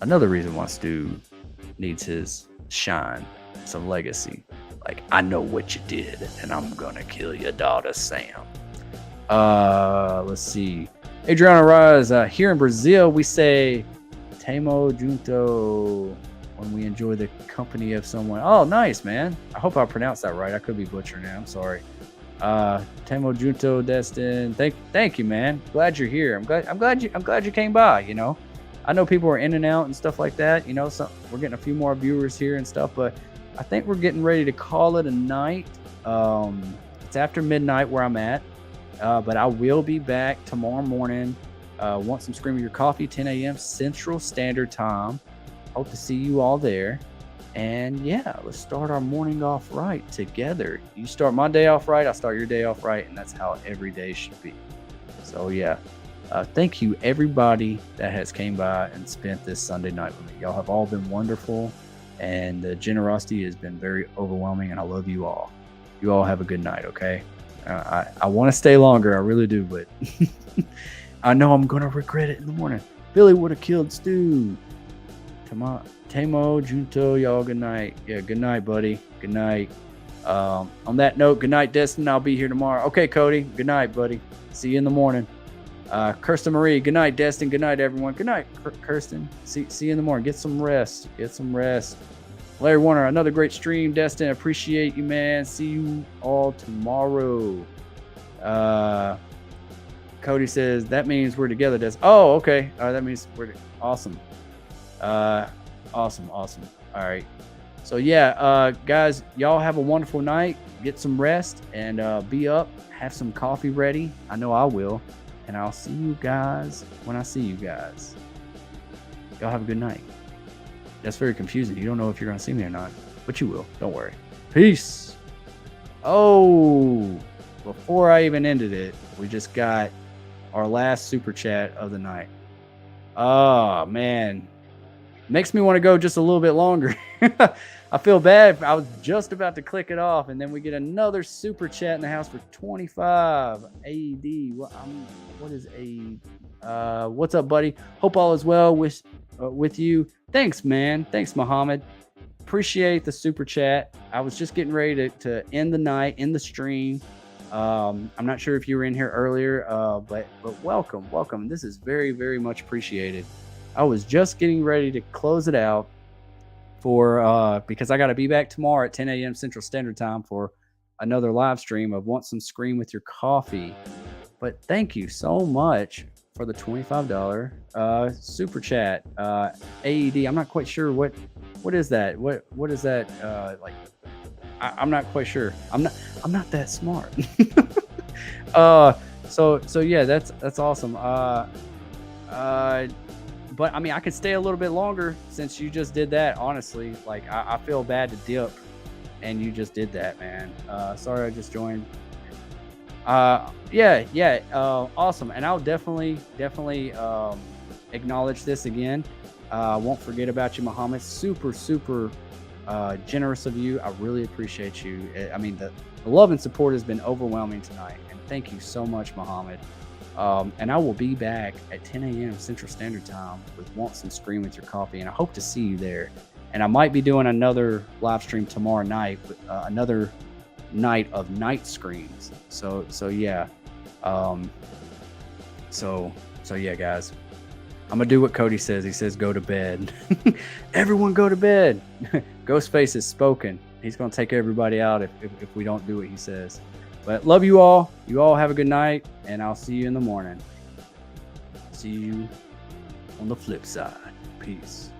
Another reason why Stu needs his shine, some legacy. Like, I know what you did, and I'm going to kill your daughter, Sam. Let's see. Adriana Raz, here in Brazil, we say Tamo Junto when we enjoy the company of someone. Oh, nice, man. I hope I pronounced that right. I could be butchering it. I'm sorry. Tamo Junto Destin. Thank you, man. Glad you're here. I'm glad you came by, you know. I know people are in and out and stuff like that, you know, so we're getting a few more viewers here and stuff, but I think we're getting ready to call it a night. It's after midnight where I'm at. But I will be back tomorrow morning. Want some Scream with Your Coffee, 10 a.m. Central Standard Time. Hope to see you all there. And yeah, let's start our morning off right together. You start my day off right, I start your day off right, and that's how every day should be. So yeah, thank you everybody that has came by and spent this Sunday night with me. Y'all have all been wonderful, and the generosity has been very overwhelming, and I love you all. You all have a good night, okay? I want to stay longer, I really do, but I know I'm gonna regret it in the morning. Billy would have killed Stu. Tamo Junto, y'all, good night. Yeah, good night, buddy. Good night. On that note, good night, Destin. I'll be here tomorrow. Okay, Cody. Good night, buddy. See you in the morning. Kirsten Marie. Good night, Destin. Good night, everyone. Good night, Kirsten. See you in the morning. Get some rest. Larry Warner, another great stream. Destin, appreciate you, man. See you all tomorrow. Cody says that means we're together, Destin. Oh, okay. That means we're awesome. Awesome. All right. So yeah, guys, y'all have a wonderful night. Get some rest and be up. Have some coffee ready. I know I will. And I'll see you guys when I see you guys. Y'all have a good night. That's very confusing. You don't know if you're going to see me or not, but you will. Don't worry. Peace. Oh, before I even ended it, we just got our last super chat of the night. Oh, man. Makes me want to go just a little bit longer. I feel bad. I was just about to click it off, and then we get another super chat in the house for 25 AED. What is AED? What's up, buddy? Hope all is well with you. Thanks, man. Thanks, Muhammad. Appreciate the super chat. I was just getting ready to end the night, end the stream. I'm not sure if you were in here earlier, but welcome. This is very, very much appreciated. I was just getting ready to close it out for because I got to be back tomorrow at 10 a.m. Central Standard Time for another live stream of Want Some Scream with Your Coffee. But thank you so much for the $25 super chat. AED, I'm not quite sure what is that? What is that like? I'm not quite sure. I'm not that smart. So yeah, that's awesome. But I mean, I could stay a little bit longer since you just did that. Honestly, like I feel bad to dip, and you just did that, man. Sorry, I just joined. Yeah. Awesome. And I'll definitely acknowledge this again. Won't forget about you, Muhammad. Super generous of you. I really appreciate you. I mean, the love and support has been overwhelming tonight, and thank you so much, Muhammad. And I will be back at 10 a.m. Central Standard Time with Want Some Scream with Your Coffee, and I hope to see you there. And I might be doing another live stream tomorrow night, another night of night screams. So yeah. So yeah, guys. I'm gonna do what Cody says. He says go to bed. Everyone go to bed. Ghostface has spoken. He's gonna take everybody out if we don't do what he says. But love you all. You all have a good night, and I'll see you in the morning. See you on the flip side. Peace.